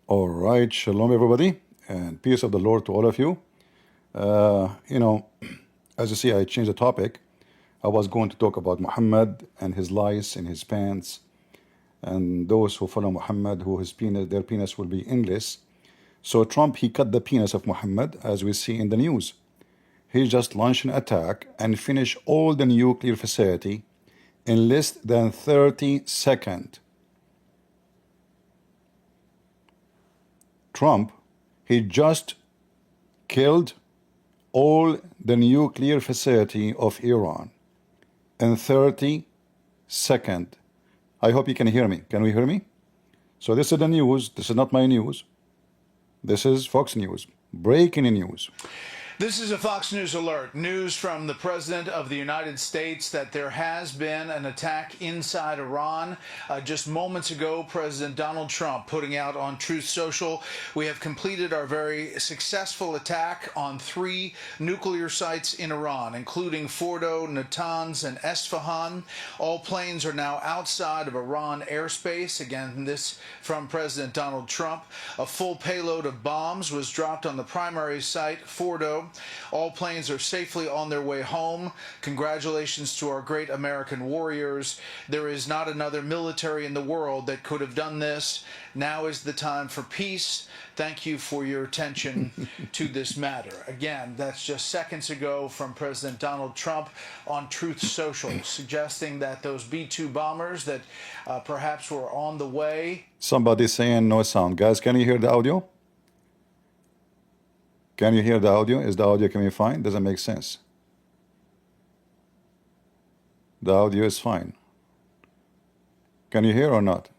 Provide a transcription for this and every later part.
All right, shalom everybody, and peace of the Lord to all of you. You know, as you see, I changed the topic. I was going to talk about Muhammad and his lice in his pants, and those who follow Muhammad, who his penis, their penis will be endless. So Trump, he cut the penis of Muhammad, as we see in the news. He just launched an attack and finished all the nuclear facility in less than 30 seconds. Trump, he just killed all the nuclear facility of Iran in 30 seconds. I hope you can hear me. Can we hear me? So this is the news. This is not my news. This is Fox News. Breaking news. This is a Fox News alert. News from the President of the United States that there has been an attack inside Iran. Just moments ago, President Donald Trump putting out on Truth Social, we have completed our very successful attack on 3 nuclear sites in Iran, including Fordo, Natanz, and Esfahan. All planes are now outside of Iran airspace. Again, this from President Donald Trump. A full payload of bombs was dropped on the primary site, Fordo. All planes are safely on their way home. Congratulations to our great American warriors. There is not another military in the world that could have done this. Now is the time for peace. Thank you for your attention to this matter. Again, that's just seconds ago from President Donald Trump on Truth Social, suggesting that those B-2 bombers that perhaps were on the way. Somebody saying no sound. Guys, can you hear the audio? Can you hear the audio? Is the audio coming fine? Doesn't make sense. The audio is fine. Can you hear or not?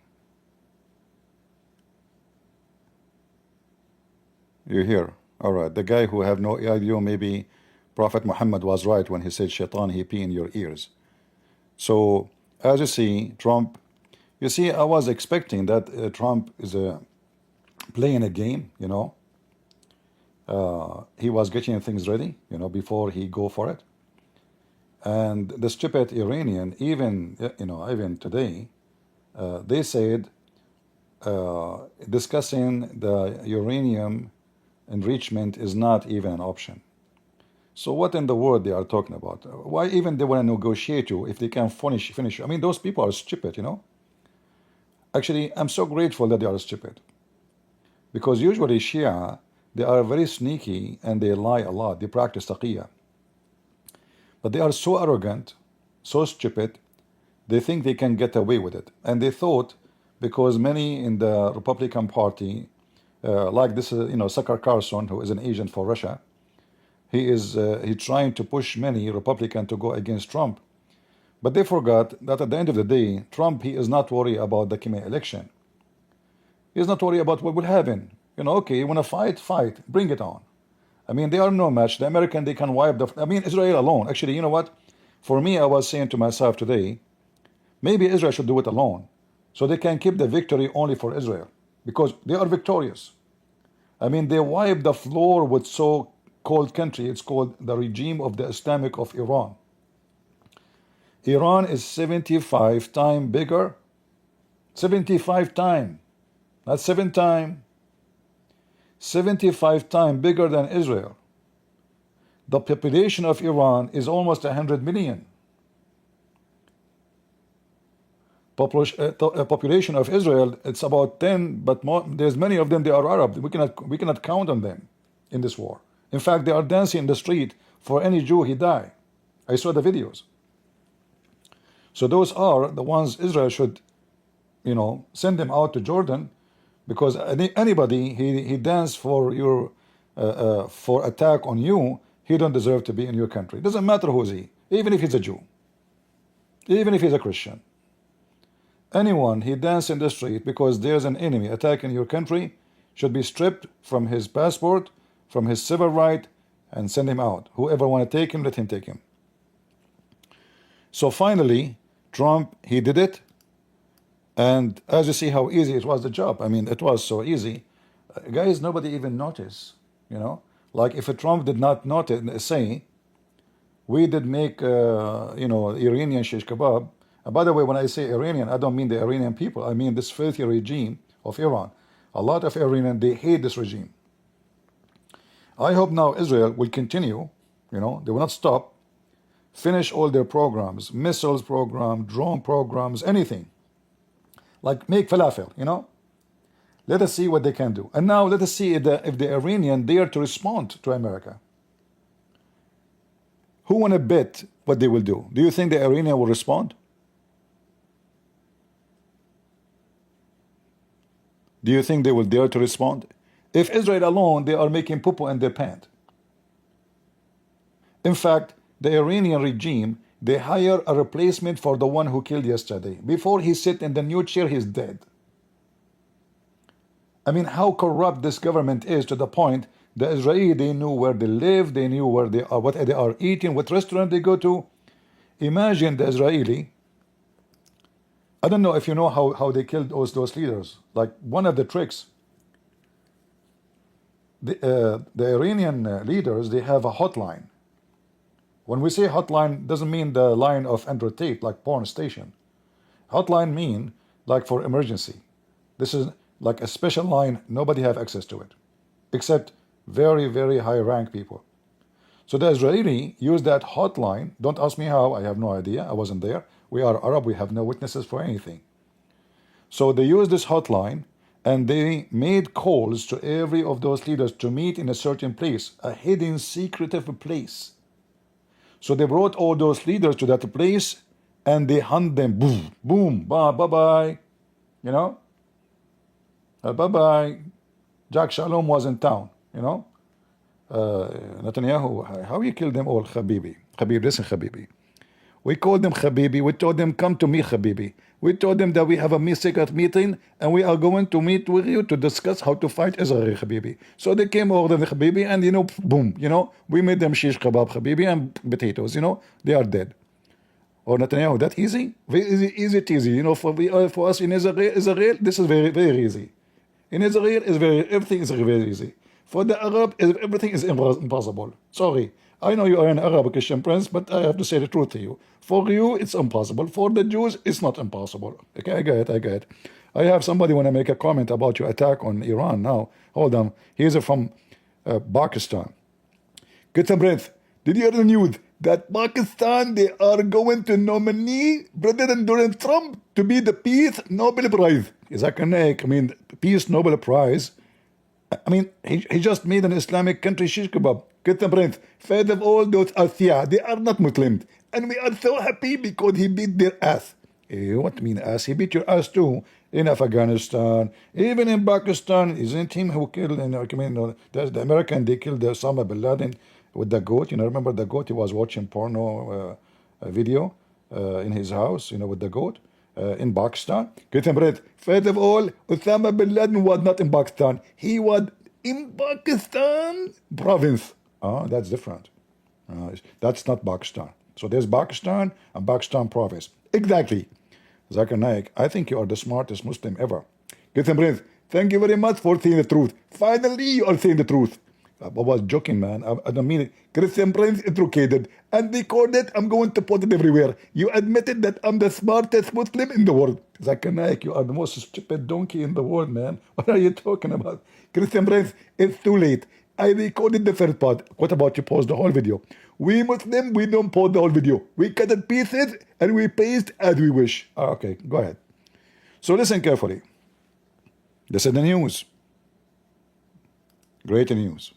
You hear? All right. The guy who have no idea, maybe Prophet Muhammad was right when he said, Shaitan, he pee in your ears. So, as you see, Trump, you see, I was expecting that Trump is playing a game, you know. He was getting things ready, you know, before he go for it. And the stupid Iranian, even, you know, even today, they said discussing the uranium enrichment is not even an option. So what in the world they are talking about? Why even they want to negotiate you if they can finish you? I mean, those people are stupid, you know. Actually, I'm so grateful that they are stupid, because usually Shia, they are very sneaky and they lie a lot. They practice taqiyya. But they are so arrogant, so stupid, they think they can get away with it. And they thought, because many in the Republican Party, like this, you know, Tucker Carlson, who is an agent for Russia, he's trying to push many Republicans to go against Trump. But they forgot that at the end of the day, Trump, he is not worried about the coming election. He's not worried about what will happen. You know, okay, you want to fight, fight, bring it on. I mean, they are no match. The American, they can wipe the, I mean, Israel alone. Actually, you know what? For me, I was saying to myself today, maybe Israel should do it alone, so they can keep the victory only for Israel, because they are victorious. I mean, they wiped the floor with so-called country. It's called the regime of the Islamic of Iran. Iran is 75 times bigger. 75 times. Not 7 times. 75 times bigger than Israel. The population of Iran is almost 100 million. Population of Israel, it's about 10, but more, there's many of them, they are Arab. We cannot count on them in this war. In fact, they are dancing in the street for any Jew he die. I saw the videos. So those are the ones Israel should, you know, send them out to Jordan, because anybody he dance for your for attack on you, he don't deserve to be in your country. It doesn't matter who's he, even if he's a Jew, even if he's a Christian. Anyone he dance in the street because there's an enemy attacking your country should be stripped from his passport, from his civil right, and send him out. Whoever want to take him, let him take him. So finally, Trump, he did it. And as you see how easy it was, the job. I mean, it was so easy. Guys, nobody even noticed, you know. Like if Trump did not notice, say, we did make, you know, Iranian shish kebab. By the way, when I say Iranian, I don't mean the Iranian people. I mean this filthy regime of Iran. A lot of Iranians, they hate this regime. I hope now Israel will continue, they will not stop, finish all their programs, missiles program, drone programs, anything. Like make falafel. Let us see what they can do. And now let us see if the Iranian dare to respond to America. Who want to bet what they will do? Do you think the Iranian will respond? Do you think they will dare to respond? If Israel alone, they are making poo-poo in their pants. In fact, the Iranian regime, they hire a replacement for the one who killed yesterday. Before he sit in the new chair, he's dead. I mean, how corrupt this government is, to the point the Israeli, they knew where they live, they knew where they are, what they are eating, what restaurant they go to. Imagine the Israeli. I don't know if you know how they killed those leaders. Like one of the tricks, the Iranian leaders, they have a hotline. When we say hotline, doesn't mean the line of Andrew Tate, like porn station. Hotline mean like for emergency. This is like a special line, nobody have access to it, except very, very high rank people. So the Israeli use that hotline. Don't ask me how, I have no idea, I wasn't there. We are Arab, we have no witnesses for anything. So they use this hotline, and they made calls to every of those leaders to meet in a certain place, a hidden, secretive place. So they brought all those leaders to that place, and they hunt them. Boom, boom, bye-bye. Bye-bye. Jack Shalom was in town, Netanyahu, how you killed them all, Habibi? Listen, Habibi. We called them Habibi. We told them, come to me, Habibi. We told them that we have a secret meeting, and we are going to meet with you to discuss how to fight Israel, Habibi. So they came over the Habibi, and boom, we made them shish kebab, Habibi, and potatoes. They are dead. Or Netanyahu, that easy? Very easy. For us in Israel, this is very, very easy. In Israel, everything is very easy. For the Arab, everything is impossible. Sorry. I know you are an Arab Christian prince, but I have to say the truth to you. For you, it's impossible. For the Jews, it's not impossible. Okay, I get it. I have somebody want to make a comment about your attack on Iran now. Hold on. He's from Pakistan. Get a breath. Did you hear the news that Pakistan, they are going to nominate President Donald Trump to be the Peace Nobel Prize? Peace Nobel Prize. He just made an Islamic country shish kebab. Get the breath. Fed of all those Asiya, they are not Muslims. And we are so happy because he beat their ass. What mean ass? He beat your ass too. In Afghanistan, even in Pakistan. Isn't him who killed, the American, they killed Osama bin Laden with the goat. Remember the goat? He was watching porno video in his house, with the goat. In Pakistan. Get him bread. First of all, Osama bin Laden was not in Pakistan. He was in Pakistan province. That's different. That's not Pakistan. So there's Pakistan and Pakistan province. Exactly. Zakir Naik, I think you are the smartest Muslim ever. Get him bread. Thank you very much for saying the truth. Finally, you are saying the truth. I was joking, man. I don't mean it. Christian Prince educated and recorded. I'm going to put it everywhere. You admitted that I'm the smartest Muslim in the world. Zakir Naik, you are the most stupid donkey in the world, man. What are you talking about? Christian Prince, it's too late. I recorded the first part. What about you post the whole video? We Muslim, we don't post the whole video. We cut it pieces and we paste as we wish. Okay, go ahead. So listen carefully. This is the news. Great news.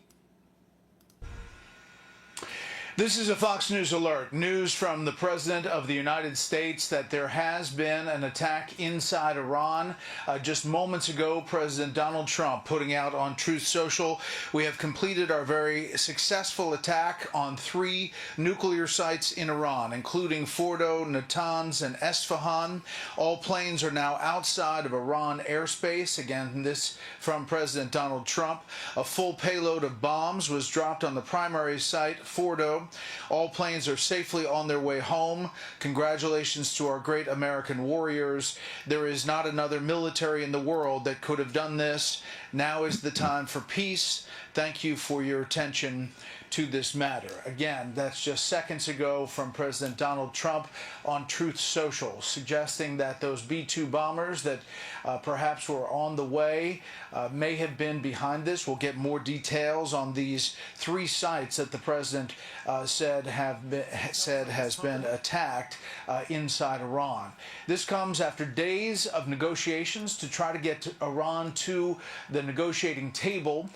This is a Fox News alert. News from the President of the United States that there has been an attack inside Iran. Just moments ago, President Donald Trump putting out on Truth Social, we have completed our very successful attack on 3 nuclear sites in Iran, including Fordo, Natanz, and Esfahan. All planes are now outside of Iran airspace. Again, this from President Donald Trump. A full payload of bombs was dropped on the primary site, Fordo, zero. All planes are safely on their way home. Congratulations to our great American warriors. There is not another military in the world that could have done this. Now is the time for peace. Thank you for your attention to this matter. Again, that's just seconds ago from President Donald Trump on Truth Social, suggesting that those B-2 bombers that perhaps were on the way may have been behind this. We'll get more details on these 3 sites that the president said has been attacked inside Iran. This comes after days of negotiations to try to get Iran to the negotiating table.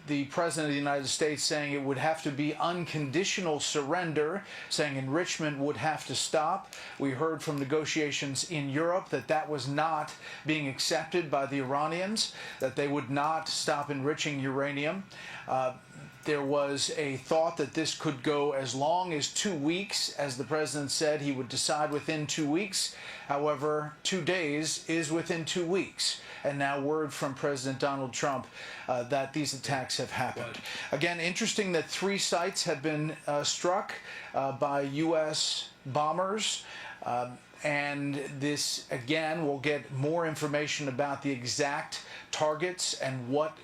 The President of the United States saying it would have to be unconditional surrender, saying enrichment would have to stop. We heard from negotiations in Europe that that was not being accepted by the Iranians, that they would not stop enriching uranium. There was a thought that this could go as long as 2 weeks, as the president said he would decide within 2 weeks. However, 2 days is within 2 weeks. And now word from President Donald Trump that these attacks have happened. Again, interesting that 3 sites have been struck by U.S. bombers. And this, again, we'll get more information about the exact targets and what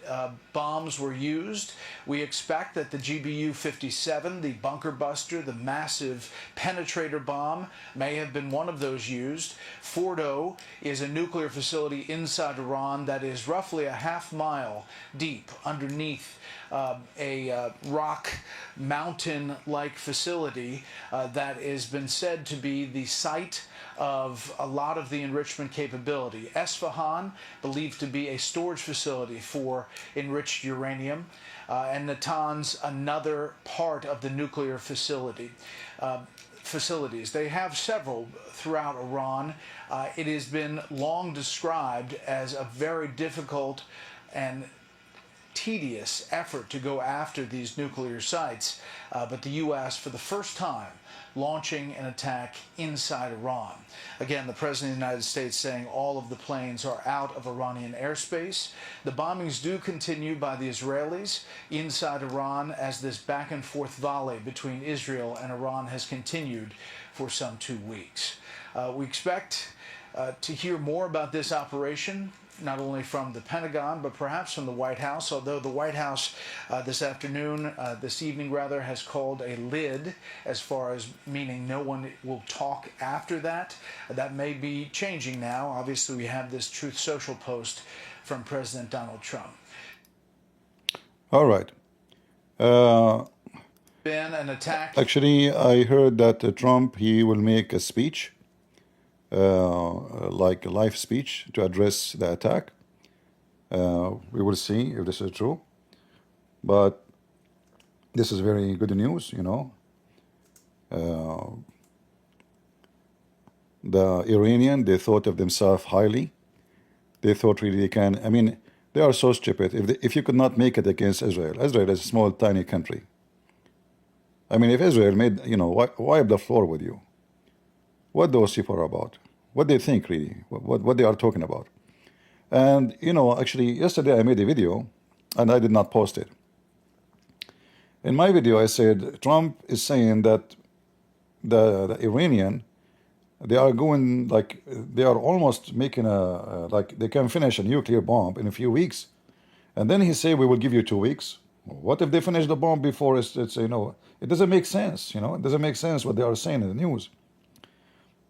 bombs were used. We expect that the GBU-57, the bunker buster, the massive penetrator bomb, may have been one of those used. Fordo is a nuclear facility inside Iran that is roughly a half-mile deep underneath a rock mountain-like facility that has been said to be the site of a lot of the enrichment capability. Esfahan, believed to be a storage facility for enriched uranium, and Natanz, another part of the nuclear facilities. They have several throughout Iran. It has been long described as a very difficult and tedious effort to go after these nuclear sites, but the U.S. for the first time launching an attack inside Iran. Again, the President of the United States saying all of the planes are out of Iranian airspace. The bombings do continue by the Israelis inside Iran as this back and forth volley between Israel and Iran has continued for some 2 weeks. We expect to hear more about this operation, not only from the Pentagon, but perhaps from the White House, although the White House this evening, has called a lid, as far as meaning no one will talk after that. That may be changing now. Obviously, we have this Truth Social post from President Donald Trump. All right. Been an attack. Actually, I heard that Trump, he will make a speech, like a live speech to address the attack. We will see if this is true. But this is very good news, you know. The Iranian, they thought of themselves highly. They thought really they can. I mean, they are so stupid. If you could not make it against Israel, Israel is a small, tiny country. I mean, if Israel made, you know, wipe the floor with you, what those people are about, what they think really, what they are talking about. And, you know, actually, yesterday I made a video, and I did not post it. In my video, I said, Trump is saying that the Iranian, they are going, like, they are almost making like, they can finish a nuclear bomb in a few weeks. And then he say, we will give you 2 weeks. What if they finish the bomb before it's, you know, it doesn't make sense, you know, it doesn't make sense what they are saying in the news.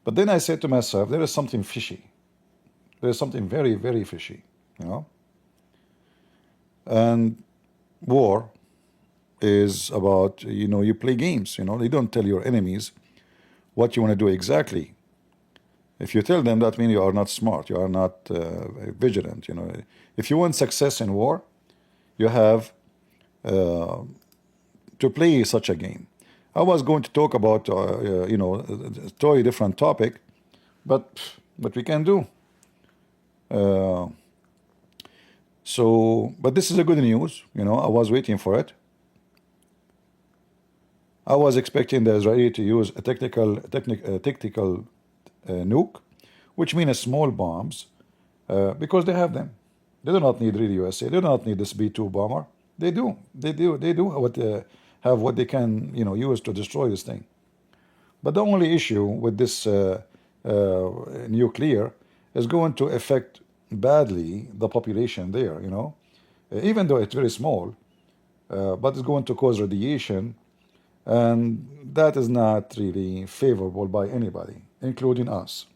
But then I said to myself, there is something fishy. There is something very, very fishy, you know. And war is about, you know, you play games, you know. You don't tell your enemies what you want to do exactly. If you tell them, that means you are not smart, you are not vigilant, you know. If you want success in war, you have to play such a game. I was going to talk about, you know, a totally different topic, but we can do. But this is a good news, you know. I was waiting for it. I was expecting the Israeli to use a tactical nuke, which means small bombs, because they have them. They do not need really USA. They do not need this B-2 bomber. They do. What have what they can, use to destroy this thing. But the only issue with this nuclear is going to affect badly the population there, even though it's very small, but it's going to cause radiation, and that is not really favorable by anybody, including us.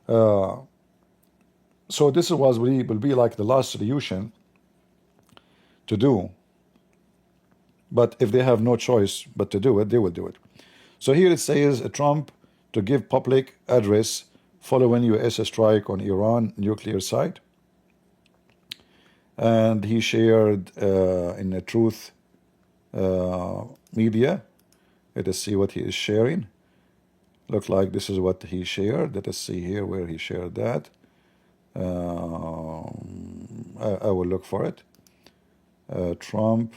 So this will be like the last solution to do. But if they have no choice but to do it, they will do it. So here it says Trump to give public address following U.S. strike on Iran nuclear site. And he shared in the Truth media. Let us see what he is sharing. Look like this is what he shared. Let us see here where he shared that. I will look for it. Trump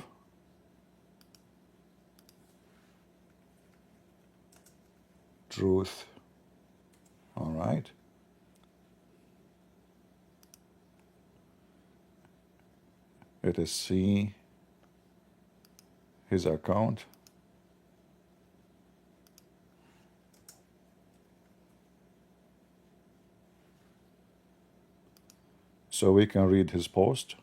Truth. All right. Let us see his account. So we can read his post.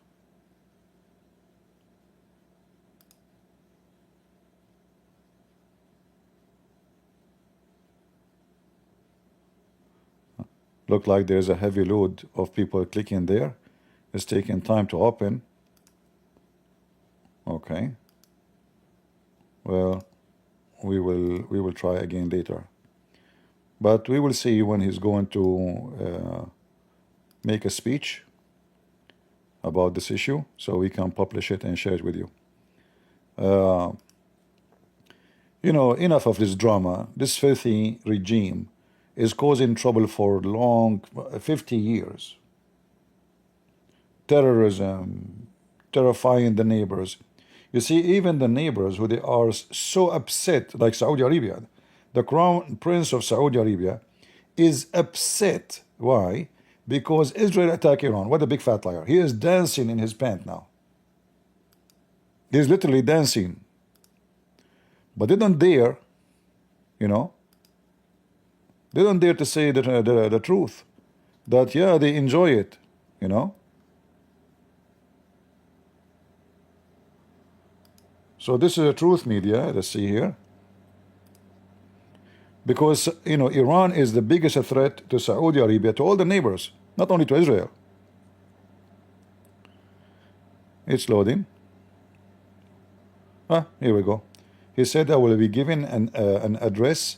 Look like there's a heavy load of people clicking there. It's taking time to open. Okay. Well, we will try again later. But we will see when he's going to make a speech about this issue, so we can publish it and share it with you. Enough of this drama. This filthy regime is causing trouble for long, 50 years. Terrorism, terrifying the neighbors. You see, even the neighbors who they are so upset, like Saudi Arabia, the Crown Prince of Saudi Arabia is upset. Why? Because Israel attacked Iran. What a big fat liar. He is dancing in his pant now. He's literally dancing. But they don't dare, they don't dare to say the truth. That, yeah, they enjoy it, So this is a truth media, let's see here. Because, Iran is the biggest threat to Saudi Arabia, to all the neighbors, not only to Israel. It's loading. Here we go. He said, I will be giving an address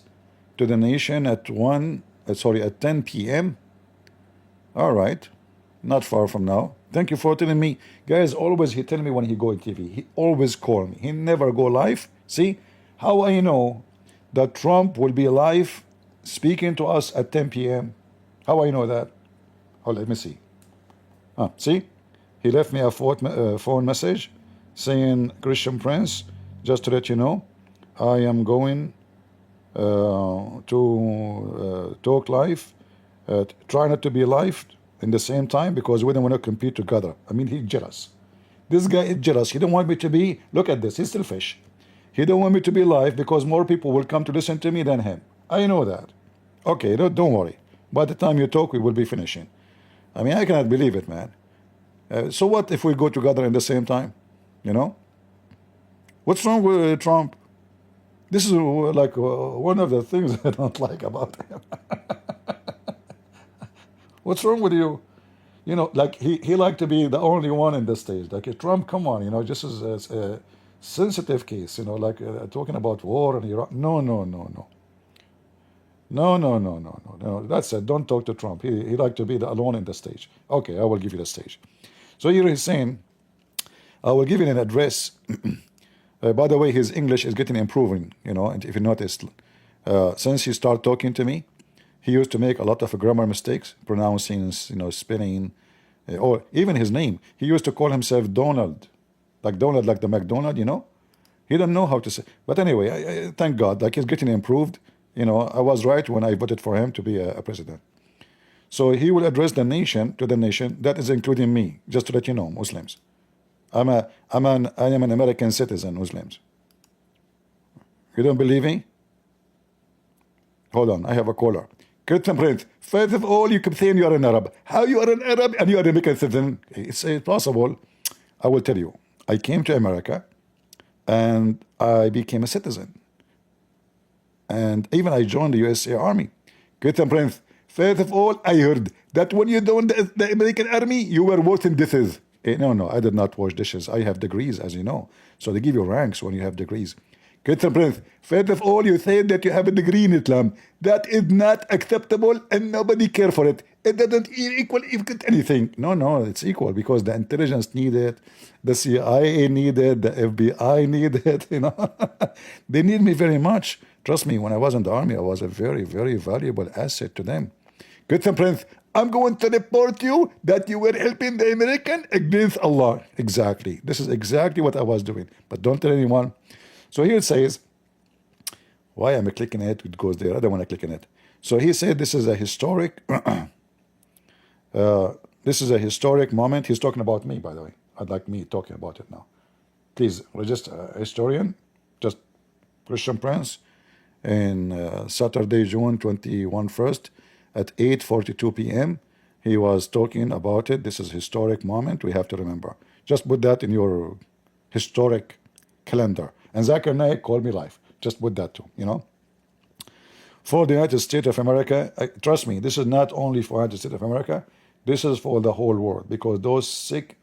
to the nation at 10 p.m. All right. Not far from now. Thank you for telling me. Guys, always he tell me when he go on TV. He always call me. He never go live. See how I know that Trump will be live speaking to us at 10 p.m. How I know that? Oh, let me see. See? He left me a phone message saying, Christian Prince, just to let you know, I am going to talk live. Try not to be live in the same time because we don't want to compete together. I mean, he's jealous. This guy is jealous. He don't want me to be, look at this, he's selfish. He don't want me to be live because more people will come to listen to me than him. I know that. Okay, don't worry. By the time you talk, we will be finishing. I mean, I cannot believe it, man. So what if we go together in the same time? What's wrong with Trump? This is like one of the things I don't like about him. What's wrong with you? Like he like to be the only one in the stage. Like Trump, come on, just as a sensitive case, like talking about war and Iraq. No. No. That's it. Don't talk to Trump. He like to be alone in the stage. Okay, I will give you the stage. So here he's saying, I will give you an address. By the way, his English is getting improving, and if you noticed, since he started talking to me, he used to make a lot of grammar mistakes, pronouncing, spelling, or even his name. He used to call himself Donald, like the McDonald, He don't know how to say. But anyway, I thank God, like he's getting improved. I was right when I voted for him to be a president. So he will address the nation, to the nation, that is including me, just to let you know, Muslims. I am an American citizen, Muslims. You don't believe me? Hold on, I have a caller. Christian Prince, first of all, you keep saying you are an Arab. How you are an Arab and you are an American citizen? It's possible. I will tell you. I came to America and I became a citizen. And even I joined the USA Army. Christian Prince, first of all, I heard that when you joined the American Army, you were washing dishes. No, I did not wash dishes. I have degrees, as you know. So they give you ranks when you have degrees. Christian Prince, first of all, you said that you have a degree in Islam. That is not acceptable and nobody care for it. It doesn't equal anything. No, it's equal because the intelligence need it, the CIA need it, the FBI need it, you know. They need me very much. Trust me, when I was in the army, I was a very, very valuable asset to them. Christian Prince, I'm going to report you that you were helping the American against Allah. Exactly. This is exactly what I was doing. But don't tell anyone. So here it says, why am I clicking it? It goes there. I don't want to click on it. So he said this is a historic, this is a historic moment. He's talking about me, by the way. I'd like me talking about it now. Please register a historian, just Christian Prince, in Saturday, June 21st at 8:42 p.m. He was talking about it. This is a historic moment. We have to remember. Just put that in your historic calendar. And Zakir Naik called me live. Just put that too, you know. For the United States of America, trust me, this is not only for the United States of America. This is for the whole world because those sick,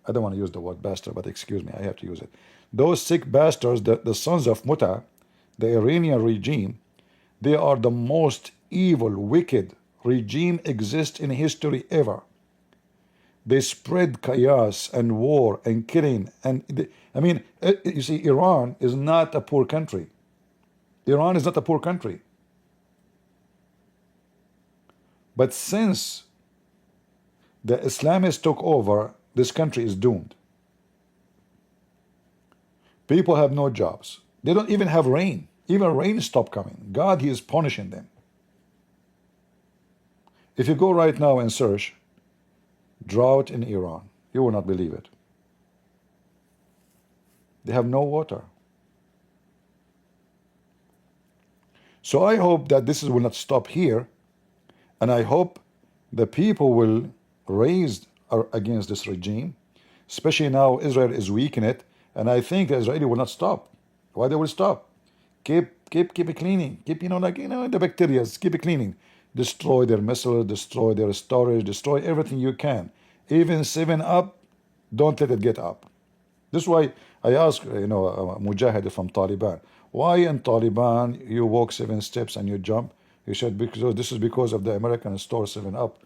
I don't want to use the word bastard, but excuse me, I have to use it. Those sick bastards, the sons of Muta, the Iranian regime, they are the most evil, wicked regime exists in history ever. They spread chaos and war and killing. And you see, Iran is not a poor country. Iran is not a poor country. But since the Islamists took over, this country is doomed. People have no jobs. They don't even have rain. Even rain stopped coming. God, He is punishing them. If you go right now and search drought in Iran, you will not believe it. They have no water. So I hope that this will not stop here, and I hope the people will raise against this regime, especially now Israel is weakening it, and I think the Israeli will not stop. Why they will stop? Keep it cleaning. Keep the bacteria. Keep it cleaning. Destroy their missiles, destroy their storage, destroy everything you can. Even 7-Up, don't let it get up. This is why I asked, Mujahid from Taliban, why in Taliban you walk 7 steps and you jump? He said, because this is because of the American store 7-Up,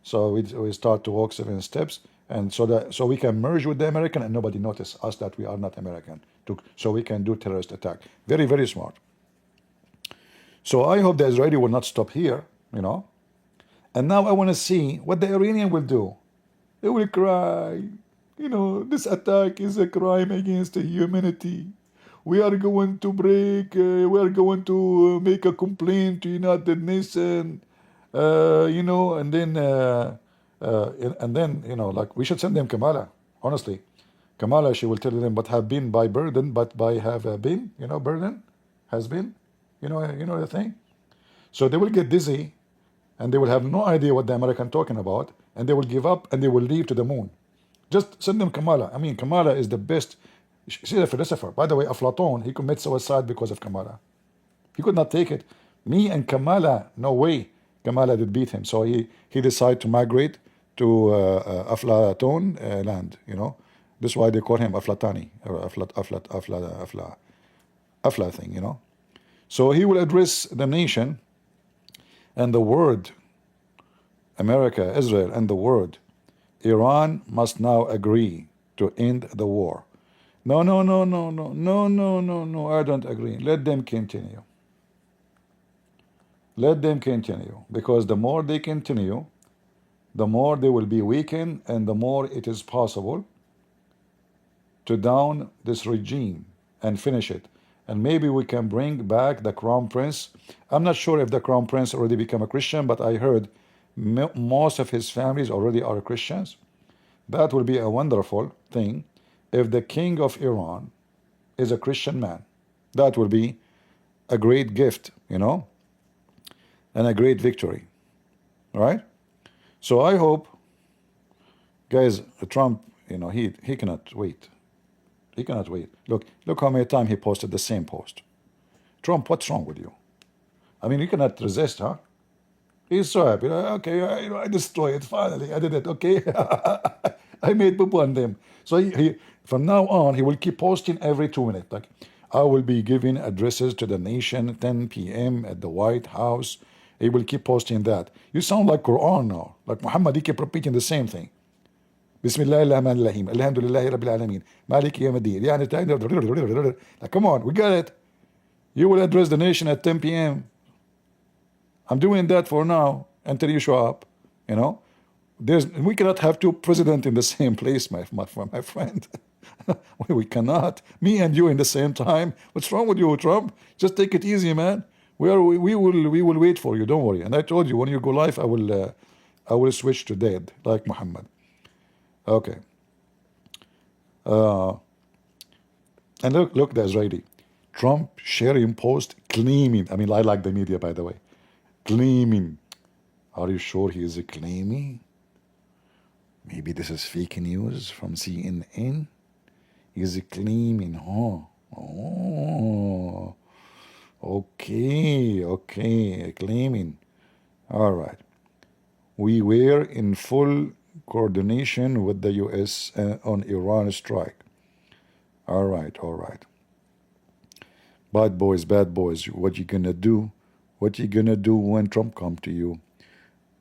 So we start to walk 7 steps, and so we can merge with the American and nobody notice us that we are not American, so we can do terrorist attack. Very, very smart. So I hope the Israeli will not stop here, And now I want to see what the Iranian will do. They will cry, this attack is a crime against humanity. We are going to we are going to make a complaint to United Nations, and then, like we should send them Kamala, honestly. Kamala, she will tell them, but have been by burden, but by have been, burden, has been, you know the thing. So they will get dizzy, and they will have no idea what the American talking about, and they will give up and they will leave to the moon. Just send them Kamala. I mean, Kamala is the best. She's a philosopher. By the way, Aflatun, he committed suicide because of Kamala. He could not take it. Me and Kamala, no way Kamala did beat him. So he decided to migrate to Aflatun land, This is why they call him Aflatani, or Afla thing, So he will address the nation, and the word, America, Israel, and the word, Iran must now agree to end the war. No, I don't agree. Let them continue. Let them continue, because the more they continue, the more they will be weakened, and the more it is possible to down this regime and finish it. And maybe we can bring back the Crown Prince. I'm not sure if the Crown Prince already became a Christian, but I heard most of his families already are Christians. That will be a wonderful thing if the king of Iran is a Christian man. That will be a great gift, and a great victory, right? So I hope, guys, Trump, he cannot wait. He cannot wait. Look how many times he posted the same post. Trump, what's wrong with you? I mean, you cannot resist, huh? He's so happy. Okay, I destroyed it. Finally, I did it. Okay, I made poop on them. So he from now on, he will keep posting every 2 minutes. Like, I will be giving addresses to the nation 10 p.m. at the White House. He will keep posting that. You sound like Quran now. Like Muhammad, he keep repeating the same thing. Bismillah ar-Rahman ar-Rahim. Alhamdulillahi Rabbil Alameen. Malik Yawm ad-Din. Like, come on, we got it. You will address the nation at 10 p.m. I'm doing that for now until you show up. We cannot have two presidents in the same place, my friend. We cannot. Me and you in the same time. What's wrong with you, Trump? Just take it easy, man. We will wait for you. Don't worry. And I told you, when you go live, I will switch to dead like Muhammad. Okay. And look, the Israeli. Trump sharing post claiming. I mean, I like the media, by the way. Claiming. Are you sure he is claiming? Maybe this is fake news from CNN. He's claiming, huh? Oh, okay, claiming. All right. We were in full coordination with the U.S. On Iran strike. All right. Bad boys, what you gonna do? What you gonna do when Trump come to you?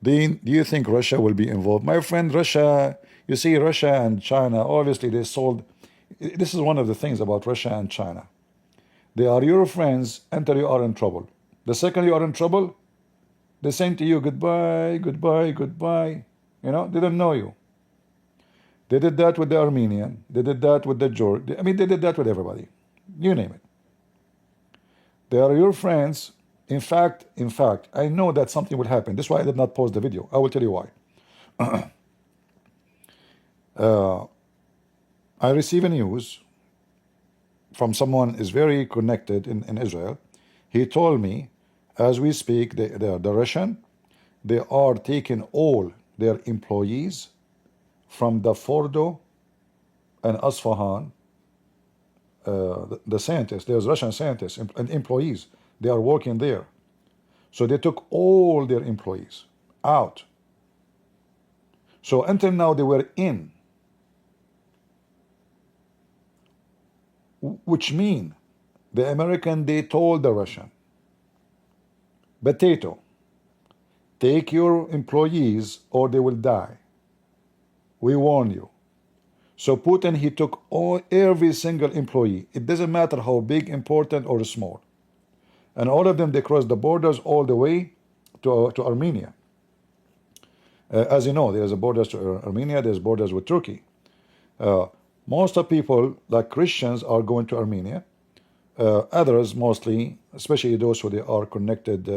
Do you think Russia will be involved? My friend, Russia, you see, Russia and China, obviously they sold. This is one of the things about Russia and China. They are your friends until you are in trouble. The second you are in trouble, they say to you, goodbye. They don't know you. They did that with the Armenian. They did that with the George. I mean, they did that with everybody. You name it. They are your friends. In fact, I know that something will happen. This is why I did not post the video. I will tell you why. I receive a news from someone is very connected in Israel. He told me, as we speak, the Russian, they are taking all their employees from the Fordo and Asfahan, the scientists, there's Russian scientists and employees. They are working there. So they took all their employees out. So until now they were in. Which mean the American, they told the Russian, potato, take your employees or they will die. We warn you. So Putin, he took every single employee. It doesn't matter how big, important, or small. And all of them, they crossed the borders all the way to Armenia. As you know, there's borders to Armenia, there's borders with Turkey. Most of people, like Christians, are going to Armenia. Others, mostly, especially those who they are connected,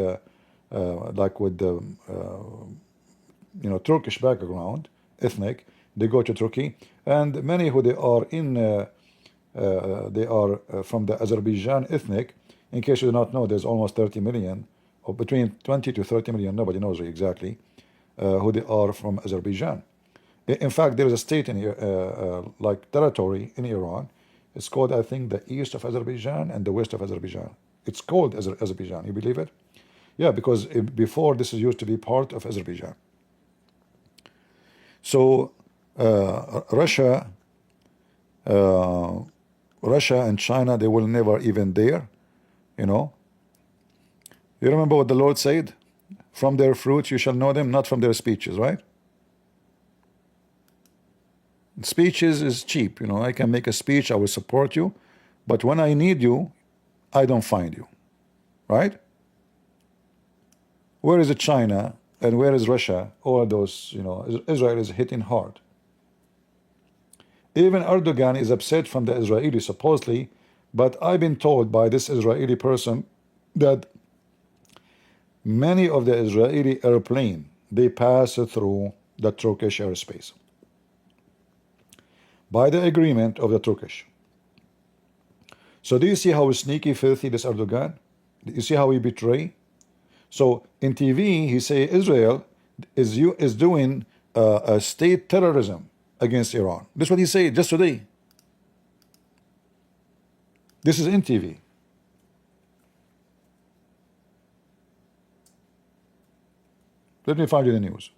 like with the Turkish background, ethnic, they go to Turkey. And many who they are from the Azerbaijan ethnic. In case you do not know, there's almost 30 million, or between 20 to 30 million, nobody knows exactly, who they are from Azerbaijan. In fact, there is a state in like territory in Iran. It's called, I think, the east of Azerbaijan and the west of Azerbaijan. It's called Azerbaijan. You believe it? Yeah, because before this used to be part of Azerbaijan. So Russia and China, they will never even dare. You remember what the Lord said? From their fruits you shall know them, not from their speeches, right? Speeches is cheap. I can make a speech, I will support you, but when I need you, I don't find you, right? Where is China and where is Russia? All those, Israel is hitting hard. Even Erdogan is upset from the Israelis, supposedly, but I've been told by this Israeli person that many of the Israeli airplane, they pass through the Turkish airspace. by the agreement of the Turkish. So do you see how sneaky, filthy this Erdogan? Do you see how he betray? So in TV, he say Israel is doing a state terrorism against Iran. This is what he said just today. This is in TV. Let me find you the news.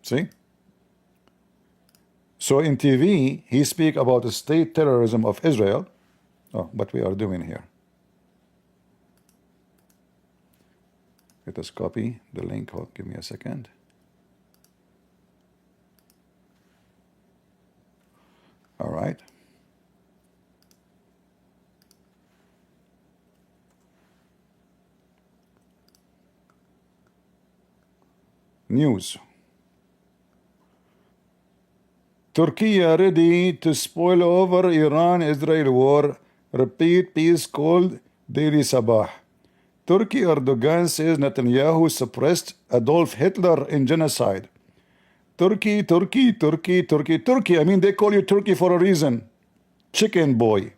See? So in TV, he speak about the state terrorism of Israel. Oh, what we are doing here. Let us copy the link. Hold, give me a second. All right. News. Turkey ready to spoil over Iran-Israel war. Repeat peace called Daily Sabah. Turkey Erdogan says Netanyahu suppressed Adolf Hitler in genocide. Turkey, Turkey, Turkey, Turkey, Turkey. I mean, they call you Turkey for a reason. Chicken boy.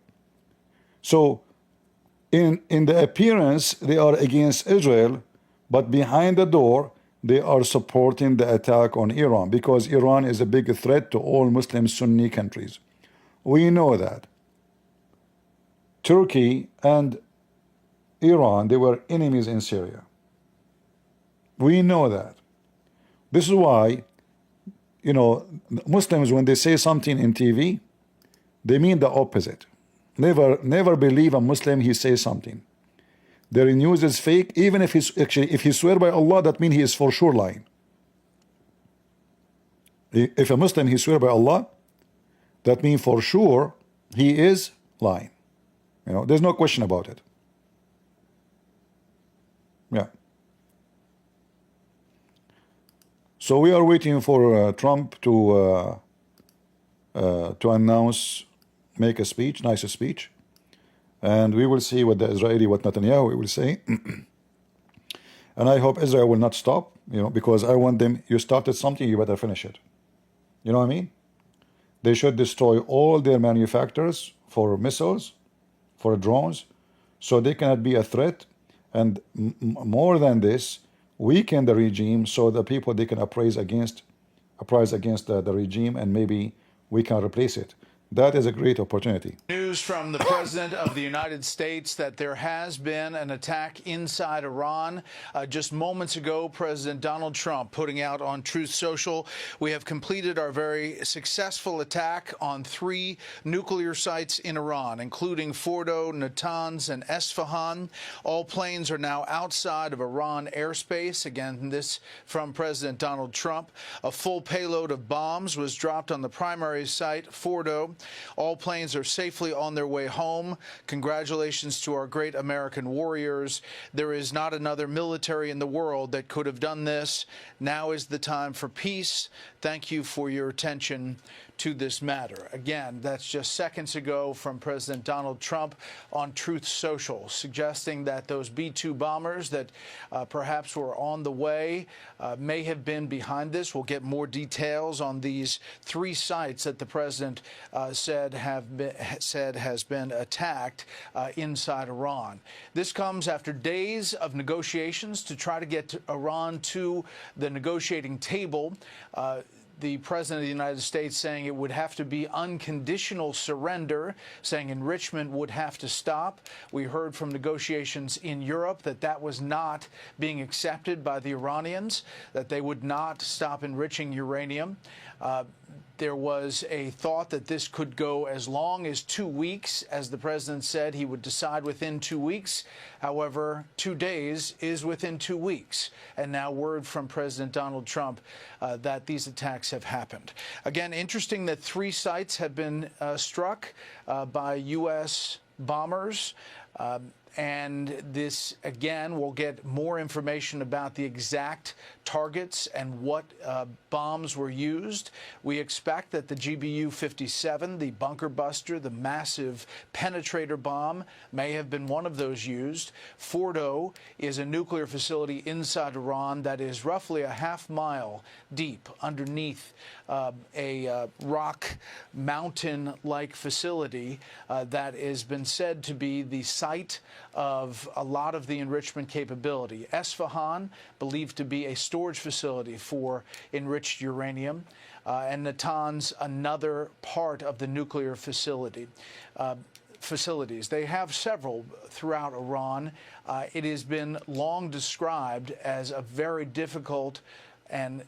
So, in the appearance, they are against Israel, but behind the door, they are supporting the attack on Iran because Iran is a big threat to all Muslim Sunni countries. We know that. Turkey and Iran, they were enemies in Syria. We know that. This is why, you know, Muslims, when they say something in TV, they mean the opposite. Never believe a Muslim, he says something. Their news is fake, even if he's actually, if he swear by Allah, that means he is for sure lying. If a Muslim, he swear by Allah, that means for sure he is lying. You know, there's no question about it. Yeah. So we are waiting for Trump to announce, make a speech, nice speech, and we will see what the Israeli, what Netanyahu will say. And I hope Israel will not stop, you know, because I want them. You started something, you better finish it. You know what I mean? They should destroy all their manufacturers for missiles, for drones, so they cannot be a threat. And more than this, weaken the regime so the people they can uprise against the regime, and maybe we can replace it. That is a great opportunity. News from the President of the United States that there has been an attack inside Iran. Just moments ago, President Donald Trump putting out on Truth Social, we have completed our very successful attack on 3 nuclear sites in Iran, including Fordo, Natanz, and Esfahan. All planes are now outside of Iran airspace. Again, this from President Donald Trump. A full payload of bombs was dropped on the primary site, Fordo. All planes are safely on their way home. Congratulations to our great American warriors. There is not another military in the world that could have done this. Now is the time for peace. Thank you for your attention to this matter. Again, that's just seconds ago from President Donald Trump on Truth Social, suggesting that those B-2 bombers that perhaps were on the way may have been behind this. We'll get more details on these 3 sites that the president said has been attacked inside Iran. This comes after days of negotiations to try to get Iran to the negotiating table. The President of the United States saying it would have to be unconditional surrender, saying enrichment would have to stop. We heard from negotiations in Europe that that was not being accepted by the Iranians, that they would not stop enriching uranium. There was a thought that this could go as long as 2 weeks, as the president said he would decide within 2 weeks. However, 2 days is within 2 weeks. And now word from President Donald Trump that these attacks have happened. Again, interesting that 3 sites have been struck by U.S. bombers. And this, again, we'll get more information about the exact targets and what bombs were used. We expect that the GBU-57, the bunker buster, the massive penetrator bomb, may have been one of those used. Fordo is a nuclear facility inside Iran that is roughly a half-mile deep underneath a rock mountain-like facility that has been said to be the site of a lot of the enrichment capability. Esfahan, believed to be a storage facility for enriched uranium, and Natanz, another part of the nuclear facilities. They have several throughout Iran. It has been long described as a very difficult and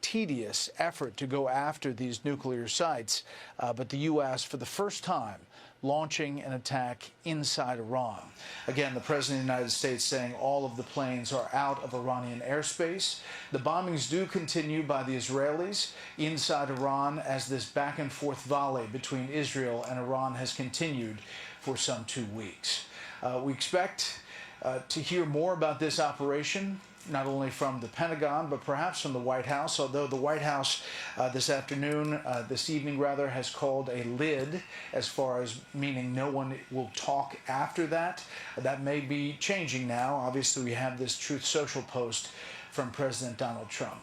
tedious effort to go after these nuclear sites, but the U.S., for the first time, launching an attack inside Iran. Again, the President of the United States saying all of the planes are out of Iranian airspace. The bombings do continue by the Israelis inside Iran as this back and forth volley between Israel and Iran has continued for some 2 weeks. We expect to hear more about this operation, not only from the Pentagon, but perhaps from the White House, although the White House this evening rather, has called a lid, as far as meaning no one will talk after that. That may be changing now. Obviously, we have this Truth Social post from President Donald Trump.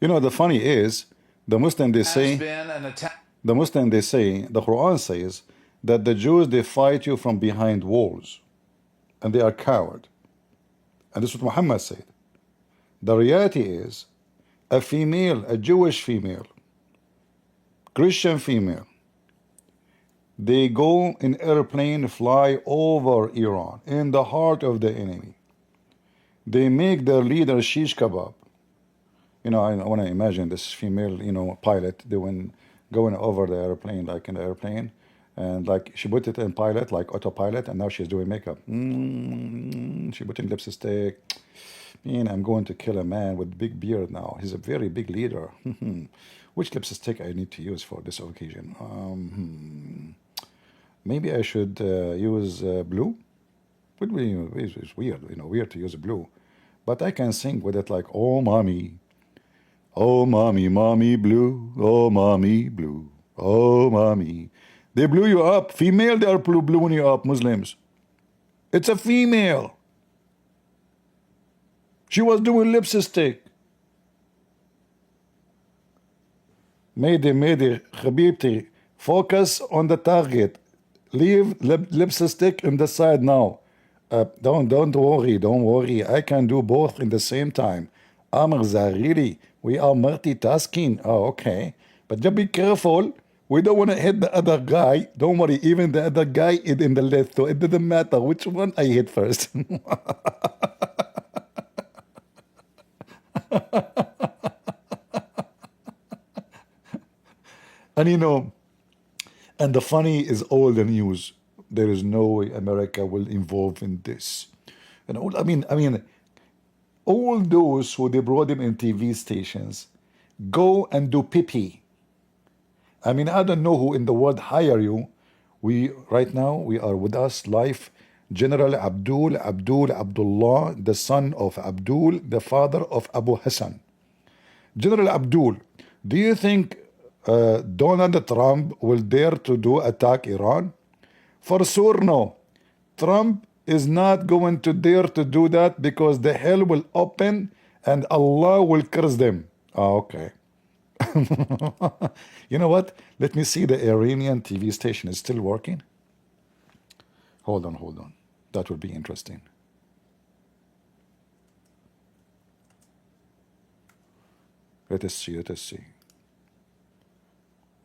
You know, the funny is, the Muslim, they say, the Quran says that the Jews, they fight you from behind walls, and they are coward. And this is what Muhammad said. The reality is, a female, a Jewish female, Christian female, they go in airplane, fly over Iran, in the heart of the enemy. They make their leader shish kebab. You know, I want to imagine this female, you know, pilot going over the airplane, like in the airplane, and like she put it in pilot, like autopilot, and now she's doing makeup. She put in lipstick. Man, I'm going to kill a man with big beard now. He's a very big leader. Which lipstick I need to use for this occasion? Maybe I should use blue. It's weird, you know, weird to use blue. But I can sing with it like, oh, mommy, mommy blue, oh, mommy blue, oh, mommy. They blew you up. Female, they are blowing you up, Muslims. It's a female. She was doing lipstick. Mayday, Habibti, focus on the target. Leave lipstick in the side now. Don't worry. I can do both in the same time. Amr Zariri, we are multitasking. Oh, okay. But just be careful. We don't want to hit the other guy. Don't worry, even the other guy is in the left, so it doesn't matter which one I hit first. And you know, and the funny is all the news. There is no way America will involve in this. And all, I mean, all those who they brought them in TV stations, go and do pee-pee. I mean, I don't know who in the world hire you. Right now, we are with us live, General Abdullah, the son of Abdul, the father of Abu Hassan. General Abdul, do you think Donald Trump will dare to attack Iran? For sure no. Trump is not going to dare to do that because the hell will open and Allah will curse them. Oh, okay. You know what? Let me see the Iranian TV station is still working. Hold on. That would be interesting. Let us see.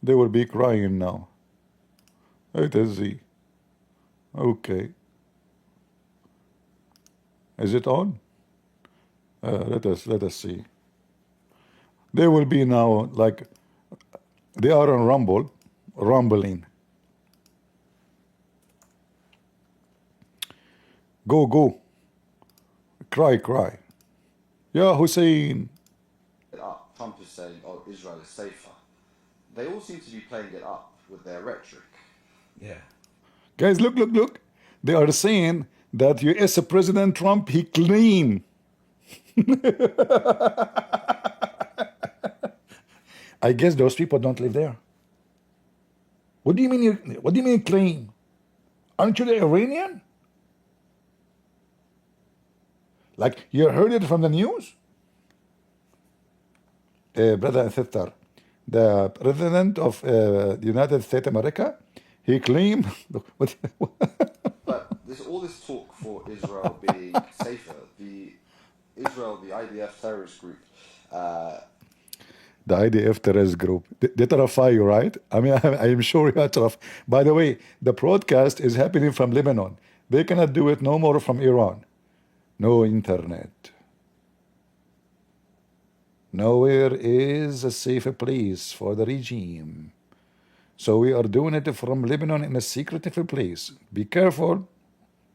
They will be crying now. Let us see. Okay. Is it on? Let us see. They will be now like they are on rumbling. Go. Cry. Yeah, Hussein. Trump is saying, oh, Israel is safer. They all seem to be playing it up with their rhetoric. Yeah. Guys, look. They are saying that U.S. President Trump, he claimed. I guess those people don't live there. What do you mean? What do you mean claim? Aren't you the Iranian? Like you heard it from the news, brother and sister. The president of the United States of America, he claimed. But all this talk for Israel being safer, the IDF terrorist group, The IDF terrorist group. They terrify you, right? I mean, I'm sure you are terrified. By the way, the broadcast is happening from Lebanon. They cannot do it no more from Iran. No internet. Nowhere is a safe place for the regime. So we are doing it from Lebanon in a secretive place. Be careful.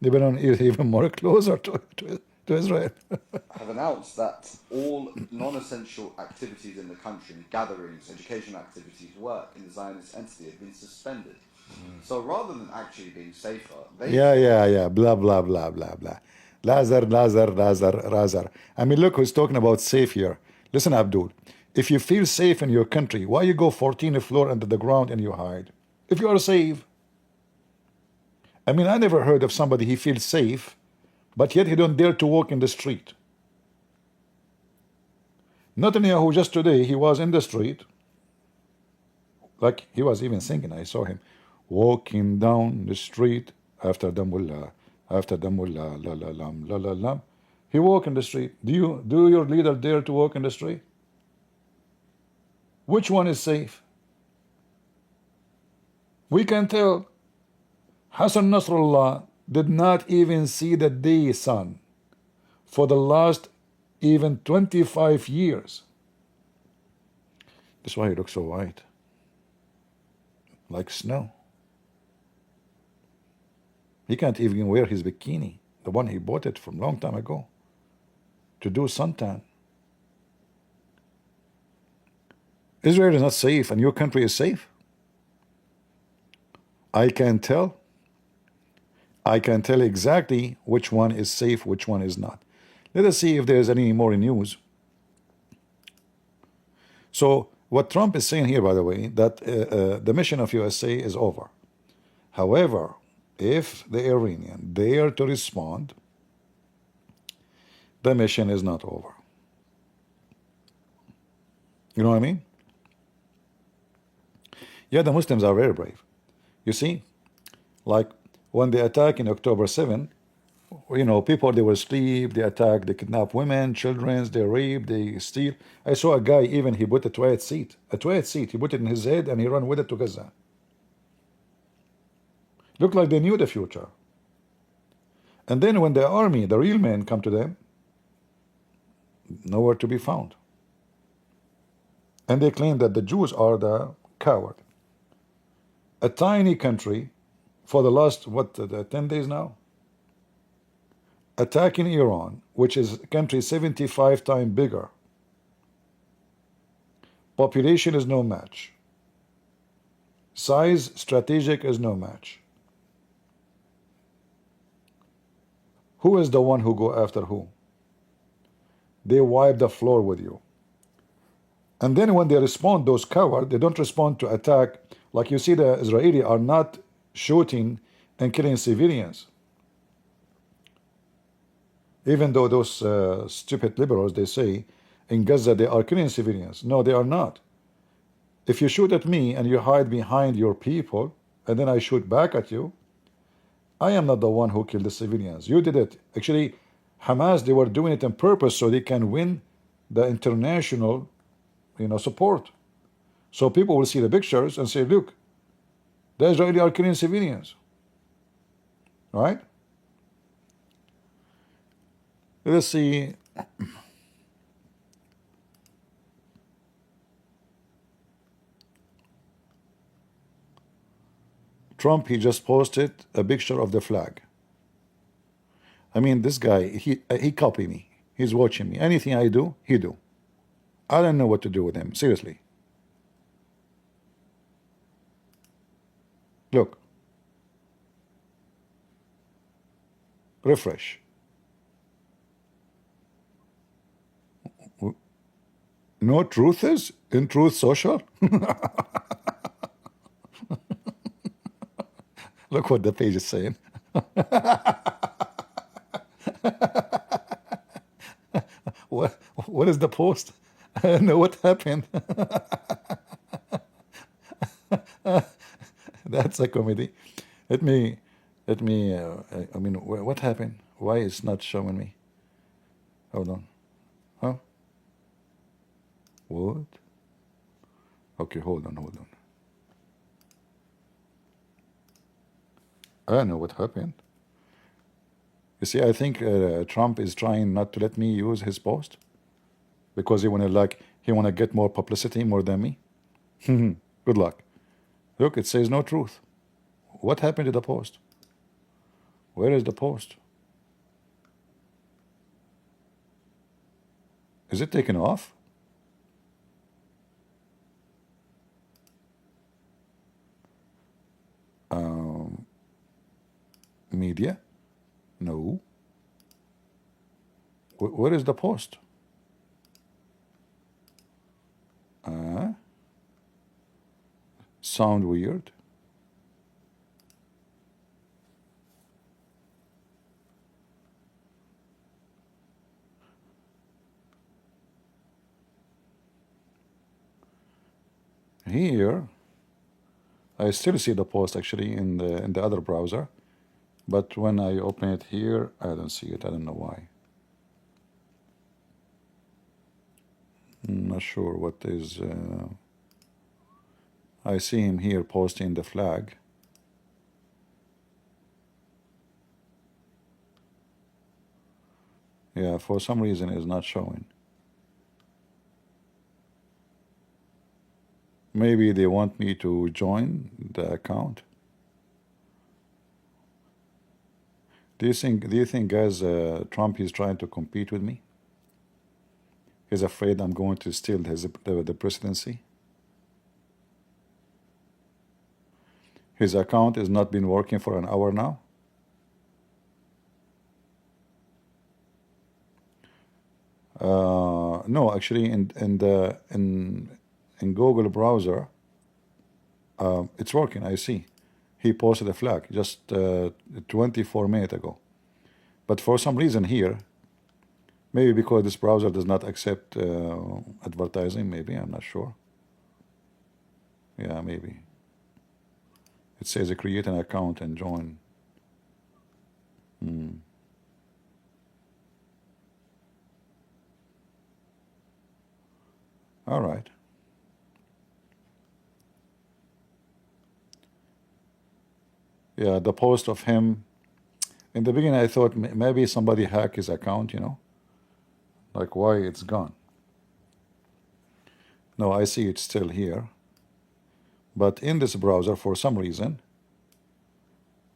Lebanon is even more closer to Israel. have announced that all non-essential activities in the country, gatherings, educational activities, work in the Zionist entity have been suspended. So rather than actually being safer, they Yeah. Blah, blah, blah, blah, blah. Lazar. I mean, look who's talking about safe here. Listen, Abdul. If you feel safe in your country, why you go 14th floor under the ground and you hide? If you are safe. I mean, I never heard of somebody he feels safe, but yet he don't dare to walk in the street. Netanyahu just today, he was in the street, like he was even singing. I saw him walking down the street after the mullah, la la lam, la la lam. He walk in the street. Do your leader dare to walk in the street? Which one is safe? We can tell Hassan Nasrallah did not even see the day sun for the last even 25 years. That's why he looks so white, like snow. He can't even wear his bikini, the one he bought it from a long time ago, to do suntan. Israel is not safe and your country is safe. I can tell exactly which one is safe, which one is not. Let us see if there's any more news. So what Trump is saying here, by the way, that the mission of USA is over. However, if the Iranian dare to respond, the mission is not over. You know what I mean? Yeah, the Muslims are very brave. You see, like when they attack in October 7, you know, people, they were asleep, they attack, they kidnap women, children, they rape, they steal. I saw a guy, even he put a toilet seat, he put it in his head and he ran with it to Gaza. Looked like they knew the future. And then when the army, the real men, come to them, nowhere to be found. And they claim that the Jews are the coward. A tiny country, for the last, 10 days now, attacking Iran, which is a country 75 times bigger. Population is no match. Size, strategic is no match. Who is the one who go after who? They wipe the floor with you. And then when they respond, those cowards, they don't respond to attack. Like you see, the Israeli are not shooting and killing civilians. Even though those stupid liberals, they say in Gaza they are killing civilians. No, they are not. If you shoot at me and you hide behind your people, and then I shoot back at you, I am not the one who killed the civilians. You did it. Actually, Hamas, they were doing it on purpose so they can win the international, support. So people will see the pictures and say, look, the Israeli are killing civilians. Right? Let's see. Trump, he just posted a picture of the flag. I mean, this guy, he copy me. He's watching me. Anything I do, he do. I don't know what to do with him. Seriously. Look. Refresh. No truth is in Truth Social. Look what the page is saying. What is the post? I don't know what happened. That's a comedy. Let me, I mean, what happened? Why it's not showing me? Hold on. Huh? What? Okay, hold on. I don't know what happened. You see, I think Trump is trying not to let me use his post because he wanna get more publicity more than me. Good luck. Look, it says no truth. What happened to the post? Where is the post? Is it taken off? Media? No. Where is the post? Sound weird. Here, I still see the post actually in the other browser, but when I open it here, I don't see it. I don't know why. I'm not sure what is. I see him here posting the flag. Yeah, for some reason it's not showing. Maybe they want me to join the account. Do you think, guys, Trump is trying to compete with me? He's afraid I'm going to steal the presidency. His account has not been working for an hour now. No, actually, in Google browser, it's working. I see. He posted a flag just 24 minutes ago. But for some reason here, maybe because this browser does not accept advertising, maybe, I'm not sure. Yeah, maybe. It says create an account and join. All right. Yeah, the post of him. In the beginning, I thought maybe somebody hacked his account, like why it's gone. No, I see it's still here. But in this browser, for some reason,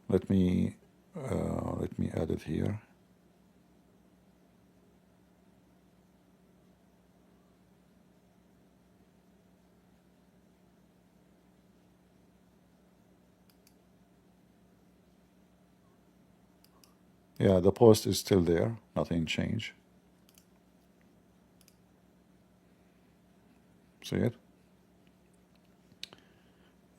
let me add it here. Yeah, the post is still there. Nothing changed. See it?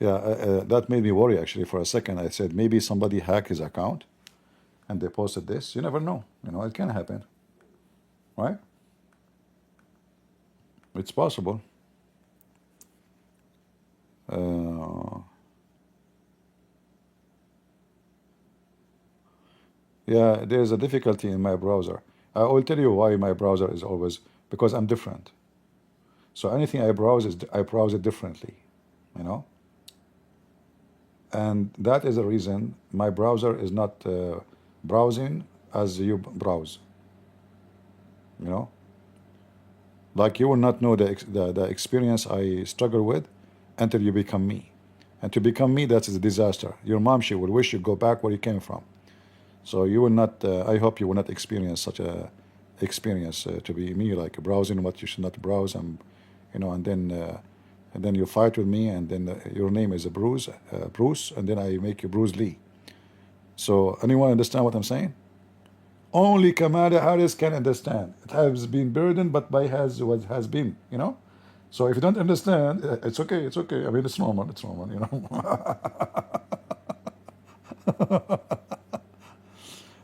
Yeah, that made me worry actually for a second. I said maybe somebody hacked his account and they posted this. You never know. It can happen. Right? It's possible. Yeah, there's a difficulty in my browser. I will tell you why my browser is always because I'm different. So anything I browse I browse it differently, you know. And that is the reason my browser is not browsing as you browse. You know, like you will not know the experience I struggle with until you become me. And to become me, that's a disaster. Your mom, she will wish you go back where you came from. So you will not. I hope you will not experience such a experience to be me, like browsing what you should not browse, and then you fight with me, and then your name is Bruce, and then I make you Bruce Lee. So anyone understand what I'm saying? Only Kamala Harris can understand. It has been burdened, but by has what has been, you know. So if you don't understand, it's okay. It's okay. I mean, it's normal. It's normal, you know.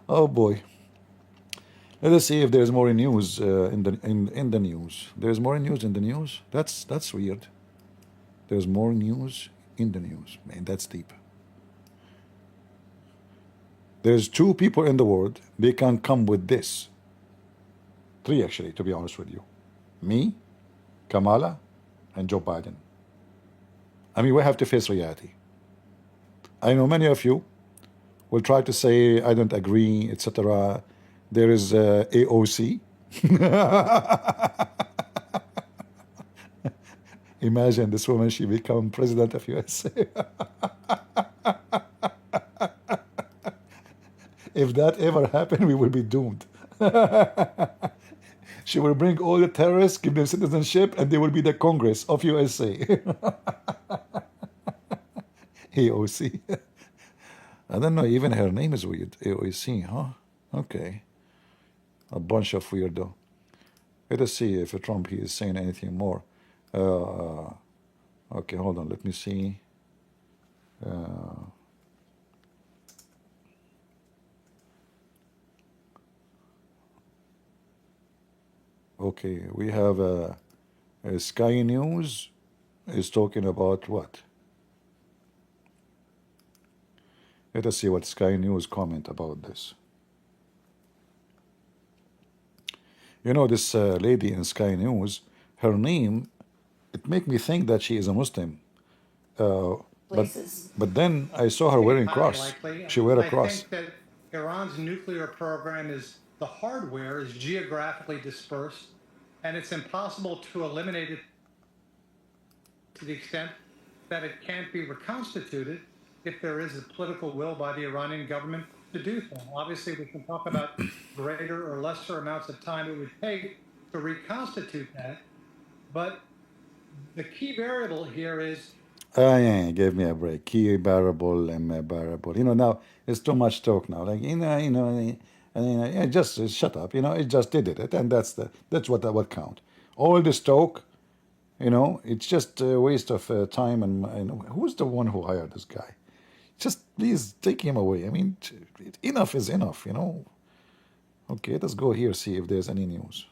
Oh boy. Let us see if there's more news in the news. There's more news in the news. That's weird. There's more news in the news. Man, that's deep. There's two people in the world. They can come with this. Three actually, to be honest with you. Me, Kamala, and Joe Biden. I mean, we have to face reality. I know many of you will try to say I don't agree, etc. There is AOC. Imagine this woman, she become president of USA. If that ever happened, we will be doomed. She will bring all the terrorists, give them citizenship, and they will be the Congress of USA. AOC. I don't know, even her name is weird. AOC, huh? Okay. A bunch of weirdo. Let us see if Trump he is saying anything more. Okay, hold on. Let me see. Okay, we have Sky News is talking about what? Let us see what Sky News comment about this. You know, this lady in Sky News, her name, it make me think that she is a Muslim. But then I saw her wearing cross. Likely. She wear a cross. I think that Iran's nuclear program is, the hardware is geographically dispersed, and it's impossible to eliminate it to the extent that it can't be reconstituted if there is a political will by the Iranian government to do so. Obviously, we can talk about greater or lesser amounts of time it would take to reconstitute that, but the key variable here is Yeah, give me a break. Key variable and variable. You know, now it's too much talk now. Like yeah, just shut up. You know, it just did it, and that's what count. All this talk, you know, it's just a waste of time. And who's the one who hired this guy? Just please take him away. I mean, enough is enough. You know. Okay, let's go here see if there's any news.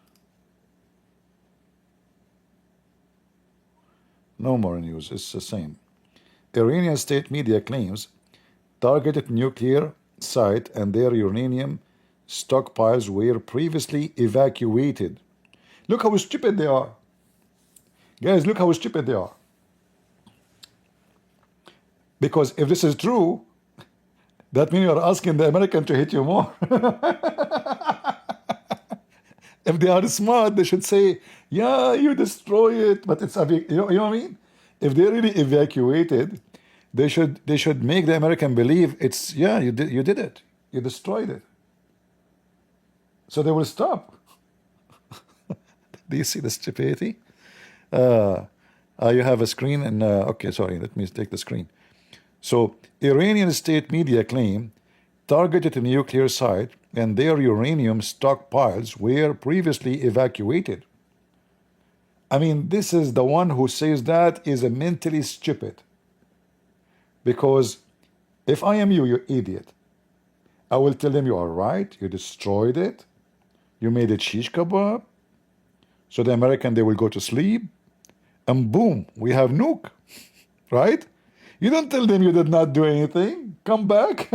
No more news. It's the same. Iranian state media claims targeted nuclear site and their uranium stockpiles were previously evacuated. Look how stupid they are. Guys, look how stupid they are. Because if this is true, that means you're asking the American to hit you more. If they are smart, they should say, yeah, you destroy it, but it's, you know what I mean? If they really evacuated, they should make the American believe it's, yeah, you did it. You destroyed it. So they will stop. Do you see the stupidity? You have a screen and, okay, sorry, let me take the screen. So Iranian state media claim targeted a nuclear site and their uranium stockpiles were previously evacuated. I mean, this is the one who says that is a mentally stupid. Because if I am you, you idiot, I will tell them you are right, you destroyed it, you made a shish kebab, so the American, they will go to sleep, and boom, we have nuke, right? You don't tell them you did not do anything, come back.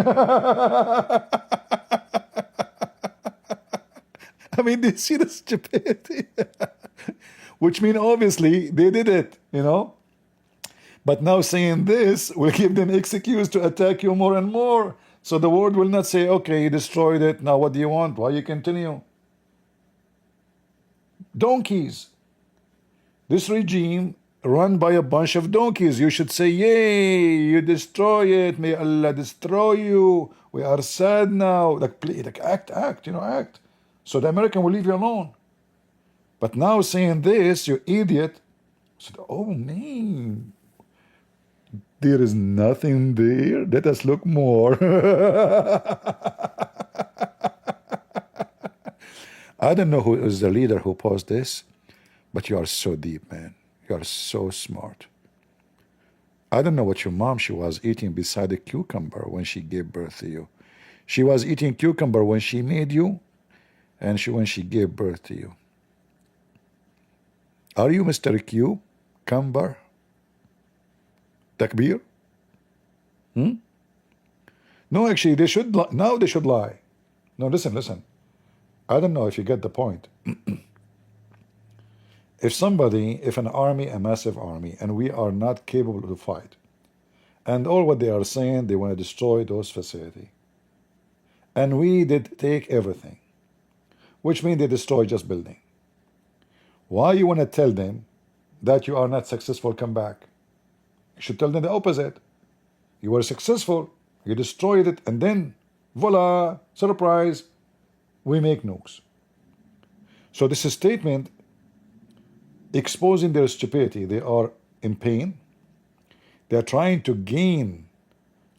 I mean, they see the stupidity. Which means obviously they did it, you know. But now saying this will give them excuse to attack you more and more. So the world will not say, okay, you destroyed it, now what do you want? Why you continue? Donkeys. This regime run by a bunch of donkeys. You should say, yay, you destroy it, may Allah destroy you. We are sad now. Like act, you know, act. So the American will leave you alone. But now saying this, you idiot, said, oh man, there is nothing there. Let us look more. I don't know who is the leader who posed this, but you are so deep, man. You are so smart. I don't know what your mom she was eating beside a cucumber when she gave birth to you. She was eating cucumber when she made you, and when she gave birth to you. Are you Mr. Cucumber? Takbir? No, actually, they should now they should lie. No, listen. I don't know if you get the point. If an army, a massive army, and we are not capable to fight, and all what they are saying, they want to destroy those facilities, and we did take everything, which means they destroy just building. Why you want to tell them that you are not successful, come back? You should tell them the opposite. You were successful, you destroyed it, and then, voila, surprise, we make nukes. So this is statement exposing their stupidity. They are in pain. They are trying to gain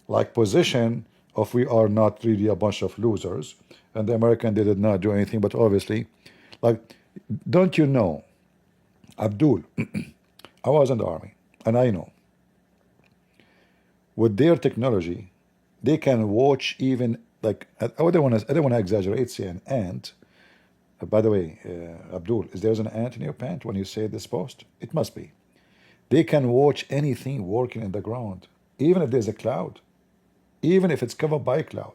like position of we are not really a bunch of losers. And the American, they did not do anything, but obviously, like, don't you know, Abdul, I was in the army, and I know, with their technology, they can watch even, like, I don't want to exaggerate, say an ant. By the way, Abdul, is there an ant in your pant when you say this post? It must be. They can watch anything working in the ground, even if there's a cloud, even if it's covered by a cloud.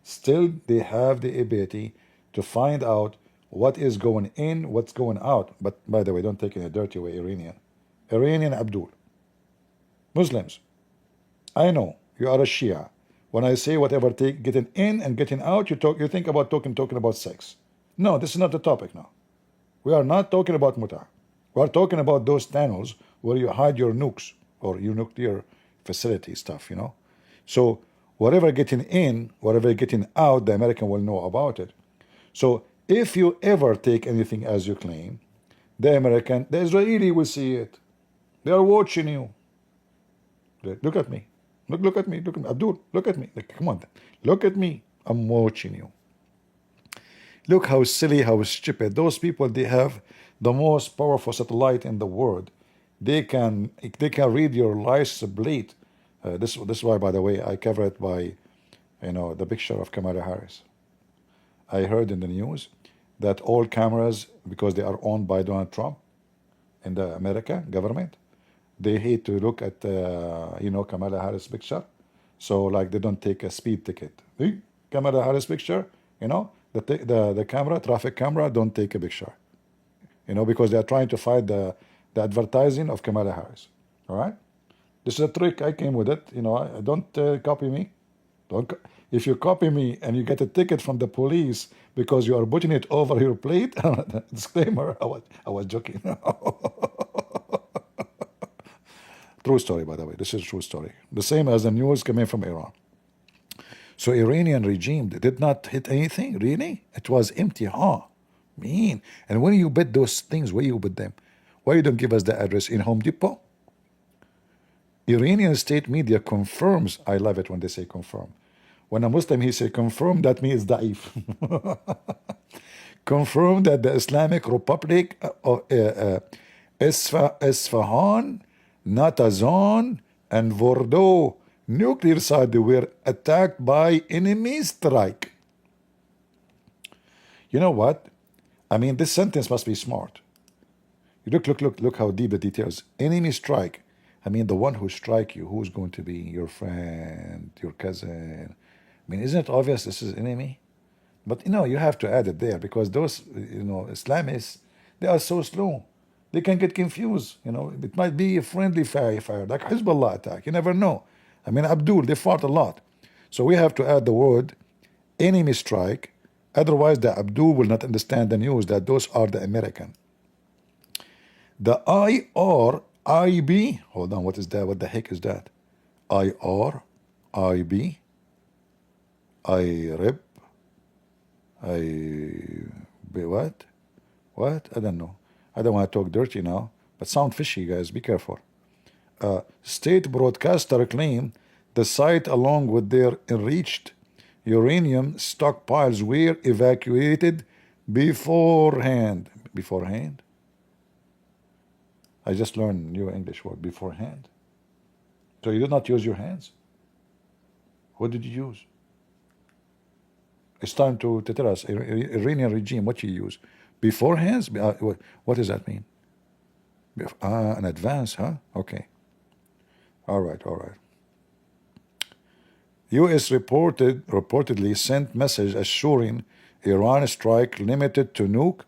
Still, they have the ability to find out what is going in, what's going out. But by the way, don't take it in a dirty way, Iranian Abdul. Muslims, I know you are a Shia. When I say whatever, getting in and getting out, you think about talking about sex. No, this is not the topic now. We are not talking about muta. We are talking about those tunnels where you hide your nukes or your nuclear facility stuff, you know. So whatever getting in, whatever getting out, the American will know about it. So if you ever take anything as you claim, the Israeli will see it. They are watching you. Look at me. Look at me. Abdul, look at me. Come on. Look at me. I'm watching you. Look how silly, how stupid. Those people, they have the most powerful satellite in the world. They can read your license plate. This is why, by the way, I cover it by, the picture of Kamala Harris. I heard in the news that all cameras, because they are owned by Donald Trump in the American government, they hate to look at, Kamala Harris picture. So, like, they don't take a speed ticket. Kamala Harris picture, the camera, traffic camera, don't take a picture. Because they are trying to fight the advertising of Kamala Harris. All right? This is a trick. I came with it. Don't copy me. If you copy me and you get a ticket from the police because you are putting it over your plate, disclaimer, I was joking. True story, by the way. This is a true story. The same as the news coming from Iran. So Iranian regime did not hit anything, really? It was empty, huh? Mean. And when you bet those things, where you bet them? Why you don't give us the address in Home Depot? Iranian state media confirms, I love it when they say confirm. When a Muslim, he say confirm, that means da'if. Confirm that the Islamic Republic of Isfahan, Natazan, and Bordeaux nuclear site were attacked by enemy strike. You know what? I mean, this sentence must be smart. You look how deep the details. Enemy strike. I mean, the one who strike you, who's going to be your friend, your cousin? I mean, isn't it obvious this is enemy? But, you have to add it there because those, Islamists, they are so slow. They can get confused. It might be a friendly fire, like Hezbollah attack. You never know. I mean, Abdul, they fought a lot. So we have to add the word enemy strike. Otherwise, the Abdul will not understand the news that those are the American. The IRIB, hold on, what is that? What the heck is that? IRIB, IRIB, what? What? I don't know. I don't want to talk dirty now, but sound fishy, guys. Be careful. State broadcaster claim the site along with their enriched uranium stockpiles were evacuated Beforehand. Beforehand? I just learned new English word, beforehand. So you did not use your hands? What did you use? It's time to tell us, Iranian regime, what you use. Beforehand? What does that mean? In advance, huh? Okay. All right, all right. U.S. reportedly sent message assuring Iran strike limited to nuke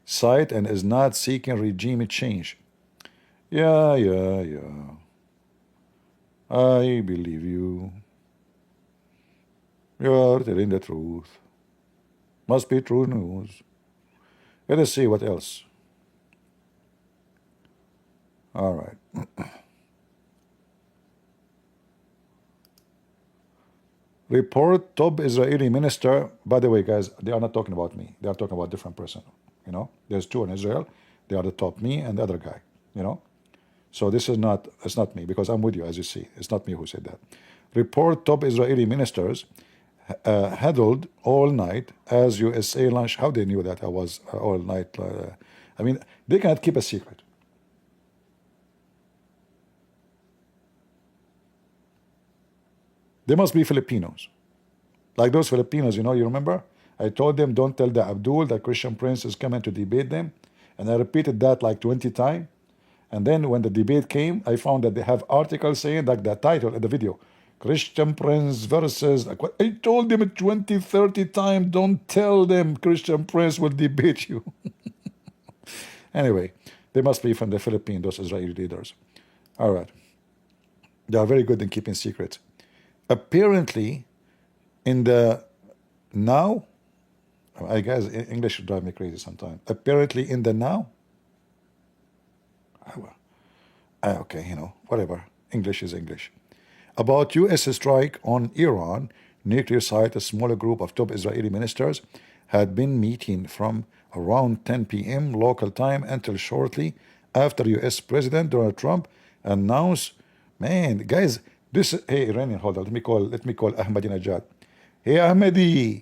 site and is not seeking regime change. Yeah. I believe you. You're telling the truth. Must be true news. Let us see what else. All right. Report top Israeli minister. By the way, guys, they are not talking about me. They are talking about different person. You know, there's two in Israel. They are the top, me and the other guy. You know, so this is not. It's not me because I'm with you, as you see. It's not me who said that. Report top Israeli ministers huddled all night as USA launch. How they knew that I was all night? I mean, they cannot keep a secret. They must be Filipinos. Like those Filipinos, you know, you remember? I told them, don't tell the Abdul that Christian Prince is coming to debate them. And I repeated that like 20 times. And then when the debate came, I found that they have articles saying, like the title of the video, Christian Prince versus, like what? I told them 20, 30 times, don't tell them Christian Prince will debate you. Anyway, they must be from the Philippines, those Israeli leaders. All right. They are very good in keeping secrets. Apparently, in the now, I guess English should drive me crazy sometimes. Apparently, in the now, okay, you know, whatever. English is English. About U.S. strike on Iran nuclear site, a smaller group of top Israeli ministers had been meeting from around 10 p.m. local time until shortly after U.S. President Donald Trump announced, man, guys, this, hey, Iranian, hold on, let me call Ahmadinejad. Hey, Ahmadi,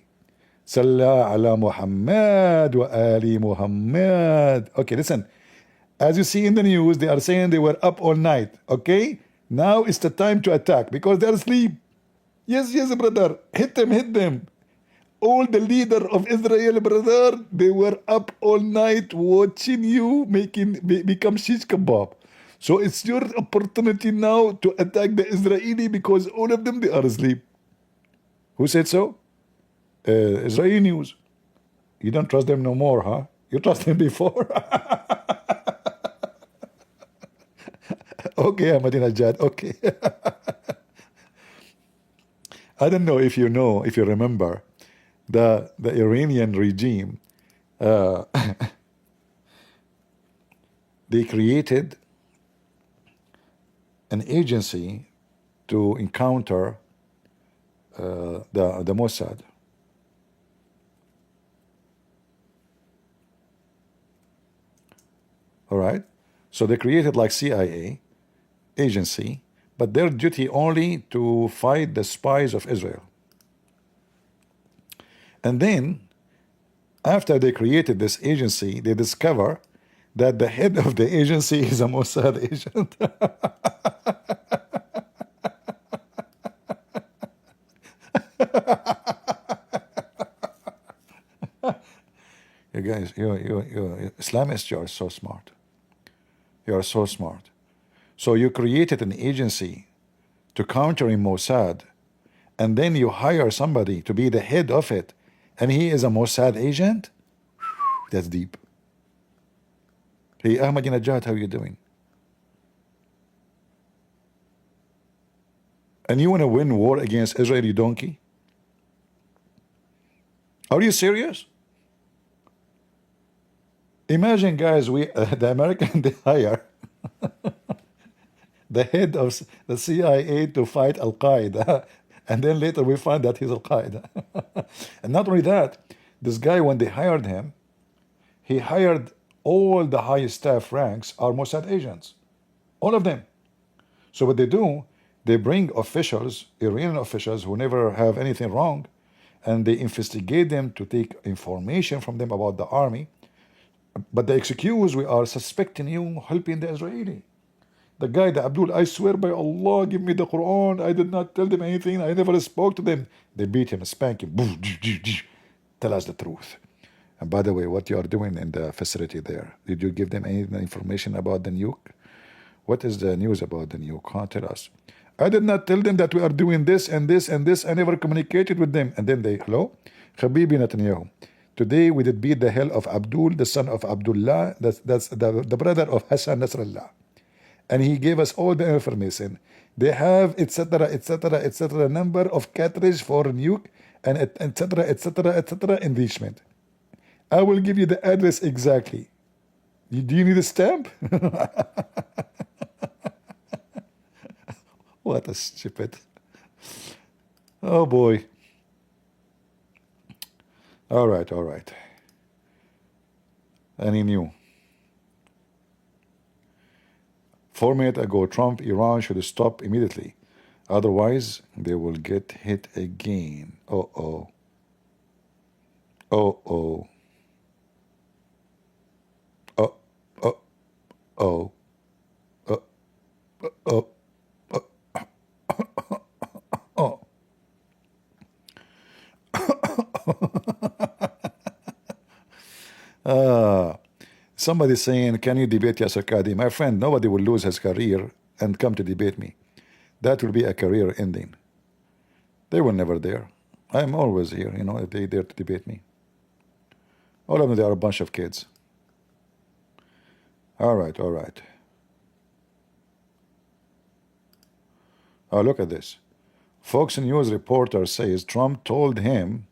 Salah ala Muhammad wa Ali Muhammad. Okay, listen. As you see in the news, they are saying they were up all night. Okay? Now it's the time to attack because they're asleep. Yes, brother. Hit them. All the leader of Israel, brother, they were up all night watching you become shish kebab. So it's your opportunity now to attack the Israeli because all of them, they are asleep. Who said so? Israeli news. You don't trust them no more, huh? You trust them before? Okay, Ahmadinejad, okay. I don't know if you remember, the Iranian regime, they created an agency to encounter the Mossad. All right? So they created like CIA agency, but their duty only to fight the spies of Israel. And then, after they created this agency, they discover that the head of the agency is a Mossad agent. You guys, you Islamists, you are so smart. You are so smart. So you created an agency to counter in Mossad, and then you hire somebody to be the head of it, and he is a Mossad agent? That's deep. Hey, Ahmadinejad, how are you doing? And you want to win war against Israeli donkey? Are you serious? Imagine, guys, the American, they hire the head of the CIA to fight Al-Qaeda, and then later we find that he's Al-Qaeda. And not only that, this guy, when they hired him, he hired all the high staff ranks are Mossad agents. All of them. So what they do, they bring officials, Iranian officials who never have anything wrong, and they investigate them to take information from them about the army. But the excuse, we are suspecting you helping the Israeli. The guy, the Abdul, I swear by Allah, give me the Quran. I did not tell them anything. I never spoke to them. They beat him, spank him. Tell us the truth. And by the way, what you are doing in the facility there? Did you give them any information about the nuke? What is the news about the nuke? Huh? Tell us. I did not tell them that we are doing this and this and this. I never communicated with them. And then they, hello? Habibi Netanyahu. Today we did beat the hell of Abdul, the son of Abdullah. That's the brother of Hassan Nasrallah. And he gave us all the information. They have etc. etc. etc. number of cartridge for nuke and etc. etc. etc. enrichment. I will give you the address exactly. Do you need a stamp? What a stupid. Oh boy. All right, all right. Any new? 4 minutes ago, Trump, Iran should stop immediately. Otherwise, they will get hit again. Uh-oh. Uh-oh. Oh. Oh. Oh. Somebody saying, can you debate Yasser Qadi? My friend, nobody will lose his career and come to debate me. That will be a career ending. They were never there. I'm always here, you know, if they dare to debate me. All of them, they are a bunch of kids. All right, all right. Oh, look at this. Fox News reporter says Trump told him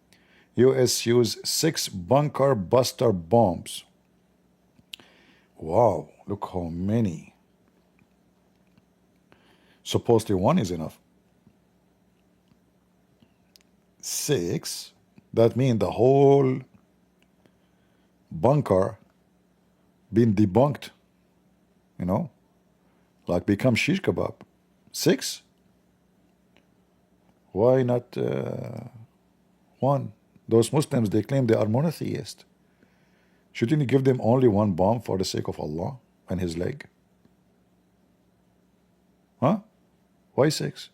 U.S. used 6 bunker buster bombs. Wow, look how many. Supposedly 1 is enough. 6, that means the whole bunker been debunked, you know, like become shish kebab. 6? Why not 1? Those Muslims, they claim they are monotheist. Shouldn't you give them only 1 bomb for the sake of Allah and his leg? Huh? Why 6?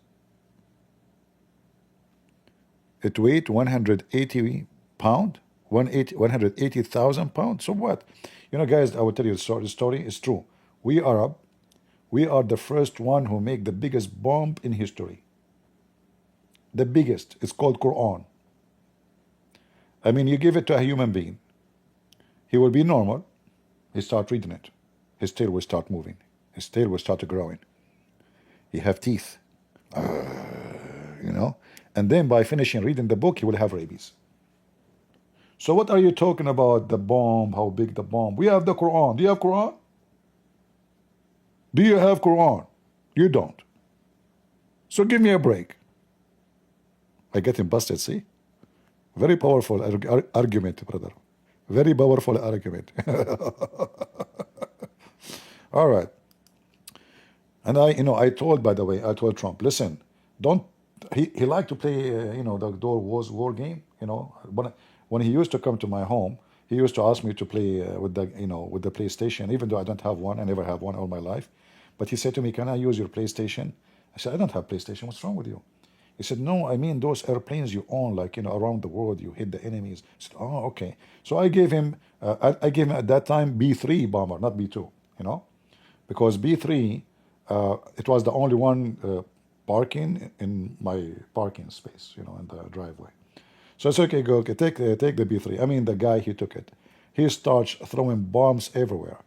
It weighed 180 pounds, 180,000 pounds. So what? You know, guys, I will tell you the story is true. We Arab, we are the first one who make the biggest bomb in history. The biggest. It's called Quran. I mean, you give it to a human being. He will be normal. He start reading it. His tail will start moving. His tail will start growing. He have teeth. You know? And then by finishing reading the book, he will have rabies. So what are you talking about, the bomb, how big the bomb? We have the Quran. Do you have Quran? Do you have Quran? You don't. So give me a break. I get him busted, see? Very powerful argument, brother. Very powerful argument. All right. And I told, by the way, I told Trump, listen, don't, he liked to play, the war game, when he used to come to my home, he used to ask me to play with the PlayStation, even though I don't have one, I never have one all my life. But he said to me, can I use your PlayStation? I said, I don't have PlayStation, what's wrong with you? He said, no, I mean those airplanes you own, like, around the world, you hit the enemies. I said, oh, okay. So I gave him, I gave him at that time B3 bomber, not B2, because B3, it was the only one parking in my parking space, in the driveway. So I said, okay, take the B3. I mean, the guy, he took it. He starts throwing bombs everywhere.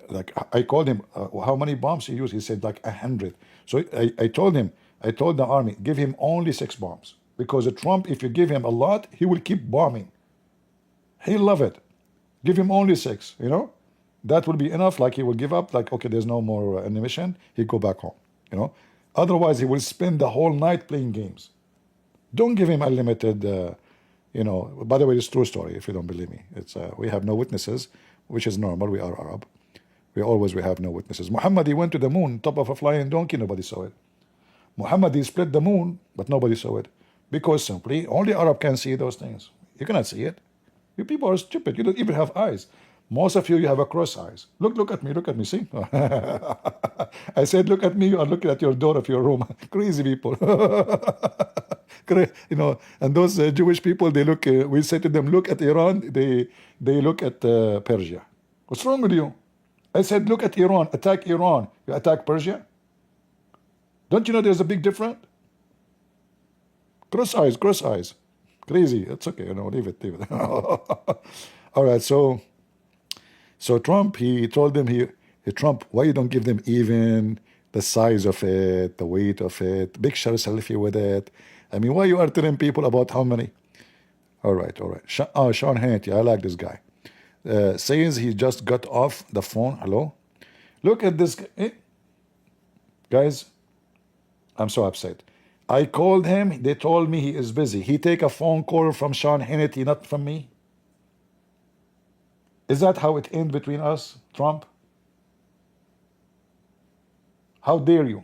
Like, I called him, how many bombs he used? He said, like 100. So I told the army, give him only 6 bombs. Because Trump, if you give him a lot, he will keep bombing. He'll love it. Give him only 6, That will be enough, like he will give up, like, okay, there's no more ammunition, he'll go back home, Otherwise, he will spend the whole night playing games. Don't give him unlimited, By the way, it's a true story, if you don't believe me. It's we have no witnesses, which is normal, we are Arab. We have no witnesses. Muhammad, he went to the moon, top of a flying donkey, nobody saw it. Muhammad, he split the moon, but nobody saw it. Because simply only Arab can see those things. You cannot see it. You people are stupid. You don't even have eyes. Most of you have a cross eyes. Look at me, look at me. See? I said, look at me. You are looking at your door of your room. Crazy people. And those Jewish people, they look. We say to them, look at Iran. They look at Persia. What's wrong with you? I said, look at Iran. Attack Iran. You attack Persia. Don't you know there's a big difference? Cross eyes, cross eyes. Crazy. It's okay. Leave it, leave it. All right. So Trump, he told them, Trump, why you don't give them even the size of it, the weight of it, picture selfie with it? I mean, why you are telling people about how many? All right. Sean Hannity, I like this guy. Says he just got off the phone. Hello? Look at this. Guys, I'm so upset. I called him. They told me he is busy. He take a phone call from Sean Hannity, not from me. Is that how it ends between us, Trump? How dare you?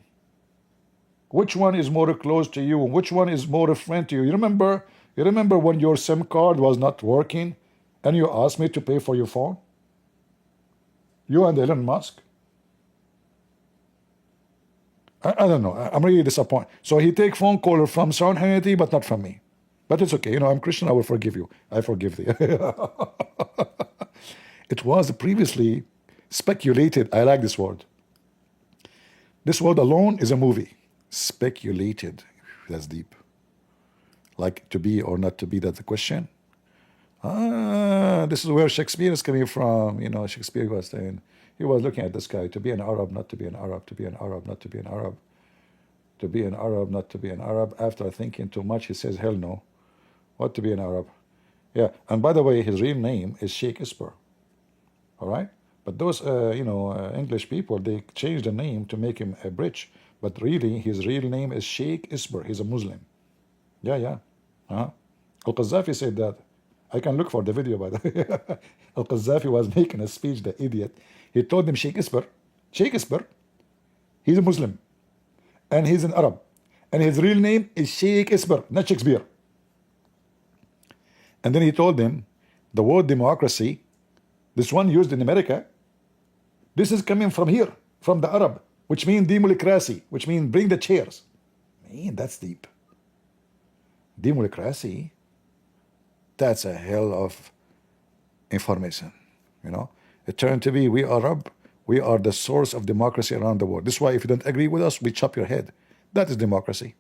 Which one is more close to you? Which one is more a friend to you? You remember when your SIM card was not working and you asked me to pay for your phone? You and Elon Musk? I don't know. I'm really disappointed. So he take phone call from Sean Hannity, but not from me. But it's okay. I'm Christian. I will forgive you. I forgive thee. It was previously speculated. I like this word. This word alone is a movie. Speculated. That's deep. Like to be or not to be, that's the question. This is where Shakespeare is coming from. Shakespeare was saying, he was looking at the sky, to be an Arab, not to be an Arab, to be an Arab, not to be an Arab, to be an Arab, not to be an Arab. After thinking too much, he says, hell no. What to be an Arab? Yeah, and by the way, his real name is Shakespeare. All right? But those, English people, they changed the name to make him a British. But really, his real name is Shakespeare. He's a Muslim. Yeah. Al-Qaddafi said that. I can look for the video, by the way. Al-Qaddafi was making a speech, the idiot. He told him Shakespeare, he's a Muslim. And he's an Arab. And his real name is Shakespeare, not Shakespeare. And then he told him, the word democracy, this one used in America, this is coming from here, from the Arab, which means democracy, which means bring the chairs. Man, that's deep. Democracy, that's a hell of information. It turned to be, we are Arab, we are the source of democracy around the world. This is why if you don't agree with us, we chop your head. That is democracy.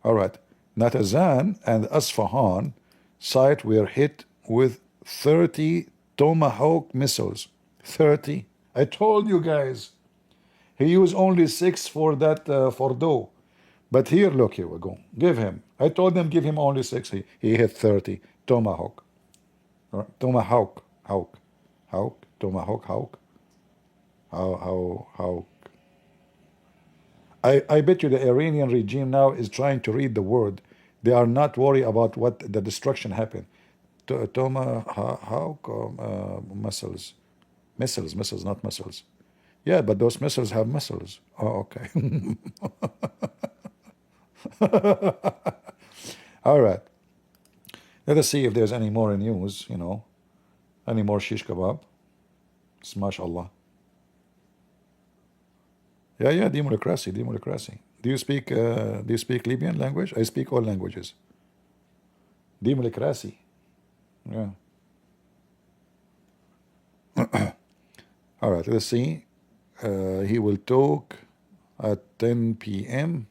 All right. Natazan and Asfahan site were hit with 30 Tomahawk missiles. 30. I told you guys. He used only 6 for that Fordo. But here, look, here we go. Give him. I told them give him only 6. He hit 30 Tomahawk. Tomahawk. Tomahawk. Hawk. I bet you the Iranian regime now is trying to read the word. They are not worried about what the destruction happened. Tomahawk missiles. Missiles, not missiles. Yeah, but those missiles have missiles. Oh, okay. All right. Let us see if there's any more news, any more shish kebab. MashaAllah. Yeah, democracy. Do you speak Libyan language? I speak all languages. Democracy. Yeah. All right, let's see. He will talk at 10 p.m.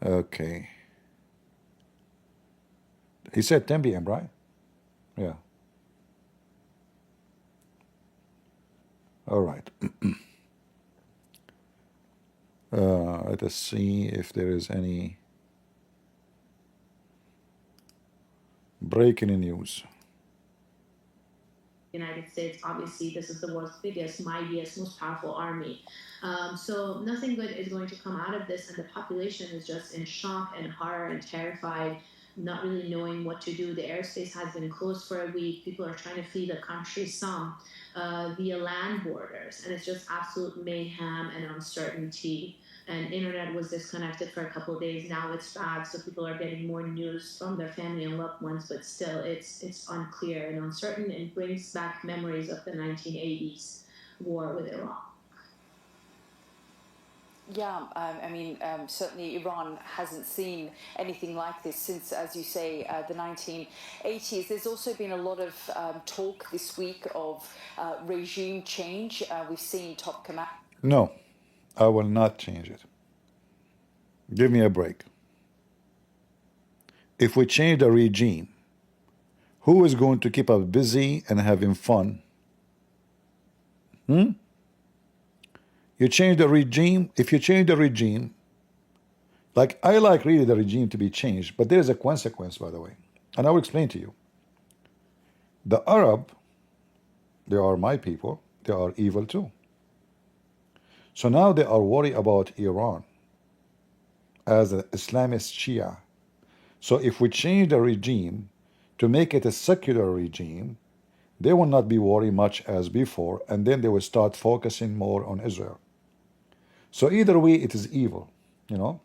Okay. He said 10 p.m., right? Yeah. All right. Let us see if there is any breaking news. United States, obviously, this is the world's biggest, mightiest, most powerful army. So nothing good is going to come out of this, and the population is just in shock and horror and terrified. not really knowing what to do. The airspace has been closed for a week. People are trying to flee the country, some via land borders, and it's just absolute mayhem and uncertainty. And internet was disconnected for a couple of days. Now it's back, so people are getting more news from their family and loved ones, but still it's unclear and uncertain, and brings back memories of the 1980s war with Iran. Yeah, I mean, certainly Iran hasn't seen anything like this since, as you say, the 1980s. There's also been a lot of talk this week of regime change. We've seen top command. No, I will not change it. Give me a break. If we change the regime, who is going to keep us busy and having fun? You change the regime. If you change the regime, like I like really the regime to be changed, but there is a consequence, by the way, and I will explain to you. The Arab, they are my people, they are evil too. So now they are worried about Iran as an Islamist Shia. So if we change the regime to make it a secular regime, they will not be worried much as before, and then they will start focusing more on Israel. So either way, it is evil, you know.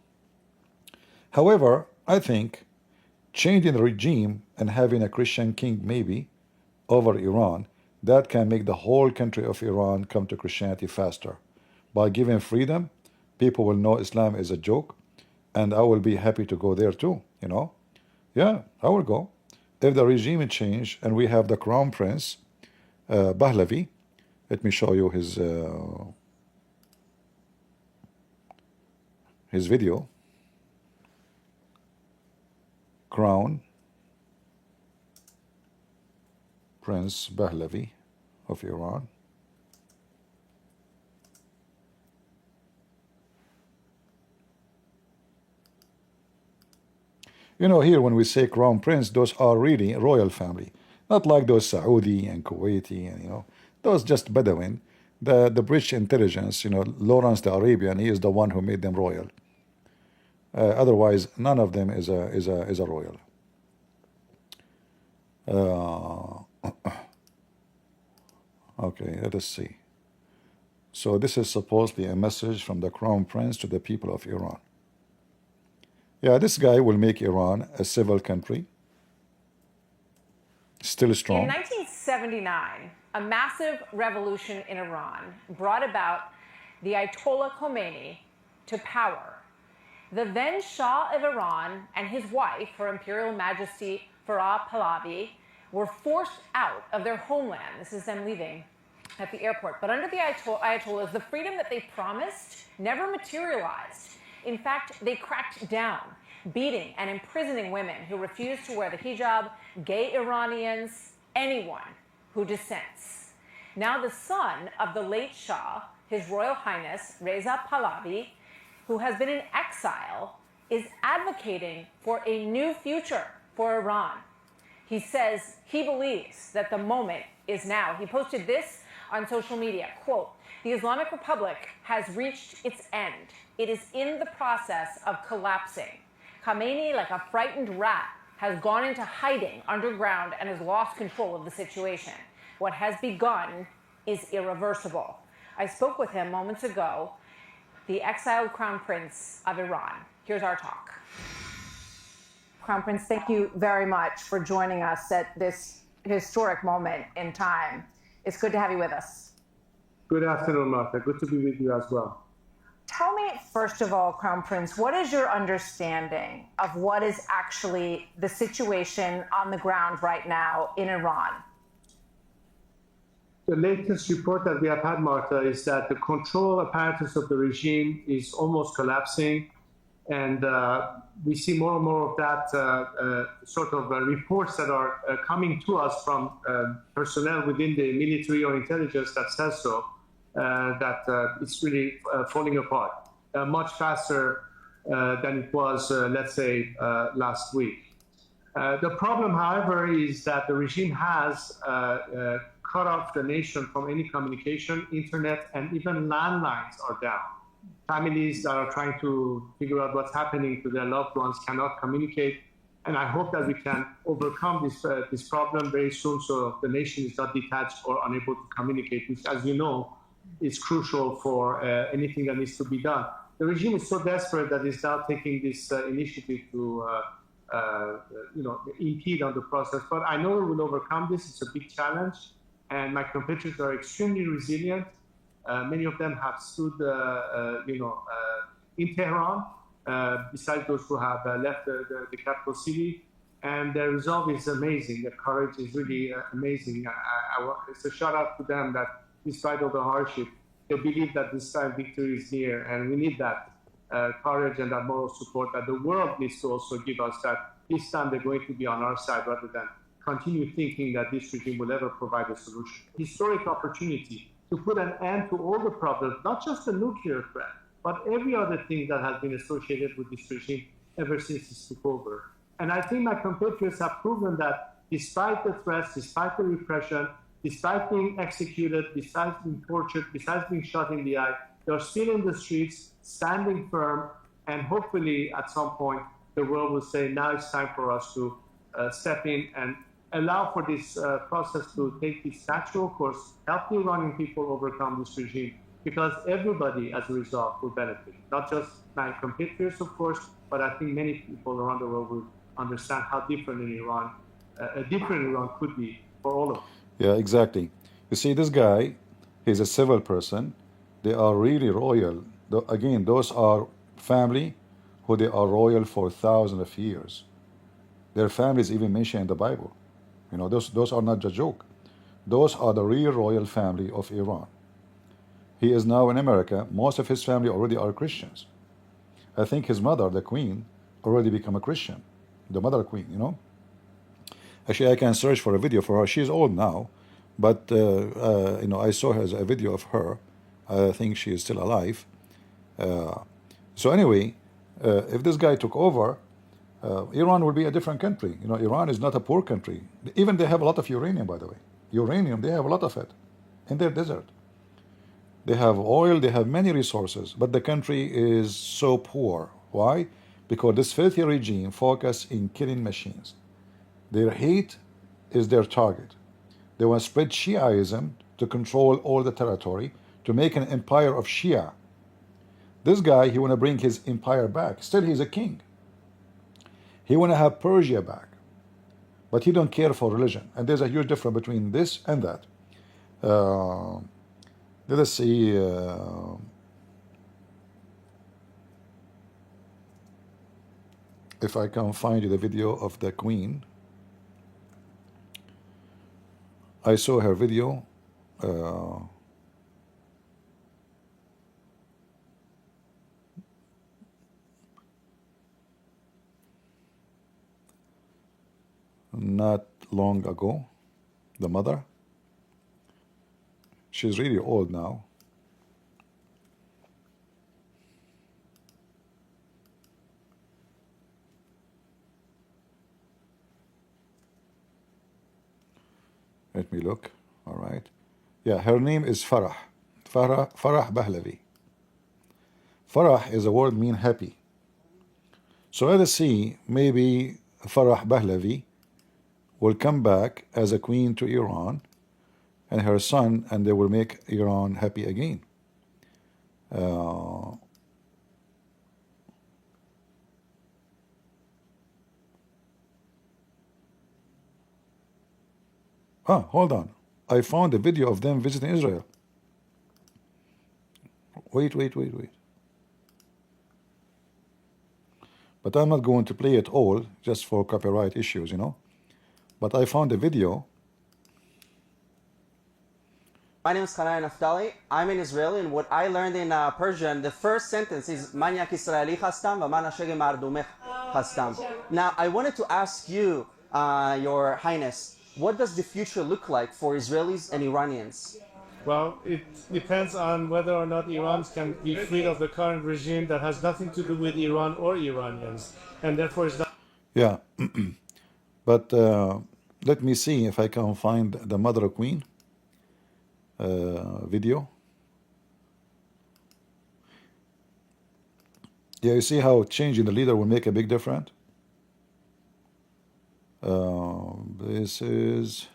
However, I think changing the regime and having a Christian king maybe over Iran, that can make the whole country of Iran come to Christianity faster. By giving freedom, people will know Islam is a joke, and I will be happy to go there too, you know. Yeah, I will go. If the regime is changed and we have the crown prince, Pahlavi, let me show you his video. Crown Prince Pahlavi of Iran. You know, here when we say crown prince, those are really royal family, not like those Saudi and Kuwaiti and, you know, those just Bedouin. The British intelligence, you know, Lawrence the Arabian, he is the one who made them royal. Otherwise, none of them is a royal. Okay, let us see. So this is supposedly a message from the crown prince to the people of Iran. Yeah, this guy will make Iran a civil country, still strong. In 1979, a massive revolution in Iran brought about the Ayatollah Khomeini to power. The then Shah of Iran and his wife, Her Imperial Majesty Farah Pahlavi, were forced out of their homeland. This is them leaving at the airport. But under the Ayatollahs, the freedom that they promised never materialized. In fact, they cracked down, beating and imprisoning women who refused to wear the hijab, gay Iranians, anyone who dissents. Now the son of the late Shah, His Royal Highness Reza Pahlavi, who has been in exile, is advocating for a new future for Iran. He says he believes that the moment is now. He posted this on social media, quote, "The Islamic Republic has reached its end. It is in the process of collapsing. Khamenei, like a frightened rat, has gone into hiding underground and has lost control of the situation. What has begun is irreversible." I spoke with him moments ago, the exiled Crown Prince of Iran. Here's our talk. Crown Prince, thank you very much for joining us at this historic moment in time. It's good to have you with us. Good afternoon, Martha. Good to be with you as well. Tell me, first of all, Crown Prince, what is your understanding of what is actually the situation on the ground right now in Iran? The latest report that we have had, Martha, is that the control apparatus of the regime is almost collapsing. And we see more and more of that sort of reports that are coming to us from personnel within the military or intelligence that says so, that it's really falling apart much faster than it was, let's say, last week. The problem, however, is that the regime has cut off the nation from any communication. Internet and even landlines are down. Families that are trying to figure out what's happening to their loved ones cannot communicate. And I hope that we can overcome this problem very soon, so the nation is not detached or unable to communicate, which, as you know, is crucial for anything that needs to be done. The regime is so desperate that it's now taking this initiative to impede on the process. But I know we will overcome this. It's a big challenge, and my compatriots are extremely resilient. Many of them have stood, in Tehran, besides those who have left the capital city. And their resolve is amazing. Their courage is really amazing. It's a shout out to them that despite all the hardship, they believe that this time victory is near. And we need that courage and that moral support that the world needs to also give us, that this time they're going to be on our side rather than continue thinking that this regime will ever provide a solution. Historic opportunity to put an end to all the problems, not just the nuclear threat, but every other thing that has been associated with this regime ever since it took over. And I think my compatriots have proven that despite the threats, despite the repression, despite being executed, despite being tortured, besides being shot in the eye, they're still in the streets, standing firm, and hopefully at some point the world will say, now it's time for us to step in and allow for this process to take its natural course, help the Iranian people overcome this regime, because everybody, as a result, will benefit. Not just my compatriots, of course, but I think many people around the world will understand how different in Iran, a different Iran could be for all of us. Yeah, exactly. You see, this guy, he's a civil person. They are really royal. Again, those are family who they are royal for thousands of years. Their families even mentioned in the Bible. You know, those are not a joke. Those are the real royal family of Iran. He is now in America. Most of his family already are Christians. I think his mother, the queen, already become a Christian. The mother queen, you know. Actually, I can search for a video for her. She's old now, but I saw a video of her. I think she is still alive. So anyway, if this guy took over, Iran would be a different country. You know, Iran is not a poor country. Even they have a lot of uranium, by the way. Uranium, they have a lot of it in their desert. They have oil, they have many resources, but the country is so poor. Why? Because this filthy regime focuses in killing machines. Their hate is their target. They want to spread Shiaism to control all the territory, to make an empire of Shia. This guy, he want to bring his empire back. Still, he's a king. He want to have Persia back. But he don't care for religion. And there's a huge difference between this and that. Let us see. If I can find you the video of the queen. I saw her video. Not long ago. The mother. She's really old now. Let me look. All right. Yeah, her name is Farah. Farah Pahlavi. Farah is a word mean happy. So let us see, maybe Farah Pahlavi will come back as a queen to Iran and her son, and they will make Iran happy again. Hold on. I found a video of them visiting Israel. Wait. But I'm not going to play it all, just for copyright issues, you know. But I found a video. My name is Khanai Naftali. I'm an Israeli, and what I learned in Persian, the first sentence is Manyak Israeli Hastam, Vamana Shege Mardumech Hastam. Now, I wanted to ask you, Your Highness, what does the future look like for Israelis and Iranians? Well, it depends on whether or not Iran can be freed of the current regime that has nothing to do with Iran or Iranians, and therefore is not. Yeah, but let me see if I can find the Mother Queen video. Yeah, you see how changing the leader will make a big difference? This is,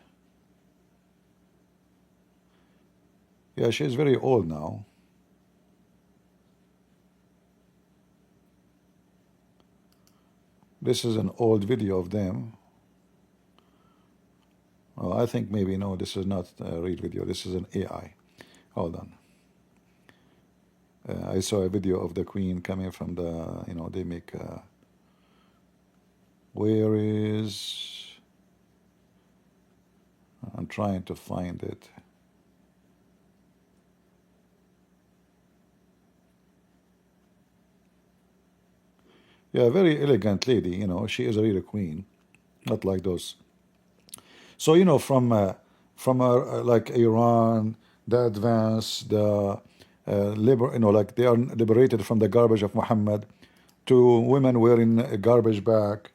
yeah, she's very old now. This is an old video of them. I think maybe, no, this is not a real video. This is an AI. Hold on. I saw a video of the Queen coming from the, they make, where is, I'm trying to find it. Yeah, very elegant lady, she is a real queen, not like those. So, from like Iran, the advance, the like they are liberated from the garbage of Muhammad, to women wearing a garbage bag.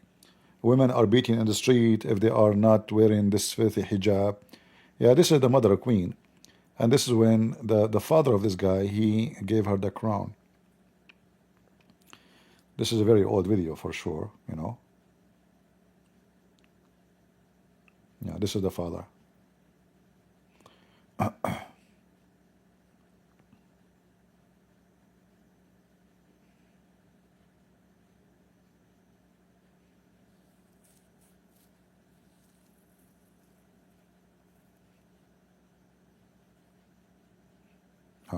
Women are beaten in the street if they are not wearing this filthy hijab. Yeah, this is the mother queen. And this is when the father of this guy, he gave her the crown. This is a very old video for sure, Yeah, this is the father. All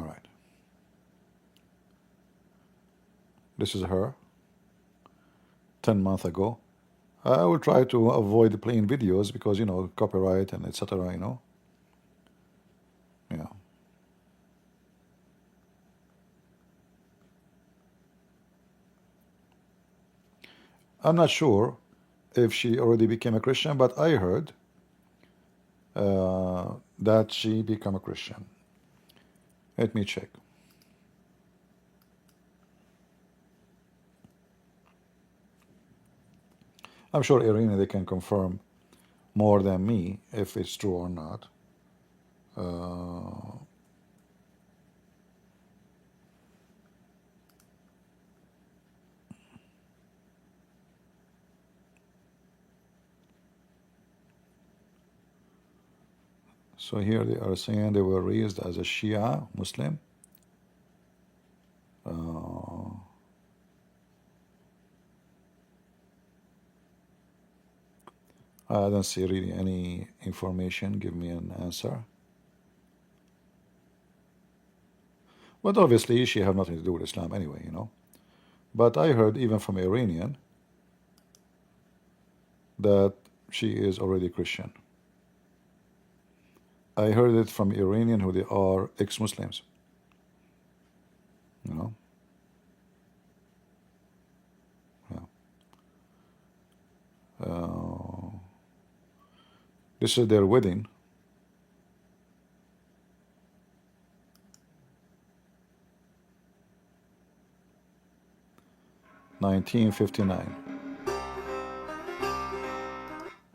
right. This is her 10 months ago. I will try to avoid playing videos because, copyright and etc., Yeah. I'm not sure if she already became a Christian, but I heard that she became a Christian. Let me check. I'm sure Irina, they can confirm more than me if it's true or not. So here they are saying they were raised as a Shia Muslim. I don't see really any information. Give me an answer. But obviously she have nothing to do with Islam anyway, But I heard even from Iranian that she is already Christian. I heard it from Iranian who they are ex-Muslims. Yeah. This is their wedding. (1959).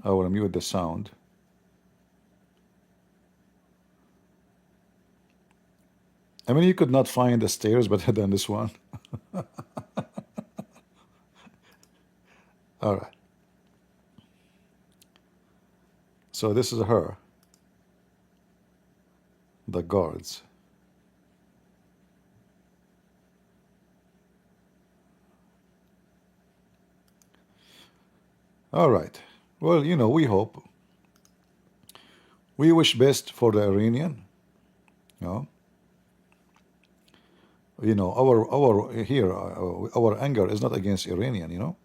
I will mute the sound. I mean, you could not find the stairs better than this one. All right. So this is her. The guards. All right. Well, we hope. We wish best for the Iranian. Our anger is not against Iranian.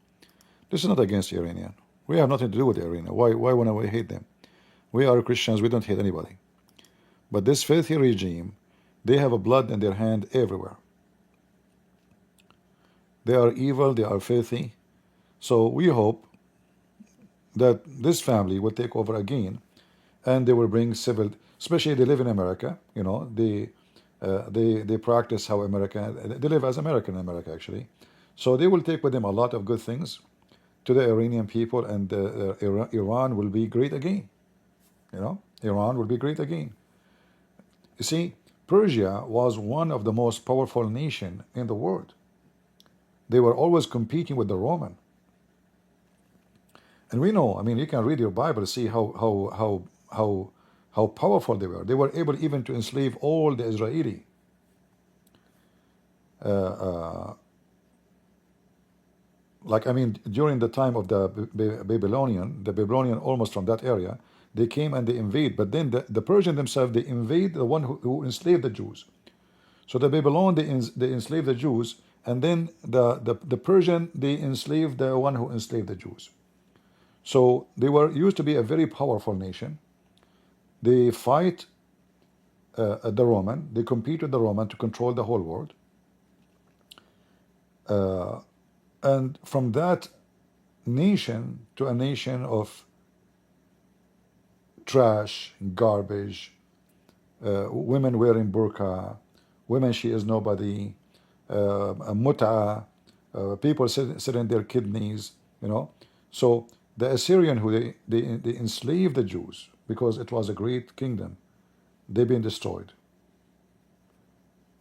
This is not against Iranian. We have nothing to do with Iranian. Why want we hate them? We are Christians. We don't hate anybody. But this filthy regime, they have a blood in their hand everywhere. They are evil. They are filthy. So we hope that this family will take over again, and they will bring civil. Especially they live in America. They practice how America. They live as American in America actually. So they will take with them a lot of good things to the Iranian people, and Iran will be great again. Iran will be great again. You see, Persia was one of the most powerful nations in the world. They were always competing with the Roman. And we know, I mean, you can read your Bible, see how powerful they were. They were able even to enslave all the Israeli. Like, I mean, during the time of the Babylonian almost from that area, they came and they invade. But then the Persian themselves, they invade the one who enslaved the Jews. So the Babylon, they enslaved the Jews, and then the Persian, they enslaved the one who enslaved the Jews. So they were used to be a very powerful nation. They fight the Roman. They compete with the Roman to control the whole world. And from that nation to a nation of trash, garbage, women wearing burqa, women she is nobody, mut'a, people selling their kidneys, you know. So the Assyrian, who they enslaved the Jews because it was a great kingdom, they've been destroyed.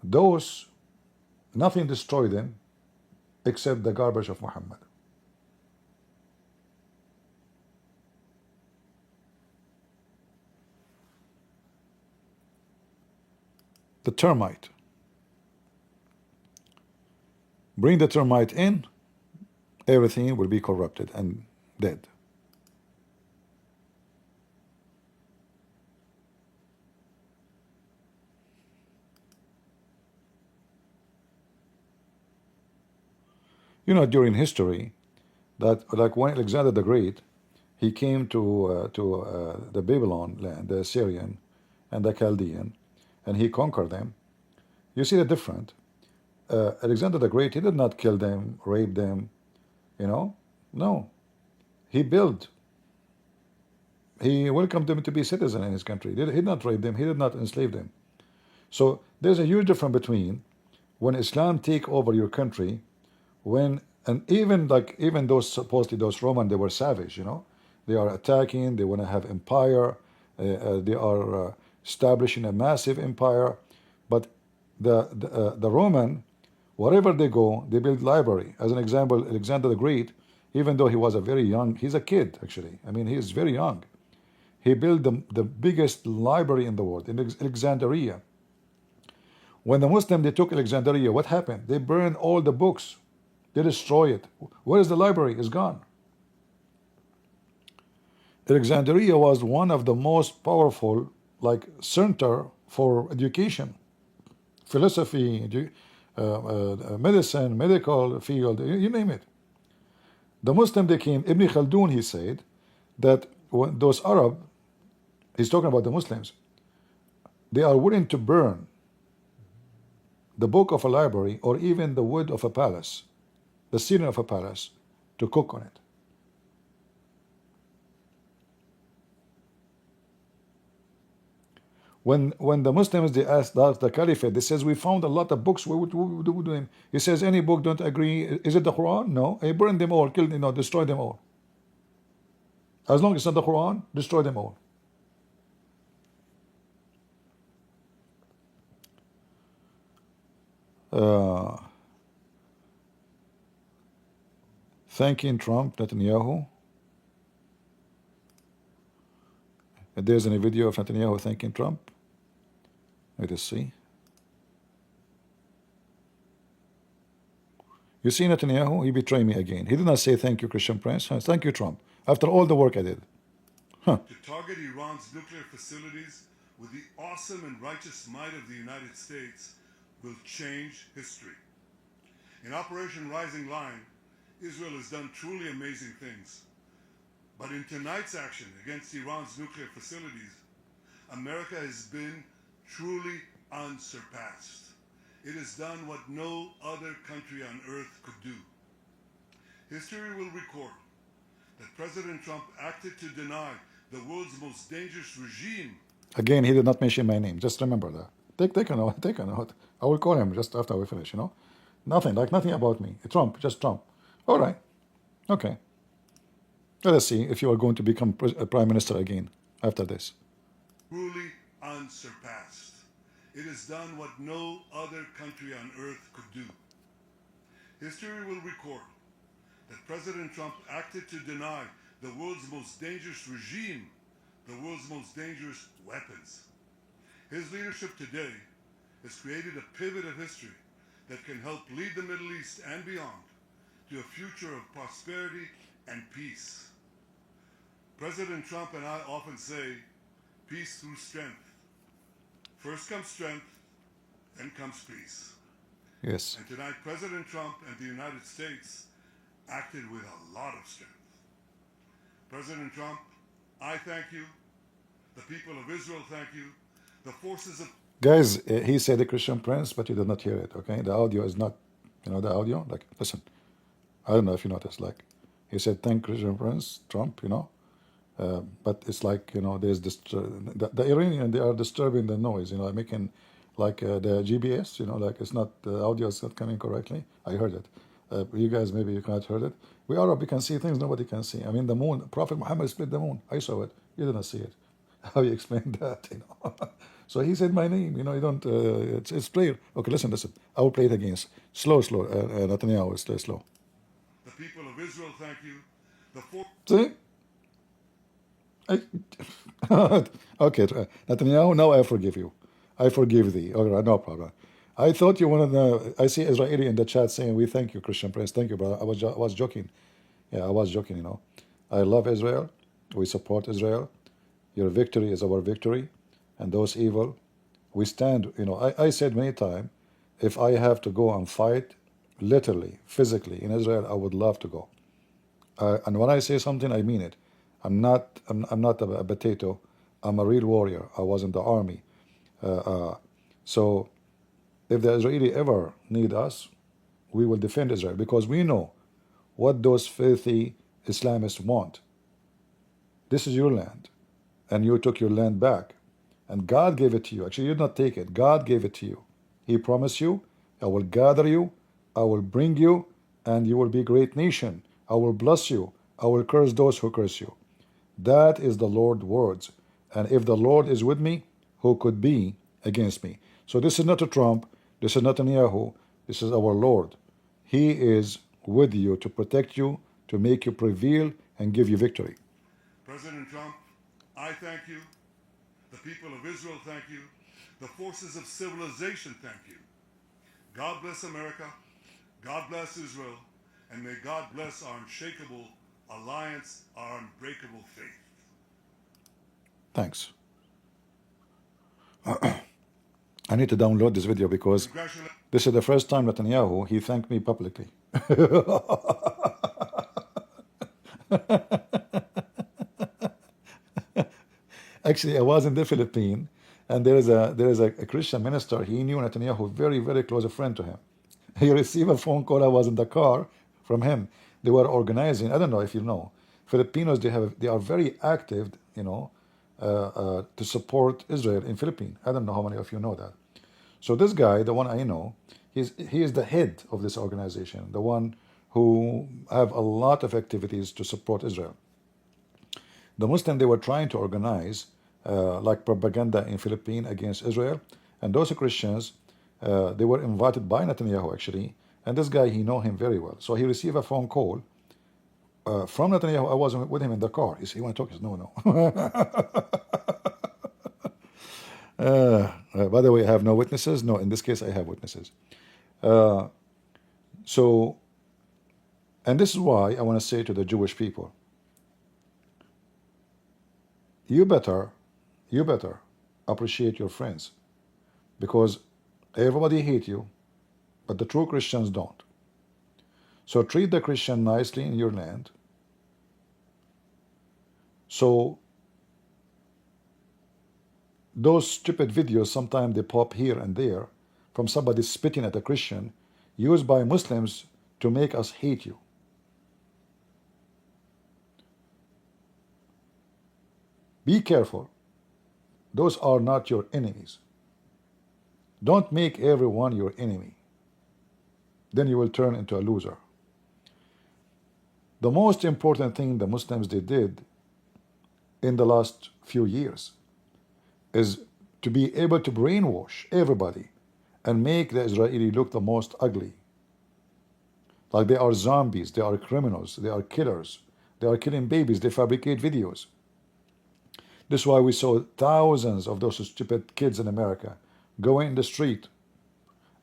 Those, nothing destroyed them except the garbage of Muhammad. The termite. Bring the termite in, everything will be corrupted and dead. You know, during history, that like when Alexander the Great, he came to the Babylon land, the Assyrian and the Chaldean, and he conquered them. You see the difference. Alexander the Great, he did not kill them, rape them, you know. No, he built. He welcomed them to be citizen in his country. He did not rape them. He did not enslave them. So there's a huge difference between when Islam take over your country, when and even those supposedly those Roman, they were savage, you know, they are attacking, they want to have empire, they are establishing a massive empire, but the Roman, wherever they go, they build library. As an example, Alexander the Great, even though he was a very young, he's a kid actually. I mean, he is very young. He built the biggest library in the world in Alexandria. When the Muslim they took Alexandria, what happened? They burned all the books. They destroy it. Where is the library? It's gone. Alexandria was one of the most powerful, like, center for education, philosophy, medicine, medical field, you name it. The Muslim they came. Ibn Khaldun, he said that when those Arab, he's talking about the Muslims, they are willing to burn the book of a library or even the wood of a palace, the ceiling of a palace, to cook on it. When the Muslims they asked the Caliphate, they says we found a lot of books. What would do with them? He says any book don't agree. Is it the Quran? No. He burned them all, killed, destroy them all. As long as it's not the Quran, destroy them all. Thanking Trump, Netanyahu. There's a video of Netanyahu thanking Trump. Let us see. You see Netanyahu, he betrayed me again. He did not say thank you, Christian Prince. Thank you, Trump. After all the work I did. To target Iran's nuclear facilities with the awesome and righteous might of the United States will change history. In Operation Rising Lion, Israel has done truly amazing things. But in tonight's action against Iran's nuclear facilities, America has been truly unsurpassed. It has done what no other country on earth could do. History will record that President Trump acted to deny the world's most dangerous regime. Again, he did not mention my name. Just remember that. Take a note. Take a note. I will call him just after we finish, Nothing about me. Trump, just Trump. All right. Okay. Let us see if you are going to become prime minister again after this. Truly unsurpassed. It has done what no other country on earth could do. History will record that President Trump acted to deny the world's most dangerous regime, the world's most dangerous weapons. His leadership today has created a pivot of history that can help lead the Middle East and beyond to a future of prosperity and peace. President Trump and I often say, peace through strength. First comes strength, then comes peace. Yes. And tonight, President Trump and the United States acted with a lot of strength. President Trump, I thank you. The people of Israel thank you. The forces of... Guys, he said the Christian Prince, but you did not hear it, okay? The audio is not, the audio? Like, listen, I don't know if you noticed, like, he said, thank Christian Prince, Trump, but it's like, there's this, the Iranian, they are disturbing the noise, making, like, the GBS, like, it's not, the audio is not coming correctly. I heard it. You guys, maybe you can't heard it. We Arab, we can see things nobody can see. I mean, the moon, Prophet Muhammad split the moon. I saw it. You didn't see it. How you explain that, So he said my name, you don't, it's clear. Okay, listen. I will play it again. Slow, Netanyahu, slow. The people of Israel thank you. See? Okay, Netanyahu, now I forgive you. I forgive thee. All right, no problem. I thought you wanted to, I see Israeli in the chat saying, we thank you, Christian Prince. Thank you, brother. I was joking. Yeah, I was joking, I love Israel. We support Israel. Your victory is our victory. And those evil, we stand, I said many times, if I have to go and fight, literally, physically, in Israel, I would love to go. And when I say something, I mean it. I'm not a potato. I'm a real warrior. I was in the army. So if the Israeli ever need us, we will defend Israel because we know what those filthy Islamists want. This is your land, and you took your land back, and God gave it to you. Actually, you did not take it. God gave it to you. He promised you, I will gather you, I will bring you, and you will be a great nation. I will bless you. I will curse those who curse you. That is the Lord's words. And if the Lord is with me, who could be against me? So this is not a Trump. This is not Netanyahu. This is our Lord. He is with you to protect you, to make you prevail, and give you victory. President Trump, I thank you. The people of Israel thank you. The forces of civilization thank you. God bless America. God bless Israel. And may God bless our unshakable alliance, our unbreakable faith. Thanks. I need to download this video because this is the first time Netanyahu, he thanked me publicly. Actually, I was in the Philippines, and there is a Christian minister. He knew Netanyahu, very, very close a friend to him. He received a phone call. I was in the car from him. They were organizing. I don't know if you know, Filipinos. They are very active. To support Israel in Philippines. I don't know how many of you know that. So this guy, the one I know, he is the head of this organization, the one who have a lot of activities to support Israel. The Muslim, they were trying to organize like propaganda in Philippines against Israel, and those Christians, they were invited by Netanyahu actually, and this guy, he know him very well. So he received a phone call from Netanyahu. I was with him in the car. He said, "You want to talk?" He said, "No." By the way, I have no witnesses. No, in this case, I have witnesses. So, and this is why I want to say to the Jewish people, you better appreciate your friends, because everybody hates you, but the true Christians don't. So treat the Christian nicely in your land. So those stupid videos, sometimes they pop here and there from somebody spitting at a Christian, used by Muslims to make us hate you. Be careful. Those are not your enemies. Don't make everyone your enemy. Then you will turn into a loser. The most important thing the Muslims they did in the last few years is to be able to brainwash everybody and make the Israeli look the most ugly. Like they are zombies, they are criminals, they are killers. They are killing babies. They fabricate videos. This is why we saw thousands of those stupid kids in America going in the street.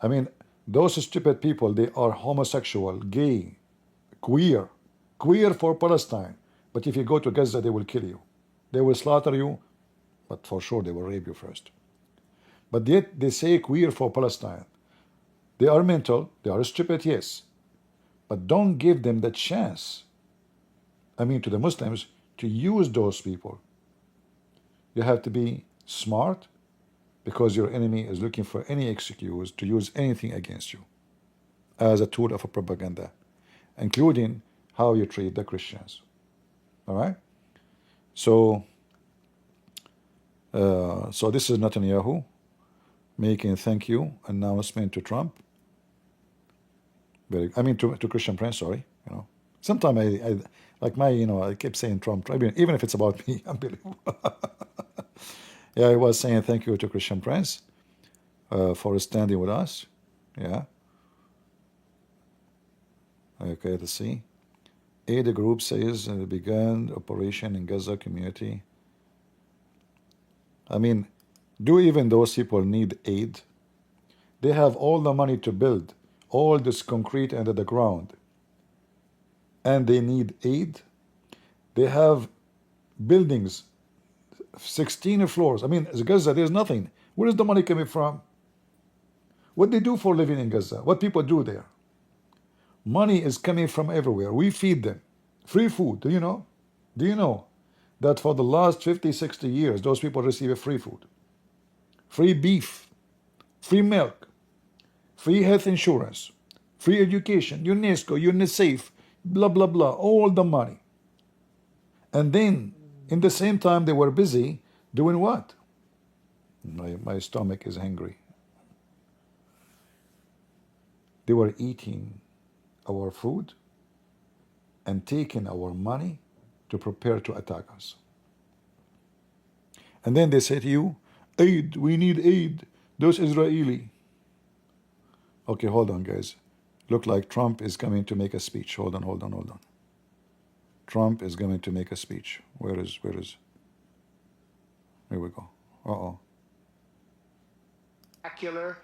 I mean, those stupid people, they are homosexual, gay, queer for Palestine. But if you go to Gaza, they will kill you. They will slaughter you, but for sure they will rape you first. But yet they say queer for Palestine. They are mental, they are stupid, yes. But don't give them the chance, I mean to the Muslims, to use those people. You have to be smart, because your enemy is looking for any excuse to use anything against you as a tool of a propaganda, including how you treat the Christians. All right? So this is Netanyahu making thank you announcement to Trump. To Christian Prince, sorry. Sometimes I like I keep saying Trump, even if it's about me, unbelievable. Yeah, I was saying thank you to Christian Prince for standing with us. Yeah. Okay, let's see. Aid group says began operation in Gaza community. I mean, do even those people need aid? They have all the money to build all this concrete under the ground, and they need aid. They have buildings, 16 floors. I mean, Gaza, there's nothing. Where is the money coming from? What they do for living in Gaza? What people do there? Money is coming from everywhere. We feed them. Free food, do you know? Do you know that for the last 50, 60 years, those people receive free food? Free beef, free milk, free health insurance, free education, UNESCO, UNICEF, blah, blah, blah, all the money. And then, in the same time, they were busy doing what? My stomach is hungry. They were eating our food and taking our money to prepare to attack us. And then they say to you, aid, we need aid, those Israeli. Okay, hold on, guys. Look like Trump is coming to make a speech. Hold on. Trump is going to make a speech. Where is? Here we go. Uh-oh. Spectacular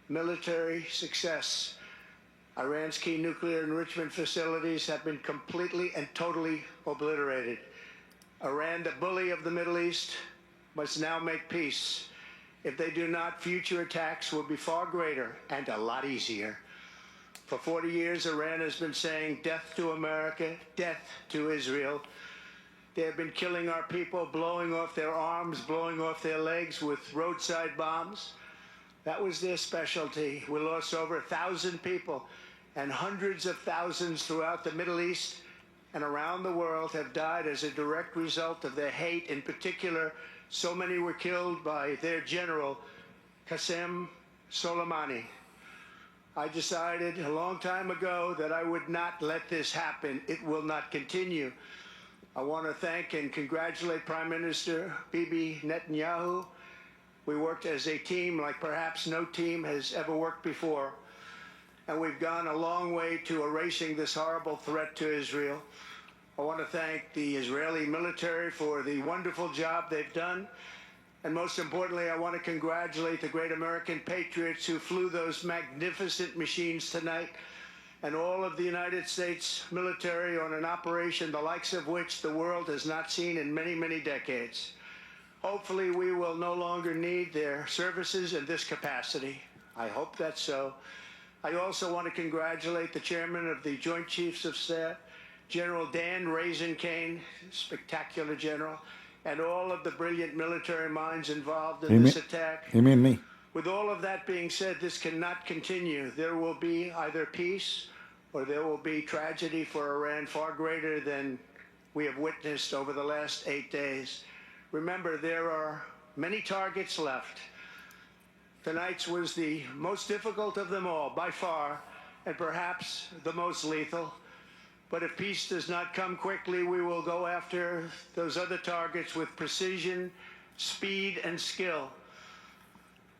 military success. Iran's key nuclear enrichment facilities have been completely and totally obliterated. Iran, the bully of the Middle East, must now make peace. If they do not, future attacks will be far greater and a lot easier. For 40 years, Iran has been saying death to America, death to Israel. They have been killing our people, blowing off their arms, blowing off their legs with roadside bombs. That was their specialty. We lost over 1,000 people, and hundreds of thousands throughout the Middle East and around the world have died as a direct result of their hate. In particular, so many were killed by their general, Qasem Soleimani. I decided a long time ago that I would not let this happen. It will not continue. I want to thank and congratulate Prime Minister Bibi Netanyahu. We worked as a team like perhaps no team has ever worked before. And we've gone a long way to erasing this horrible threat to Israel. I want to thank the Israeli military for the wonderful job they've done. And most importantly, I want to congratulate the great American patriots who flew those magnificent machines tonight, and all of the United States military on an operation the likes of which the world has not seen in many, many decades. Hopefully, we will no longer need their services in this capacity. I hope that's so. I also want to congratulate the chairman of the Joint Chiefs of Staff, General Dan Raisin-Kane, spectacular general, and all of the brilliant military minds involved in this attack. You mean me? With all of that being said, this cannot continue. There will be either peace or there will be tragedy for Iran far greater than we have witnessed over the last 8 days. Remember, there are many targets left. Tonight's was the most difficult of them all, by far, and perhaps the most lethal. But if peace does not come quickly, we will go after those other targets with precision, speed, and skill.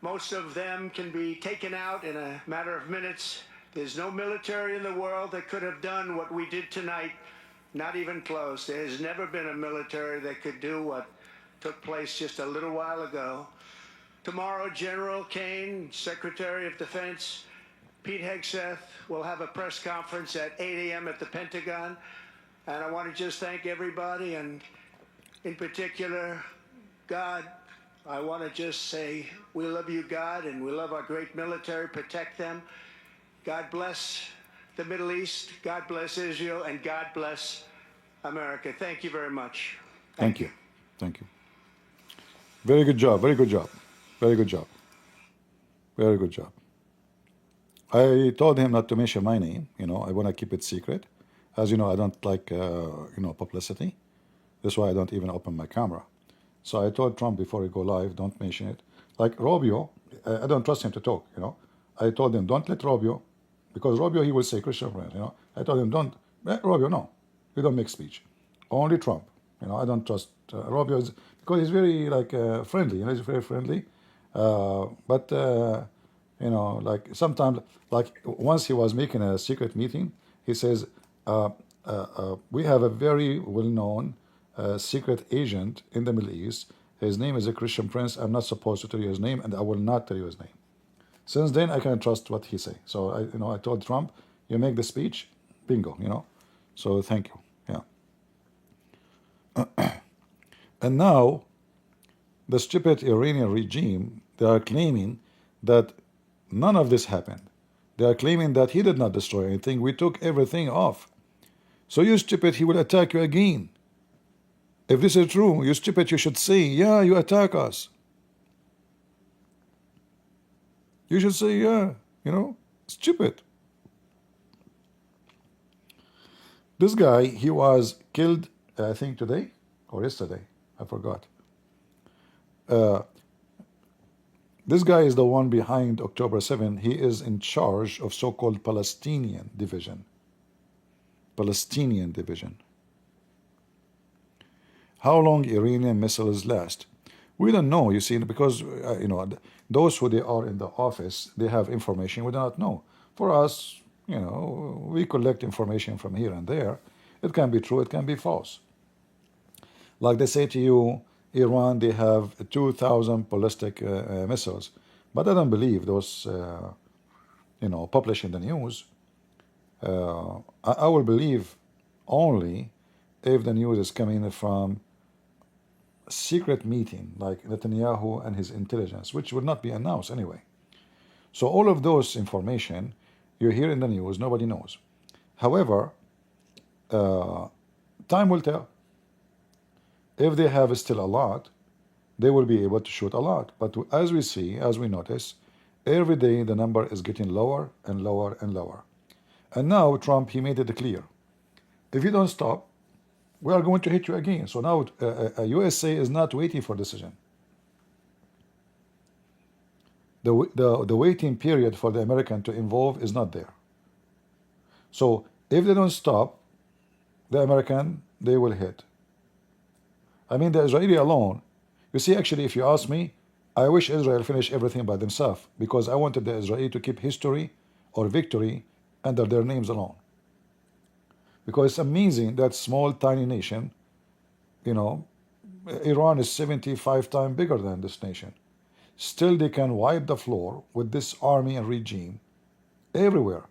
Most of them can be taken out in a matter of minutes. There's no military in the world that could have done what we did tonight Not even close. There has never been a military that could do what took place just a little while ago. Tomorrow, General Kane, Secretary of Defense, Pete Hegseth will have a press conference at 8 a.m. at the Pentagon. And I want to just thank everybody, and in particular, God. I want to just say we love you, God, and we love our great military. Protect them. God bless the Middle East. God bless Israel, and God bless America. Thank you very much. Thank you. Thank you. Very good job. Very good job. Very good job. Very good job. I told him not to mention my name. You know, I want to keep it secret. As you know, I don't like, publicity. That's why I don't even open my camera. So I told Trump before we go live, don't mention it. Like Rubio, I don't trust him to talk, you know. I told him, don't let Rubio, because Rubio, he will say Christian friend, you know. I told him, don't, Rubio, no, you don't make speech. Only Trump, you know. I don't trust Rubio, because he's very, like, friendly, you know, he's very friendly. But like sometimes, like once he was making a secret meeting, he says, we have a very well-known secret agent in the Middle East. His name is a Christian prince. I'm not supposed to tell you his name, and I will not tell you his name. Since then, I cannot trust what he say. So I told Trump, you make the speech, bingo, you know. So thank you, yeah. And now, the stupid Iranian regime, they are claiming that none of this happened. They are claiming that he did not destroy anything. We took everything off. So you stupid, he will attack you again. If this is true, you stupid, you should say, yeah, you attack us. You should say, yeah, you know, stupid. This guy, he was killed, I think today or yesterday, I forgot. This guy is the one behind October 7. He is in charge of so-called Palestinian division. Palestinian division. How long Iranian missiles last? We don't know, you see, because, those who they are in the office, they have information we do not know. For us, we collect information from here and there. It can be true, it can be false. Like they say to you, Iran, they have 2,000 ballistic missiles. But I don't believe those, published in the news. I will believe only if the news is coming from secret meeting, like Netanyahu and his intelligence, which would not be announced anyway. So all of those information you hear in the news, nobody knows. However, time will tell. If they have still a lot, they will be able to shoot a lot. But as we see, as we notice, every day the number is getting lower and lower and lower. And now Trump, he made it clear. If you don't stop, we are going to hit you again. So now USA is not waiting for decision. The waiting period for the American to involve is not there. So if they don't stop, the American, they will hit. I mean, the Israeli alone, you see, actually, if you ask me, I wish Israel finished everything by themselves, because I wanted the Israeli to keep history or victory under their names alone. Because it's amazing that small, tiny nation, Iran is 75 times bigger than this nation. Still, they can wipe the floor with this army and regime everywhere.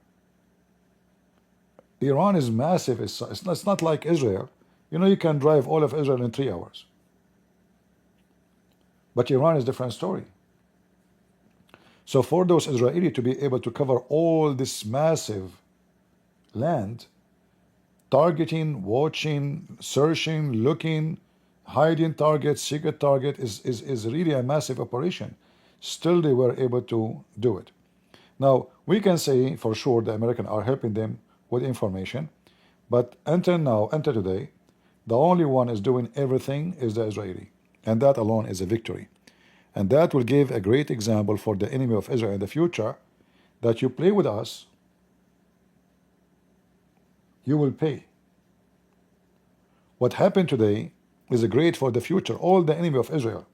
Iran is massive. It's not like Israel. You can drive all of Israel in 3 hours. But Iran is a different story. So for those Israeli to be able to cover all this massive land, targeting, watching, searching, looking, hiding targets, secret target is really a massive operation. Still, they were able to do it. Now, we can say for sure the Americans are helping them with information, but until today, the only one is doing everything is the Israeli, and that alone is a victory. And that will give a great example for the enemy of Israel in the future, that you play with us, you will pay. What happened today is great for the future. All the enemy of Israel,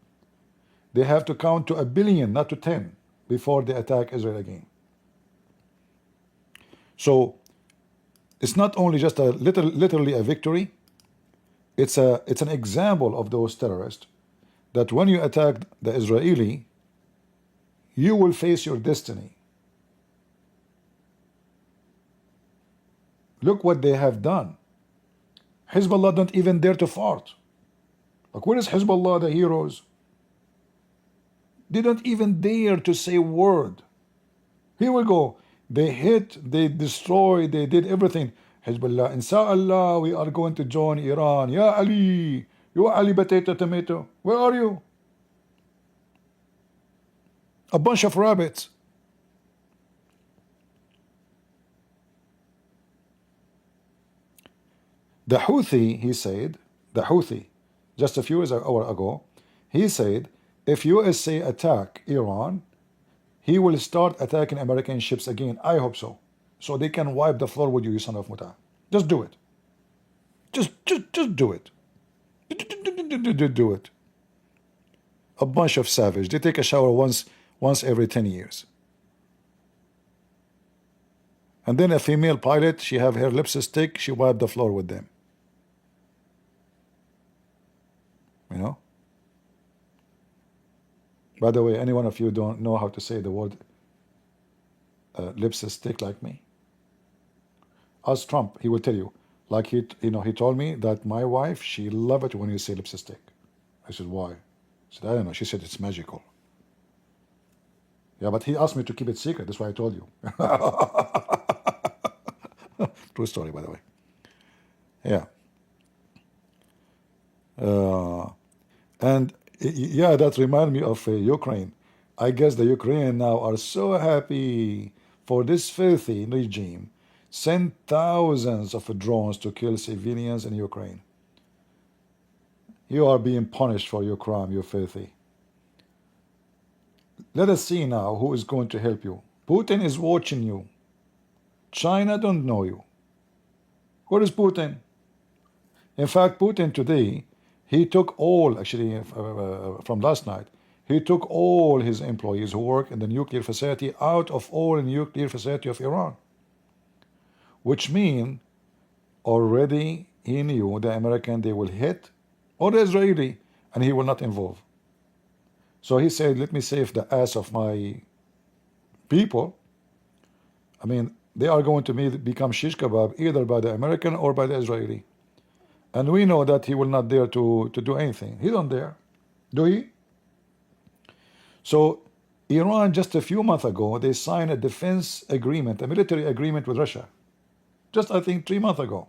they have to count to 1 billion, not to 10, before they attack Israel again. So It's not only just literally a victory. It's an example of those terrorists that when you attack the Israeli, you will face your destiny. Look what they have done. Hezbollah don't even dare to fart. Like, where is Hezbollah, the heroes? They don't even dare to say a word. Here we go. They hit, they destroyed, they did everything. Hezbollah, inshallah, we are going to join Iran. Ya Ali, you Ali potato tomato, where are you? A bunch of rabbits. The Houthi, he said, the Houthi, just a few hours ago, he said, if USA attack Iran, he will start attacking American ships again. I hope so. So they can wipe the floor with you, you son of Muta. Just do it. Just do it. Do it. A bunch of savage. They take a shower once every 10 years. And then a female pilot, she have her lipstick, she wiped the floor with them. You know? By the way, any one of you don't know how to say the word lipstick like me? Ask Trump, he will tell you. Like he told me that my wife, she love it when you say lipstick. I said, why? He said, I don't know. She said it's magical. Yeah, but he asked me to keep it secret. That's why I told you. True story, by the way. Yeah. And yeah, that reminded me of Ukraine. I guess the Ukrainians now are so happy for this filthy regime. Send thousands of drones to kill civilians in Ukraine. You are being punished for your crime, you filthy. Let us see now who is going to help you. Putin is watching you. China don't know you. Where is Putin? In fact, Putin today, he took all, actually from last night, he took all his employees who work in the nuclear facility out of all nuclear facility of Iran. Which means already he knew the American they will hit, or the Israeli, and he will not involve. So he said, let me save the ass of my people. I mean, they are going to become shish kebab either by the American or by the Israeli. And we know that he will not dare to do anything. He don't dare. Do he? So Iran, just a few months ago, they signed a defense agreement, a military agreement with Russia. Just, I think, 3 months ago.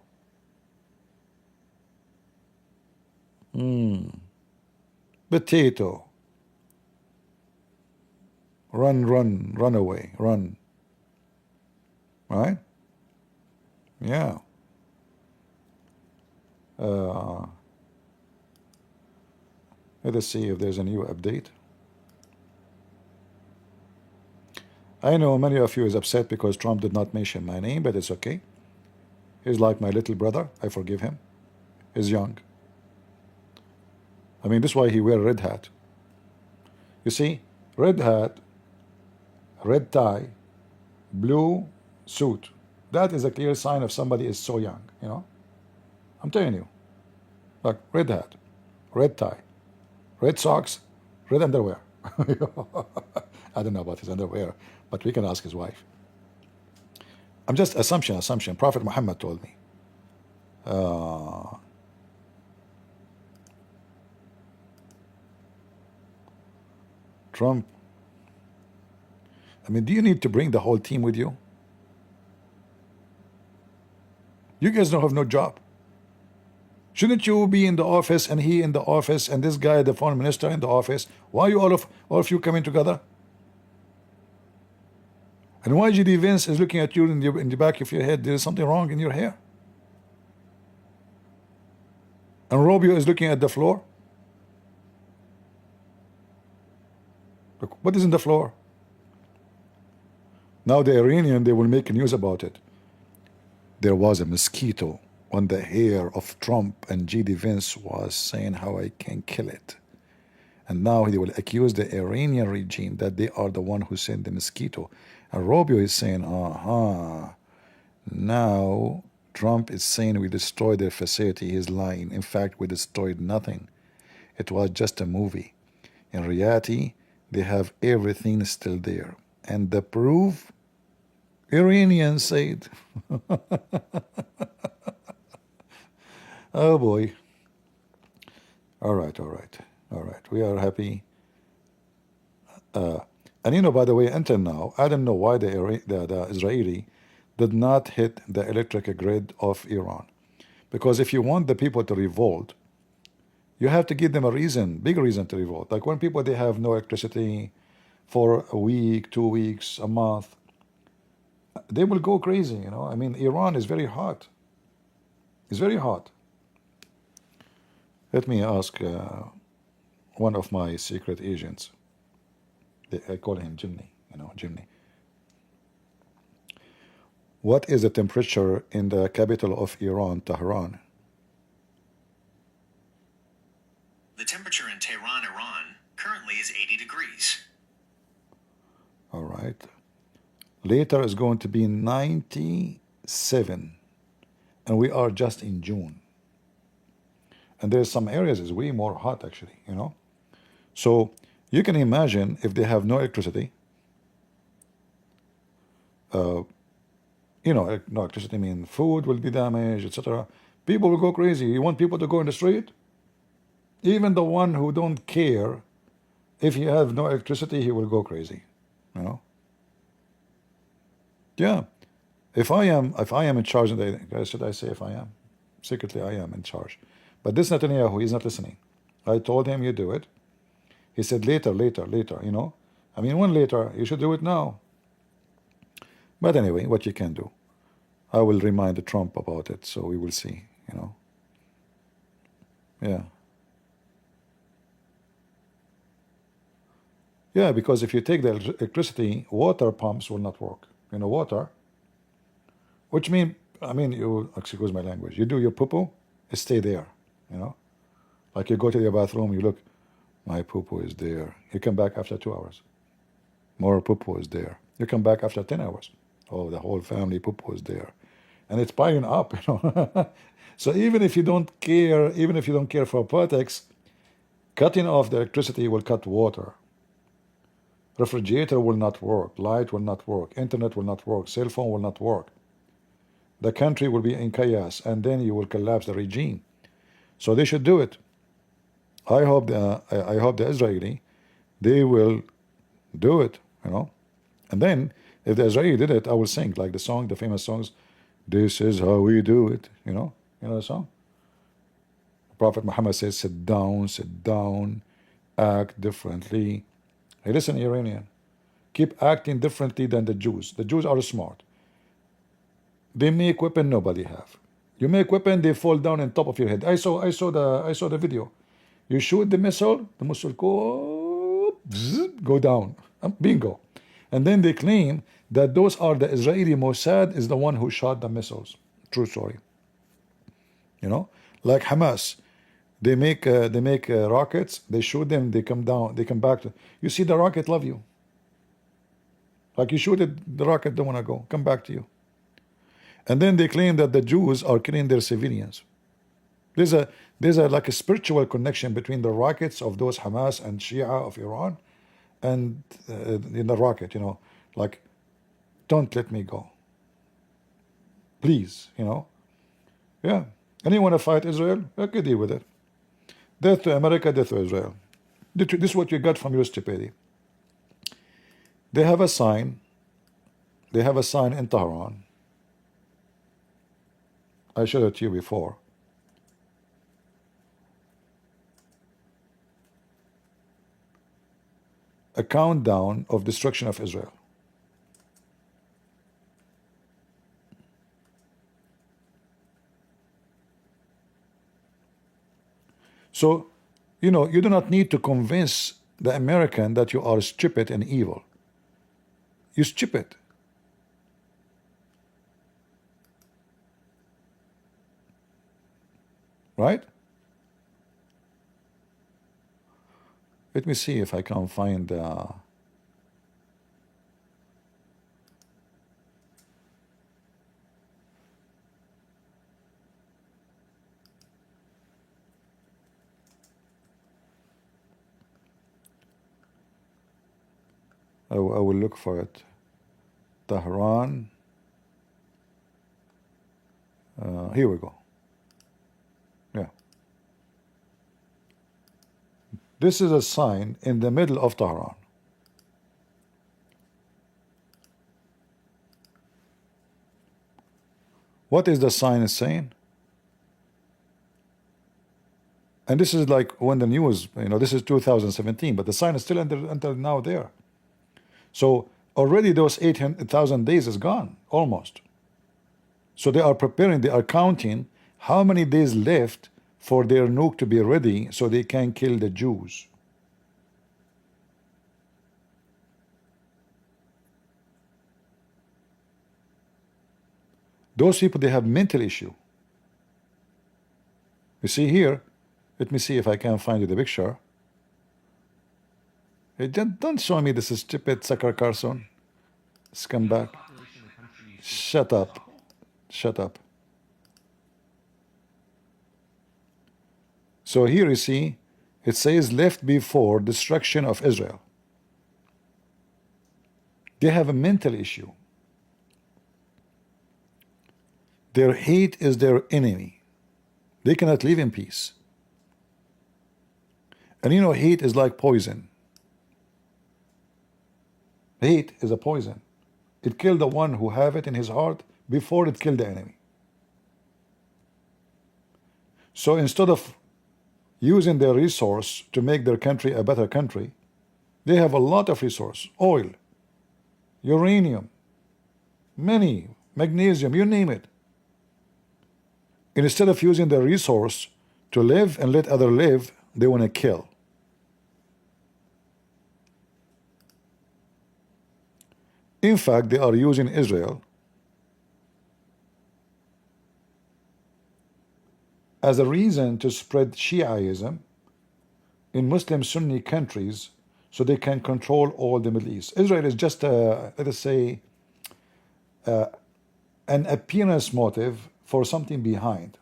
Potato. Run away, run. Right? Yeah. Let us see if there's a new update. I know many of you is upset because Trump did not mention my name, but it's okay. He's like my little brother. I forgive him. He's young. I mean, this is why he wear a red hat. You see, red hat, red tie, blue suit. That is a clear sign of somebody is so young, you know. I'm telling you. Look, red hat, red tie, red socks, red underwear. I don't know about his underwear, but we can ask his wife. I'm just assumption. Prophet Muhammad told me. Trump. I mean, do you need to bring the whole team with you? You guys don't have no job. Shouldn't you be in the office and he in the office and this guy, the foreign minister, in the office? Why are you all of you coming together? And why G.D. Vance is looking at you in the back of your head? There is something wrong in your hair. And Rubio is looking at the floor. Look, what is in the floor? Now the Iranian, they will make news about it. There was a mosquito on the hair of Trump, and G.D. Vance was saying how I can kill it. And now they will accuse the Iranian regime that they are the one who sent the mosquito. And Rubio is saying, now Trump is saying we destroyed their facility. He's lying. In fact, we destroyed nothing. It was just a movie. In reality, they have everything still there. And the proof, Iranians said. Oh boy. All right, all right, all right. We are happy. And you know, by the way, until now, I don't know why the Israeli did not hit the electric grid of Iran. Because if you want the people to revolt, you have to give them a reason, big reason to revolt. Like when people, they have no electricity for a week, 2 weeks, a month, they will go crazy, you know. I mean, Iran is very hot. It's very hot. Let me ask one of my secret agents. I call him Jimny, you know, Jimny. What is the temperature in the capital of Iran, Tehran? The temperature in Tehran, Iran, currently is 80 degrees. All right. Later is going to be 97. And we are just in June. And there's some areas is way more hot, actually, you know. So you can imagine if they have no electricity, you know, no electricity means food will be damaged, etc. People will go crazy. You want people to go in the street? Even the one who don't care, if you have no electricity, he will go crazy, you know. Yeah. If I am in charge, should I say if I am? Secretly, I am in charge. But this Netanyahu, he's not listening. I told him you do it. He said later, later, later, you know. I mean, when later? You should do it now. But anyway, what you can do. I will remind Trump about it, so we will see, you know. Yeah. Yeah, because if you take the electricity, water pumps will not work. You know, water, which mean, I mean, you, excuse my language, you do your poo-poo, it stay there, you know. Like you go to the bathroom, you look, my poo-poo is there. You come back after 2 hours. More poo-poo is there. You come back after 10 hours. Oh, the whole family poo-poo is there. And it's piling up, you know. So even if you don't care, even if you don't care for politics, cutting off the electricity will cut water. Refrigerator will not work, light will not work, internet will not work, cell phone will not work. The country will be in chaos, and then you will collapse the regime. So they should do it. I hope the Israeli, they will do it, you know. And then if the Israeli did it, I will sing like the song, the famous songs, "This is how we do it," you know the song. Prophet Muhammad says, sit down, act differently. Hey, listen, Iranian, keep acting differently than the Jews. The Jews are smart. They make weapon nobody have. You make weapon, they fall down on top of your head. I saw the video. You shoot the missile go down. Bingo. And then they claim that those are the Israeli Mossad is the one who shot the missiles. True story. You know, like Hamas, they make rockets. They shoot them. They come down. They come back. You see the rocket love you. Like you shoot it, the rocket don't want to go. Come back to you. And then they claim that the Jews are killing their civilians. There's a like a spiritual connection between the rockets of those Hamas and Shia of Iran, and in the rocket, you know, like, don't let me go, please, you know. Yeah. And you want to fight Israel? Okay, deal with it. Death to America, death to Israel. This is what you got from your stupidity. They have a sign. They have a sign in Tehran. I showed it to you before. A countdown of destruction of Israel. So, you know, you do not need to convince the American that you are stupid and evil. You're stupid. Right? Let me see if I can find I will look for it. Tehran. Here we go. Yeah. This is a sign in the middle of Tehran. What is the sign saying? And this is like when the news, this is 2017, but the sign is still until now there. So already those 800,000 days is gone, almost. So they are preparing, they are counting how many days left for their nuke to be ready so they can kill the Jews. Those people, they have mental issue. You see here, let me see if I can find you the picture. Hey, don't show me this stupid sucker Carson. Scumbag. Shut up. Shut up. So here you see, it says left before destruction of Israel. They have a mental issue. Their hate is their enemy. They cannot live in peace. And hate is like poison. Hate is a poison. It killed the one who have it in his heart before it killed the enemy. So instead of using their resource to make their country a better country, they have a lot of resource, oil, uranium, many, magnesium, you name it. And instead of using their resource to live and let others live, they want to kill. In fact, they are using Israel as a reason to spread Shiaism in Muslim Sunni countries so they can control all the Middle East. Israel is just, let us say, an appearance motive for something behind.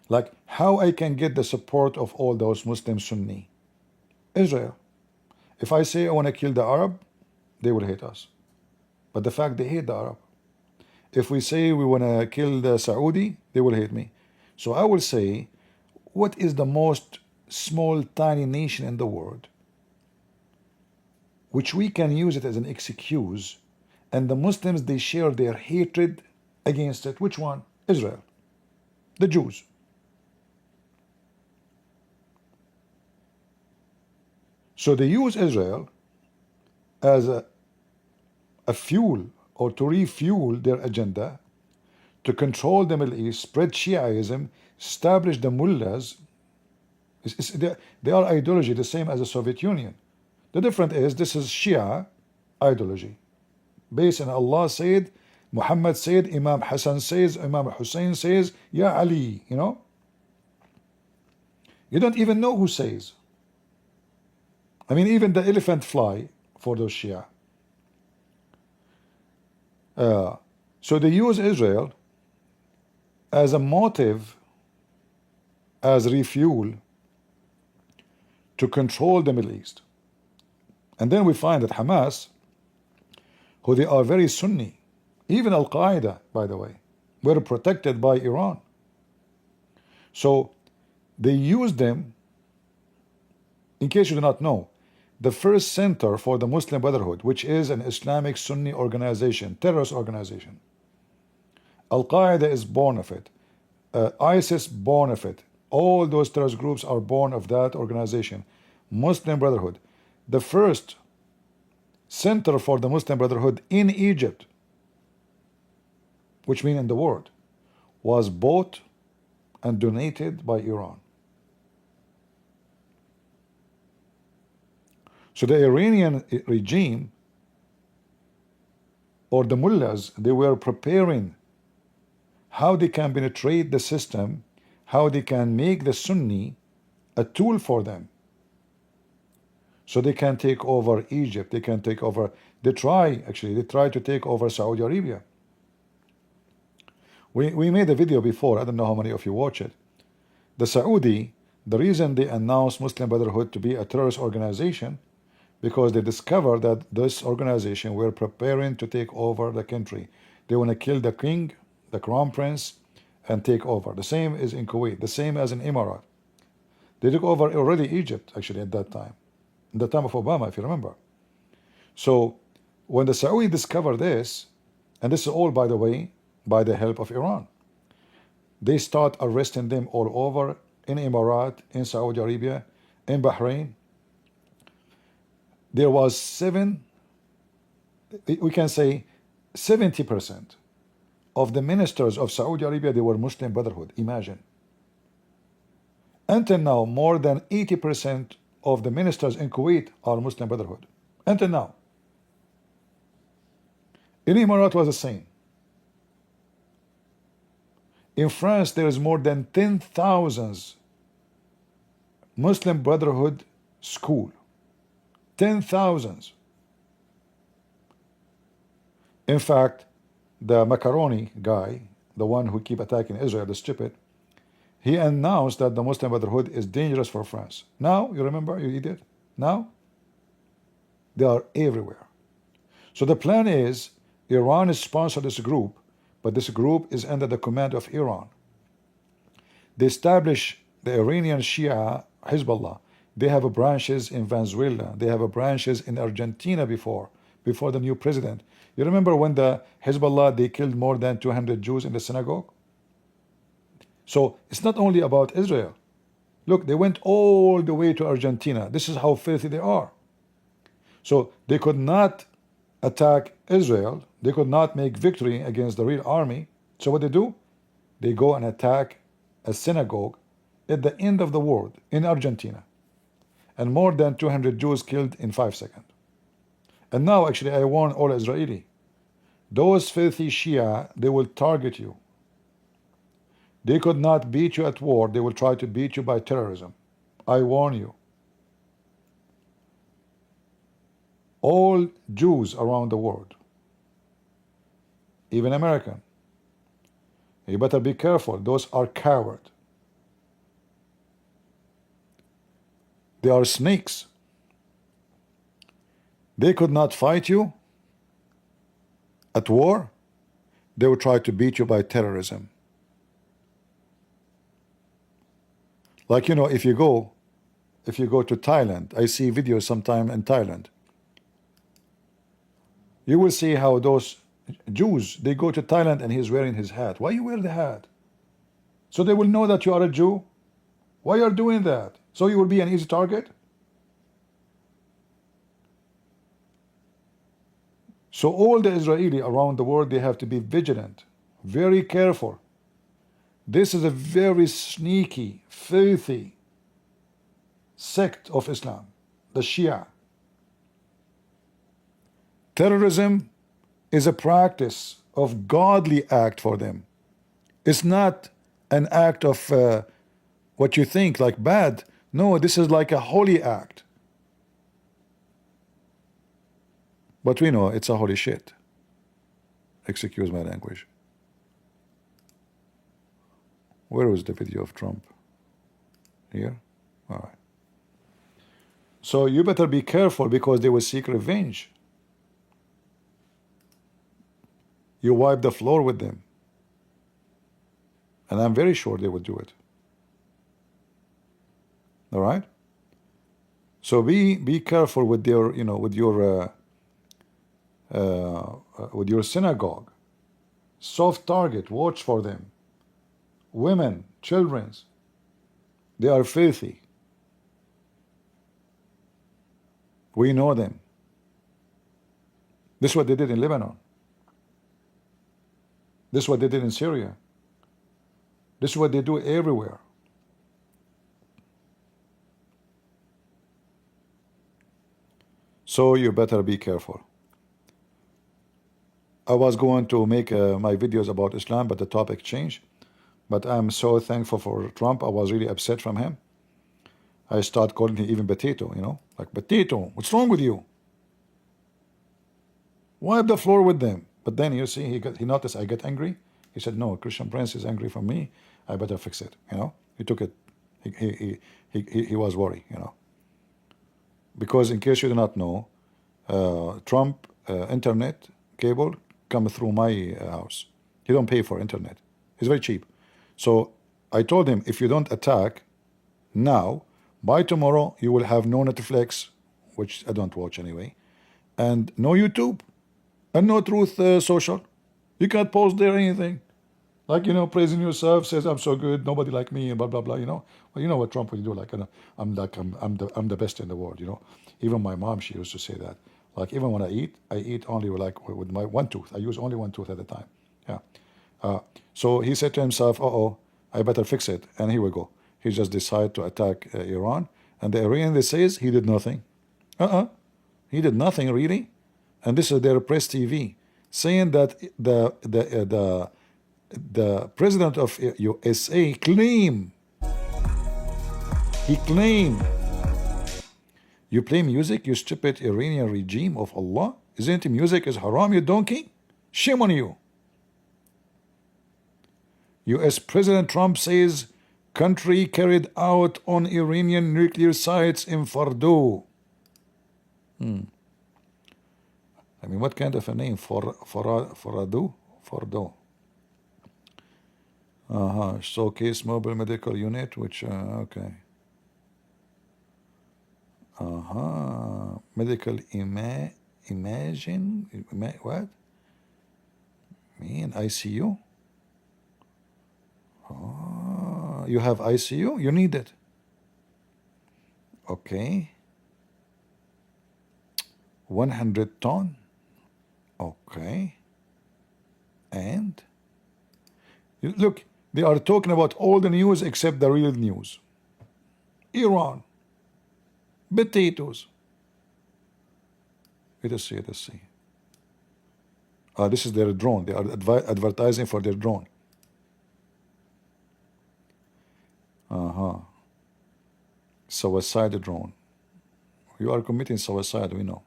Like how I can get the support of all those Muslim Sunni. Israel. If I say I want to kill the Arab, they will hate us. But the fact they hate the Arab. If we say we want to kill the Saudi, they will hate me. So I will say, what is the most small, tiny nation in the world which we can use it as an excuse, and the Muslims, they share their hatred against it? Which one? Israel. The Jews. So they use Israel as a fuel, or to refuel their agenda, to control the Middle East, spread Shiaism, establish the mullahs. They are ideology the same as the Soviet Union. The difference is this is Shia ideology, based on Allah said, Muhammad said, Imam Hassan says, Imam Hussein says, Ya Ali, You don't even know who says. I mean, even the elephant fly for those Shia. So they use Israel as a motive, as refuel to control the Middle East. And then we find that Hamas, who they are very Sunni, even Al-Qaeda, by the way, were protected by Iran. So they use them. In case you do not know, the first center for the Muslim Brotherhood, which is an Islamic Sunni organization, terrorist organization. Al-Qaeda is born of it. ISIS born of it. All those terrorist groups are born of that organization. Muslim Brotherhood. The first center for the Muslim Brotherhood in Egypt, which means in the world, was bought and donated by Iran. So the Iranian regime, or the mullahs, they were preparing how they can penetrate the system, how they can make the Sunni a tool for them. So they can take over Egypt, they can take over, they try to take over Saudi Arabia. We made a video before, I don't know how many of you watch it. The Saudi, the reason they announced Muslim Brotherhood to be a terrorist organization, because they discovered that this organization were preparing to take over the country. They want to kill the king, the crown prince, and take over. The same is in Kuwait, the same as in Emirat. They took over already Egypt, actually, at that time, in the time of Obama, if you remember. So when the Saudi discovered this, and this is all, by the way, by the help of Iran, they start arresting them all over, in Emirat, in Saudi Arabia, in Bahrain. There was we can say 70% of the ministers of Saudi Arabia, they were Muslim Brotherhood. Imagine. Until now, more than 80% of the ministers in Kuwait are Muslim Brotherhood. Until now. In Emirat was the same. In France, there is more than 10,000 Muslim Brotherhood school. 10,000. In fact, the macaroni guy, the one who keep attacking Israel, the stupid, he announced that the Muslim Brotherhood is dangerous for France. Now, you remember, you did? Now, they are everywhere. So the plan is, Iran is sponsored this group, but this group is under the command of Iran. They establish the Iranian Shia, Hezbollah. They have branches in Venezuela. They have branches in Argentina before the new president. You remember when the Hezbollah, they killed more than 200 Jews in the synagogue? So it's not only about Israel. Look, they went all the way to Argentina. This is how filthy they are. So they could not attack Israel. They could not make victory against the real army. So what they do? They go and attack a synagogue at the end of the world in Argentina. And more than 200 Jews killed in 5 seconds. And now, actually, I warn all Israeli. Those filthy Shia, they will target you. They could not beat you at war. They will try to beat you by terrorism. I warn you. All Jews around the world, even American, you better be careful. Those are cowards. They are snakes. They could not fight you at war. They will try to beat you by terrorism. Like, you know, if you go to Thailand, I see videos sometime in Thailand. You will see how those Jews, they go to Thailand and he's wearing his hat. Why you wear the hat? So they will know that you are a Jew. Why you are doing that? So you will be an easy target? So all the Israeli around the world, they have to be vigilant, very careful. This is a very sneaky, filthy sect of Islam, the Shia. Terrorism is a practice of godly act for them. It's not an act of what you think like bad. No, this is like a holy act. But we know it's a holy shit. Excuse my language. Where was the video of Trump? Here? All right. So you better be careful because they will seek revenge. You wipe the floor with them. And I'm very sure they would do it. All right? So be careful with their, you know, with your synagogue. Soft target, watch for them. Women, children, they are filthy. We know them. This is what they did in Lebanon. This is what they did in Syria. This is what they do everywhere. So you better be careful. I was going to make my videos about Islam, but the topic changed. But I'm so thankful for Trump. I was really upset from him. I start calling him even potato, you know, like potato. What's wrong with you? Wipe the floor with them. But then you see, he noticed I get angry. He said, "No, Christian Prince is angry from me. I better fix it." You know, he took it. He was worried. You know, because in case you do not know, Trump internet cable come through my house. He don't pay for internet. It's very cheap. So I told him, if you don't attack now, by tomorrow you will have no Netflix, which I don't watch anyway, and no YouTube, and no Truth Social. You can't post there anything. Like, praising yourself, says I'm so good, nobody like me, and blah blah blah. Well, you know what Trump would do? Like, I'm the best in the world. Even my mom, she used to say that. Like, even when I eat only with my one tooth. I use only one tooth at a time. Yeah. So he said to himself, I better fix it, and here we go. He just decided to attack Iran, and the Iranian says he did nothing. He did nothing really, and this is their press TV saying that the president of USA claimed, you play music, you stupid Iranian regime of Allah? Isn't it music is haram, you donkey? Shame on you. US President Trump says country carried out on Iranian nuclear sites in Fordo. I mean, what kind of a name? Fordo? Fordo. Showcase mobile medical unit, which, okay. Medical imaging, what? Mean ICU? You have ICU? You need it. Okay. 100 ton. Okay. And? Look, they are talking about all the news except the real news. Iran. Potatoes. Let us see. This is their drone. They are advertising for their drone. Suicide drone. You are committing suicide, we know.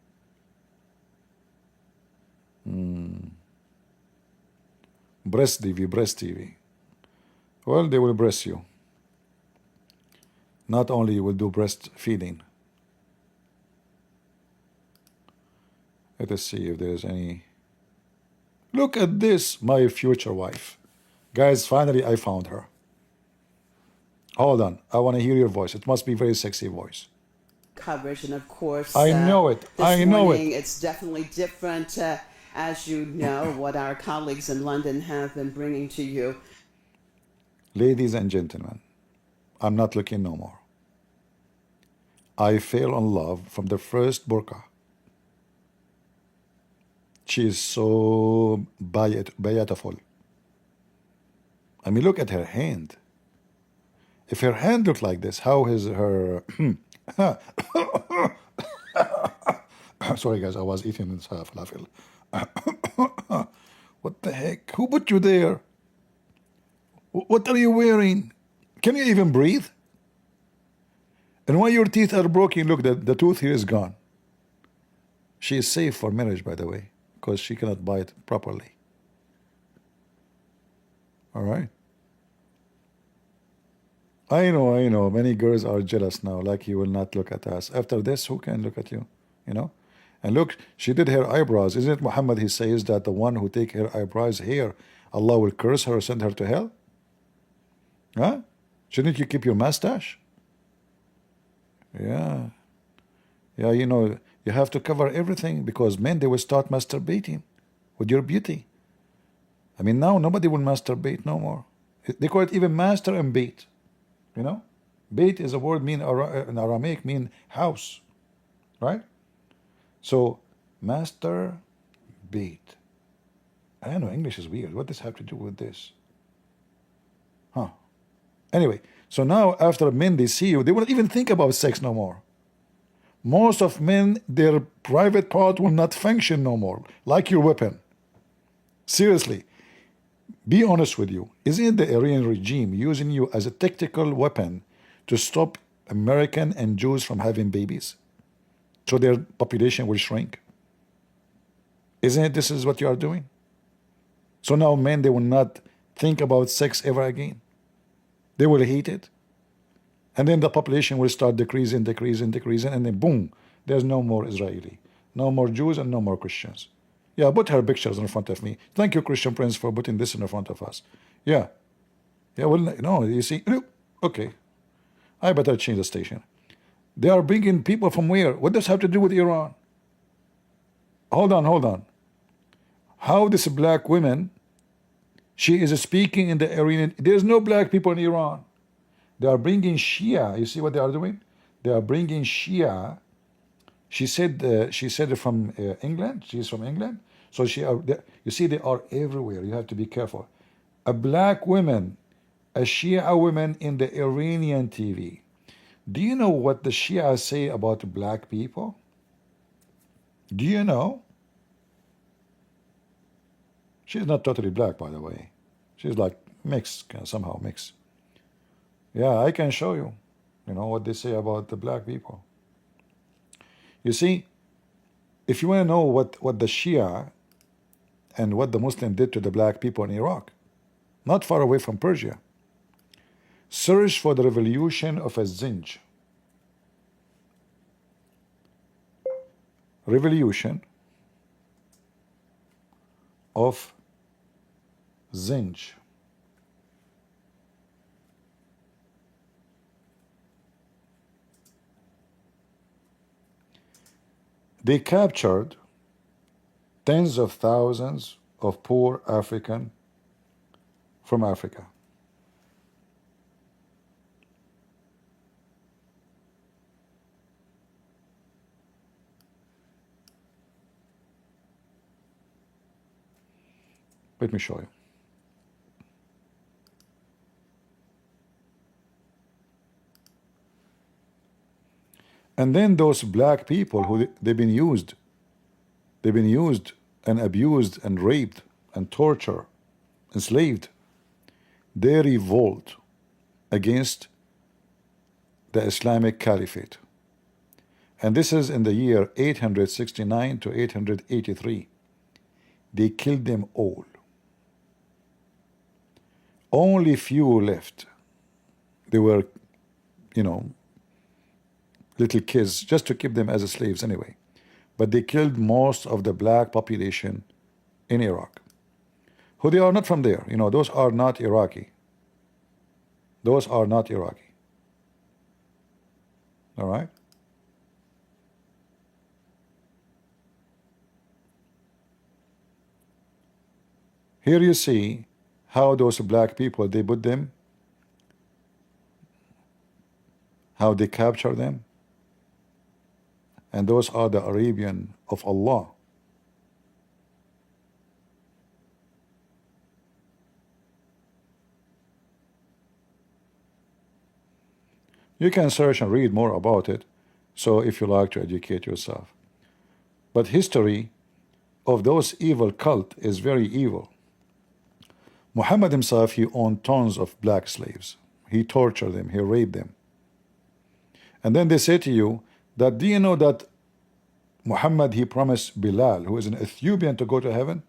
Breast TV. Well, they will breast you. Not only you will do breastfeeding. Let us see if there is any. Look at this, my future wife. Guys, finally I found her. Hold on, I want to hear your voice. It must be a very sexy voice. Coverage, and of course, I know it. This morning, it's definitely different, as you know, what our colleagues in London have been bringing to you. Ladies and gentlemen, I'm not looking no more. I fell in love from the first burqa. She is so beautiful. I mean, look at her hand. If her hand looked like this, how is her... Sorry guys, I was eating this falafel. What the heck? Who put you there? What are you wearing? Can you even breathe? And why your teeth are broken? Look, the tooth here is gone. She is safe for marriage, by the way, because she cannot bite properly. All right. I know. Many girls are jealous now, like you will not look at us. After this, who can look at you? And look, she did her eyebrows. Isn't it Muhammad, he says that the one who take her eyebrows here, Allah will curse her, send her to hell? Huh? Shouldn't you keep your mustache? Yeah, you have to cover everything, because men, they will start masturbating with your beauty. I mean, now nobody will masturbate no more. They call it even master and bait. Bait is a word in Aramaic mean house, right? So, master, bait. I don't know, English is weird. What does this have to do with this? Anyway, so now after men, they see you, they won't even think about sex no more. Most of men, their private part will not function no more, like your weapon. Seriously, be honest with you. Isn't the Iranian regime using you as a tactical weapon to stop American and Jews from having babies, so their population will shrink? Isn't it this is what you are doing? So now men, they will not think about sex ever again. They will hate it. And then the population will start decreasing, and then boom, there's no more Israeli, no more Jews, and no more Christians. Yeah, put her pictures in front of me. Thank you, Christian Prince, for putting this in front of us. Yeah. Yeah, well, no, you see, okay, I better change the station. They are bringing people from where? What does have to do with Iran? Hold on, hold on. How this black woman, she is speaking in the arena. There's no black people in Iran. They are bringing Shia. You see what they are doing? They are bringing Shia. She said from England. She's from England. So you see, they are everywhere. You have to be careful. A black woman, a Shia woman in the Iranian TV. Do you know what the Shia say about black people? Do you know? She's not totally black, by the way. She's like mixed, somehow mixed. Yeah, I can show you, what they say about the black people. You see, if you want to know what the Shia and what the Muslim did to the black people in Iraq, not far away from Persia, search for the revolution of a Zinj. Revolution of Zinj. They captured tens of thousands of poor African from Africa. Let me show you. And then those black people who they've been used and abused and raped and tortured, enslaved, they revolt against the Islamic Caliphate. And this is in the year 869 to 883. They killed them all. Only few left. They were, little kids, just to keep them as slaves anyway. But they killed most of the black population in Iraq. Who they are not from there. Those are not Iraqi. Those are not Iraqi. All right? Here you see how those black people, they put them, how they capture them. And those are the Arabian of Allah. You can search and read more about it, so if you like to educate yourself. But history of those evil cult is very evil. Muhammad himself, he owned tons of black slaves. He tortured them, he raped them. And then they say to you that, do you know that Muhammad, he promised Bilal, who is an Ethiopian, to go to heaven?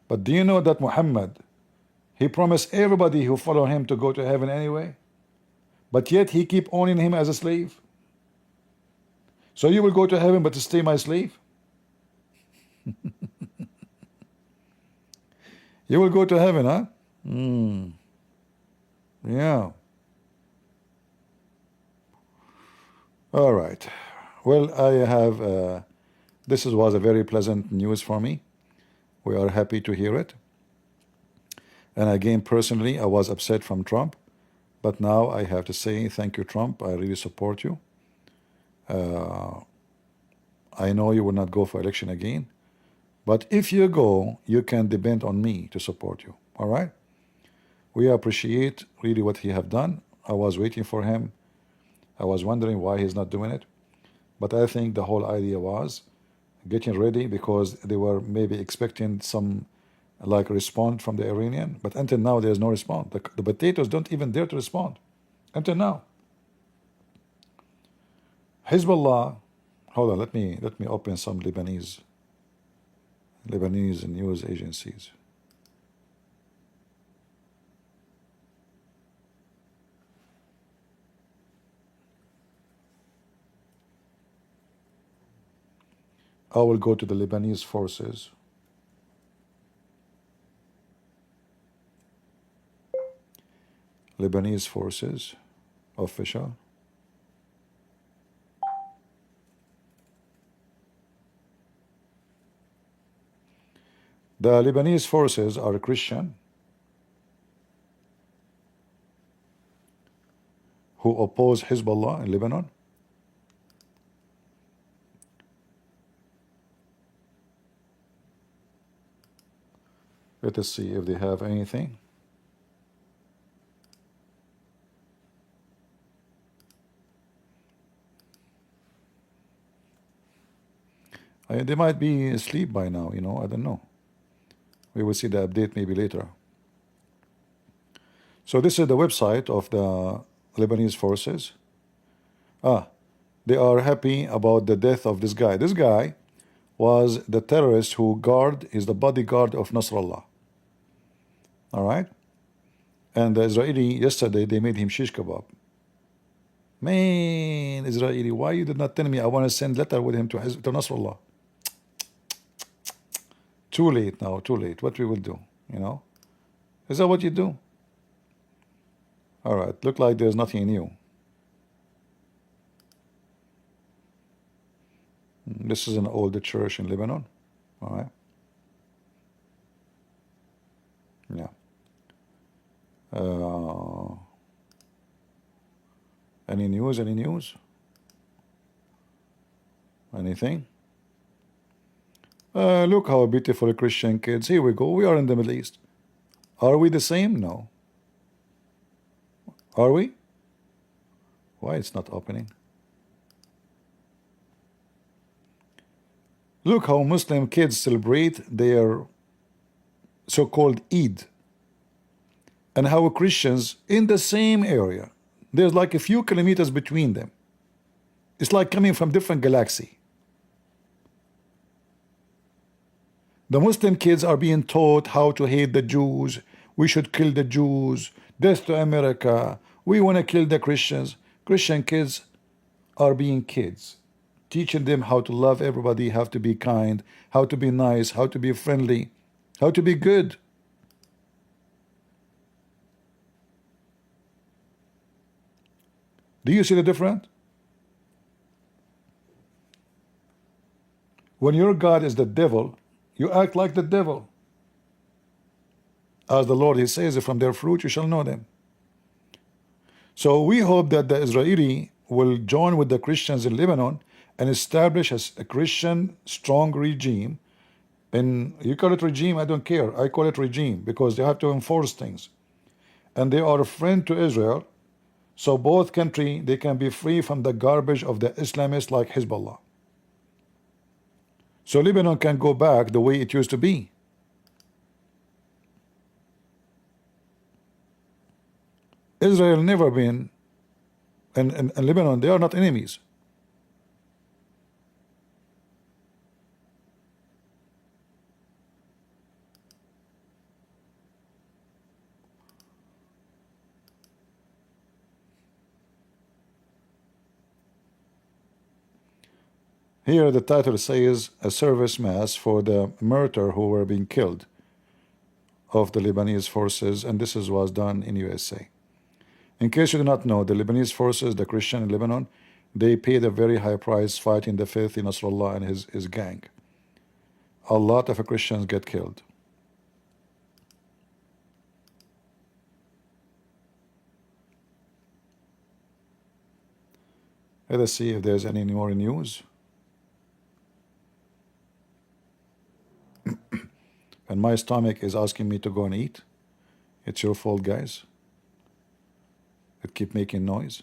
But do you know that Muhammad, he promised everybody who follow him to go to heaven anyway? But yet he keep owning him as a slave. So you will go to heaven but to stay my slave? You will go to heaven, huh? Yeah. All right. Well, I have, this was a very pleasant news for me. We are happy to hear it. And again, personally, I was upset from Trump. But now I have to say, thank you, Trump. I really support you. I know you will not go for election again. But if you go, you can depend on me to support you. All right? We appreciate really what he have done. I was waiting for him. I was wondering why he's not doing it. But I think the whole idea was getting ready because they were maybe expecting some response from the Iranian. But until now, there's no response. The potatoes don't even dare to respond. Until now. Hezbollah, hold on, let me open some Lebanese news agencies. I will go to the Lebanese forces. Lebanese forces, official. The Lebanese forces are Christian who oppose Hezbollah in Lebanon. Let us see if they have anything. They might be asleep by now, I don't know. We will see the update maybe later. So this is the website of the Lebanese forces. They are happy about the death of this guy. This guy was the terrorist who is the bodyguard of Nasrallah. All right? And the Israeli, yesterday, they made him shish kebab. Man, Israeli, why you did not tell me I want to send letter with him to Nasrallah? Too late now, too late. What we will do, Is that what you do? All right, look like there's nothing new. This is an older church in Lebanon. All right. Yeah. Any news? Any news? Anything? Look how beautiful Christian kids. Here we go. We are in the Middle East. Are we the same? No. Are we? Why it's not opening? Look how Muslim kids celebrate their so-called Eid, and how Christians in the same area, there's like a few kilometers between them. It's like coming from different galaxy. The Muslim kids are being taught how to hate the Jews. We should kill the Jews. Death to America. We want to kill the Christians. Christian kids are being kids, teaching them how to love everybody, how to be kind, how to be nice, how to be friendly, how to be good. Do you see the difference? When your God is the devil, you act like the devil. As the Lord, He says, from their fruit you shall know them. So we hope that the Israeli will join with the Christians in Lebanon and establish a Christian strong regime. And you call it regime, I don't care. I call it regime because they have to enforce things. And they are a friend to Israel. So both countries, they can be free from the garbage of the Islamists like Hezbollah. So Lebanon can go back the way it used to be. Israel never been, and Lebanon, they are not enemies. Here the title says a service mass for the martyr who were being killed of the Lebanese forces, and this was done in USA. In case you do not know, the Lebanese forces, the Christian in Lebanon, they paid a very high price fighting the filthy Nasrallah and his gang. A lot of Christians get killed. Let us see if there's any more news. And my stomach is asking me to go and eat. It's your fault, guys. It keep making noise.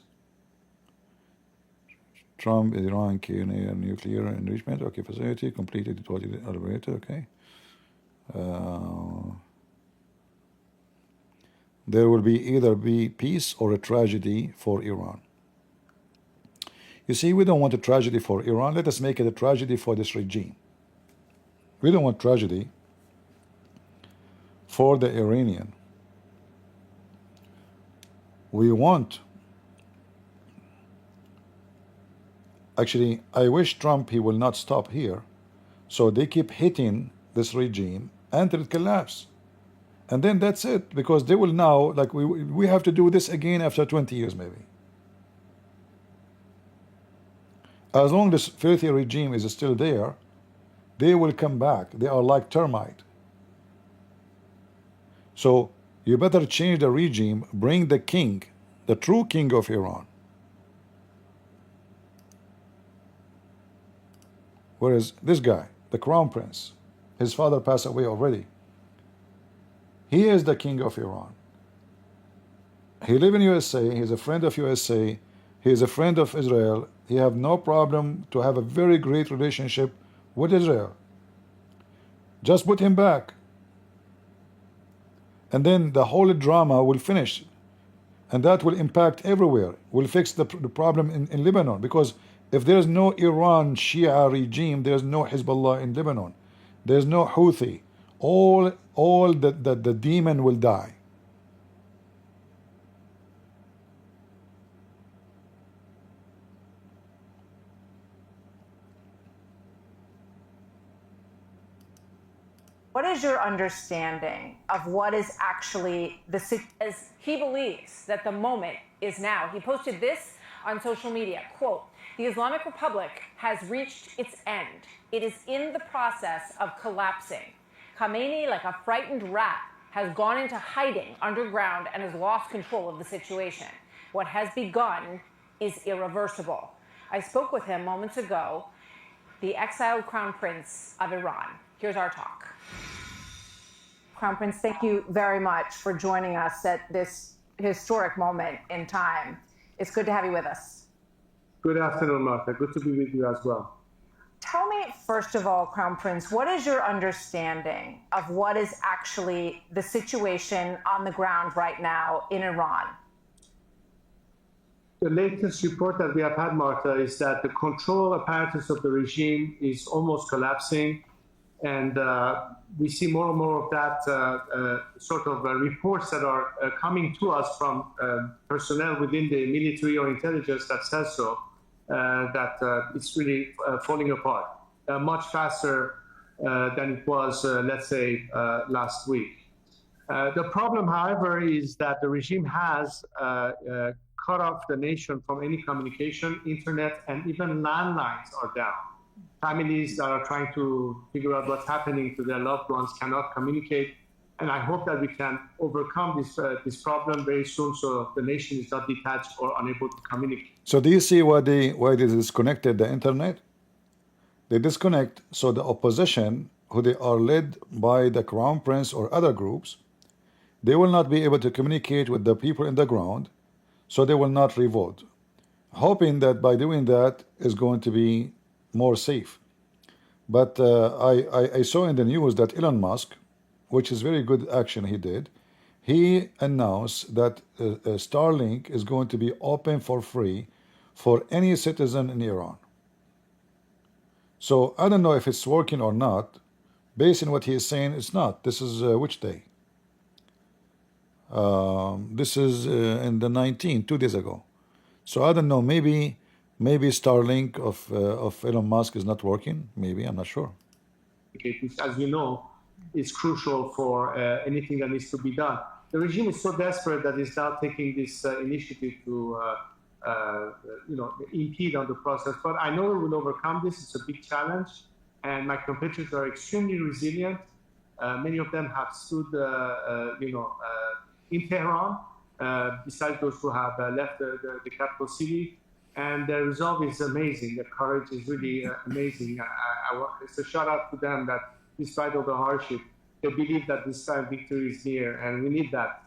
Trump, Iran, nuclear enrichment. Okay, facility completed. It was elaborated. Okay. There will either be peace or a tragedy for Iran. You see, we don't want a tragedy for Iran. Let us make it a tragedy for this regime. We don't want tragedy for the Iranian. We want, actually, I wish Trump, he will not stop here, So they keep hitting this regime until it collapses. And then that's it, because they will now, like, we have to do this again after 20 years maybe. As long as this filthy regime is still there, they will come back. They are like termite. So you better change the regime, bring the king, the true king of Iran. Whereas this guy, the crown prince, his father passed away already. He is the king of Iran. He lives in USA. He's a friend of USA. He is a friend of Israel. He have no problem to have a very great relationship with Israel. Just put him back. And then the whole drama will finish. And that will impact everywhere. Will fix the problem in Lebanon. Because if there's no Iran Shia regime, there's no Hezbollah in Lebanon. There's no Houthi. All the demon will die. What is your understanding of what is actually as he believes that the moment is now? He posted this on social media, quote, "The Islamic Republic has reached its end. It is in the process of collapsing. Khamenei, like a frightened rat, has gone into hiding underground and has lost control of the situation. What has begun is irreversible." I spoke with him moments ago, the exiled Crown Prince of Iran. Here's our talk. Crown Prince, thank you very much for joining us at this historic moment in time. It's good to have you with us. Good afternoon, Martha. Good to be with you as well. Tell me, first of all, Crown Prince, what is your understanding of what is actually the situation on the ground right now in Iran? The latest report that we have had, Martha, is that the control apparatus of the regime is almost collapsing. And we see more and more of that sort of reports that are coming to us from personnel within the military or intelligence that says so, that it's really falling apart much faster than it was, let's say, last week. The problem, however, is that the regime has cut off the nation from any communication. Internet and even landlines are down. Families that are trying to figure out what's happening to their loved ones cannot communicate. And I hope that we can overcome this problem very soon, so the nation is not detached or unable to communicate. So do you see why they disconnected the internet? They disconnect so the opposition, who they are led by the Crown Prince or other groups, they will not be able to communicate with the people in the ground, so they will not revolt, hoping that by doing that is going to be more safe. But I saw in the news that Elon Musk, which is very good action he did, he announced that Starlink is going to be open for free for any citizen in Iran. So I don't know if it's working or not. Based on what he is saying, it's not. This is which day? This is in the 19th, 2 days ago. So I don't know, maybe Starlink of Elon Musk is not working. Maybe, I'm not sure. As you know, is crucial for anything that needs to be done. The regime is so desperate that it's now taking this initiative to impede on the process. But I know we will overcome this. It's a big challenge, and my compatriots are extremely resilient. Many of them have stood, in Tehran, besides those who have left the capital city. And their resolve is amazing. Their courage is really amazing. It's a shout out to them that despite all the hardship, they believe that this time victory is near. And we need that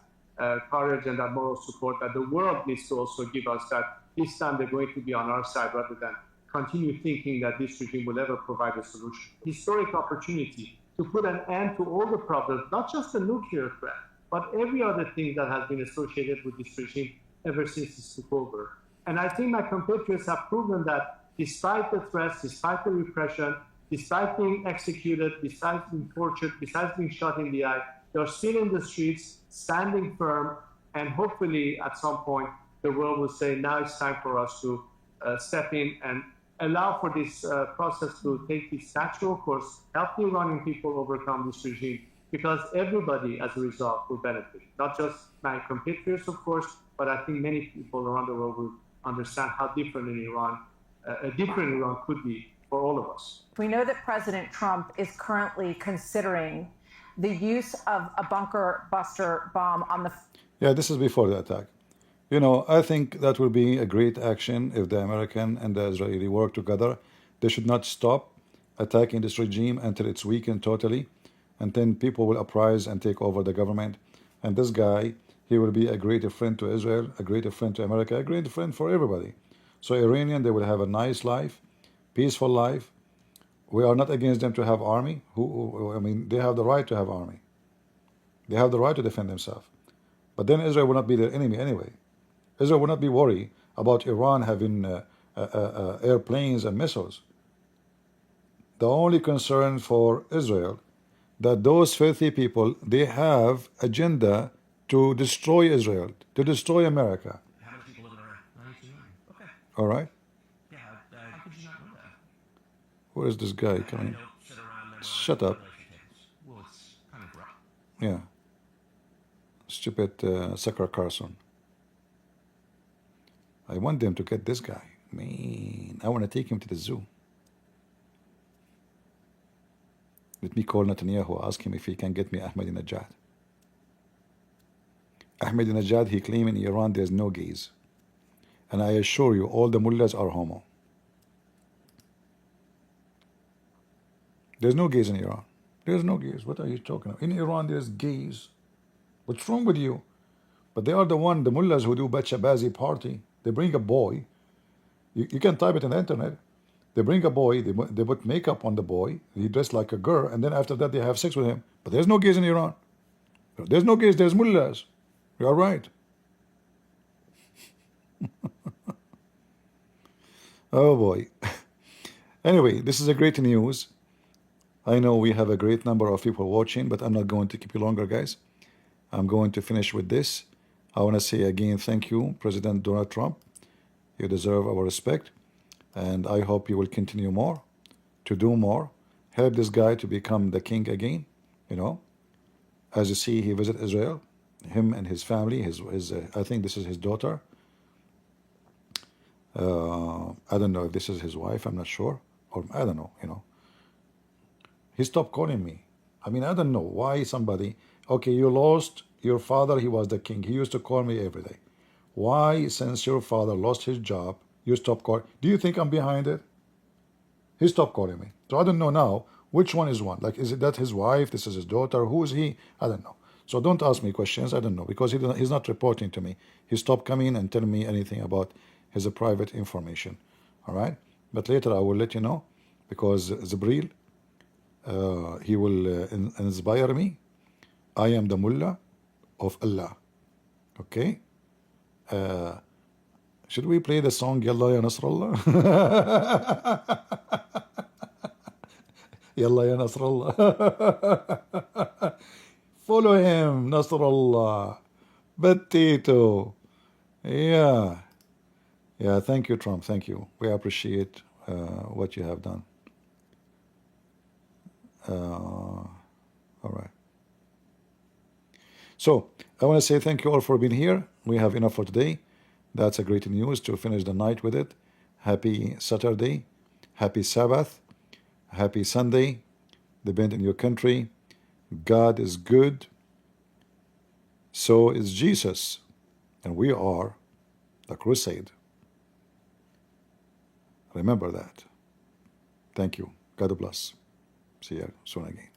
courage and that moral support that the world needs to also give us, that this time they're going to be on our side rather than continue thinking that this regime will ever provide a solution. Historic opportunity to put an end to all the problems, not just the nuclear threat, but every other thing that has been associated with this regime ever since it took over. And I think my compatriots have proven that despite the threats, despite the repression, despite being executed, besides being tortured, besides being shot in the eye, they're still in the streets, standing firm, and hopefully at some point the world will say, now it's time for us to step in and allow for this process to take its natural course, help the Iranian people overcome this regime, because everybody, as a result, will benefit. Not just my compatriots, of course, but I think many people around the world will understand how different in Iran, a different Iran could be for all of us. We know that President Trump is currently considering the use of a bunker buster bomb on the. Yeah, this is before the attack. You know, I think that will be a great action if the American and the Israeli work together. They should not stop attacking this regime until it's weakened totally, and then people will uprise and take over the government. And this guy, he will be a great friend to Israel, a great friend to America, a great friend for everybody. So Iranian, they will have a nice life, peaceful life. We are not against them to have army. I mean, they have the right to have army. They have the right to defend themselves. But then Israel will not be their enemy anyway. Israel will not be worried about Iran having airplanes and missiles. The only concern for Israel that those filthy people, they have agenda to destroy Israel, to destroy America. How many people live in Iraq? 92 million. Okay. All right? Yeah, how could you not know that? Where is this guy coming? Shut up. Well, it's kind of rough. Yeah. Stupid Sucker Carson. I want them to get this guy. Man, I want to take him to the zoo. Let me call Netanyahu, ask him if he can get me Ahmadinejad. Ahmadinejad, he claims in Iran there's no gays. And I assure you, all the mullahs are homo. There's no gays in Iran. There's no gays. What are you talking about? In Iran, there's gays. What's wrong with you? But they are the mullahs who do bachabazi party. They bring a boy. You can type it in the internet. They bring a boy, they put makeup on the boy, he dressed like a girl, and then after that they have sex with him. But there's no gays in Iran. There's no gays, there's mullahs. You are right. Oh boy. Anyway, this is a great news. I know we have a great number of people watching, but I'm not going to keep you longer, guys. I'm going to finish with this. I want to say again, thank you, President Donald Trump. You deserve our respect. And I hope you will continue more, to do more, help this guy to become the king again, you know. As you see, he visited Israel, him and his family, I think this is his daughter. I don't know if this is his wife, I'm not sure, or I don't know, you know. He stopped calling me. I mean, I don't know why somebody, okay, you lost your father, he was the king, he used to call me every day. Why, since your father lost his job, you stop calling? Do you think I'm behind it? He stopped calling me. So I don't know now which one is one. Like, is it that his wife? This is his daughter? Who is he? I don't know. So don't ask me questions. I don't know because he's not reporting to me. He stopped coming and telling me anything about his private information. All right? But later I will let you know because Zibril, he will inspire me. I am the mullah of Allah. Okay? Should we play the song Yalla Ya Nasrallah? Yalla Ya Nasrallah. Follow him, Nasrallah. Batito. Yeah. Yeah, thank you, Trump. Thank you. We appreciate what you have done. All right. So, I want to say thank you all for being here. We have enough for today. That's a great news to finish the night with it. Happy Saturday, happy Sabbath, happy Sunday. Depend in your country. God is good. So is Jesus. And we are the crusade. Remember that. Thank you. God bless. See you soon again.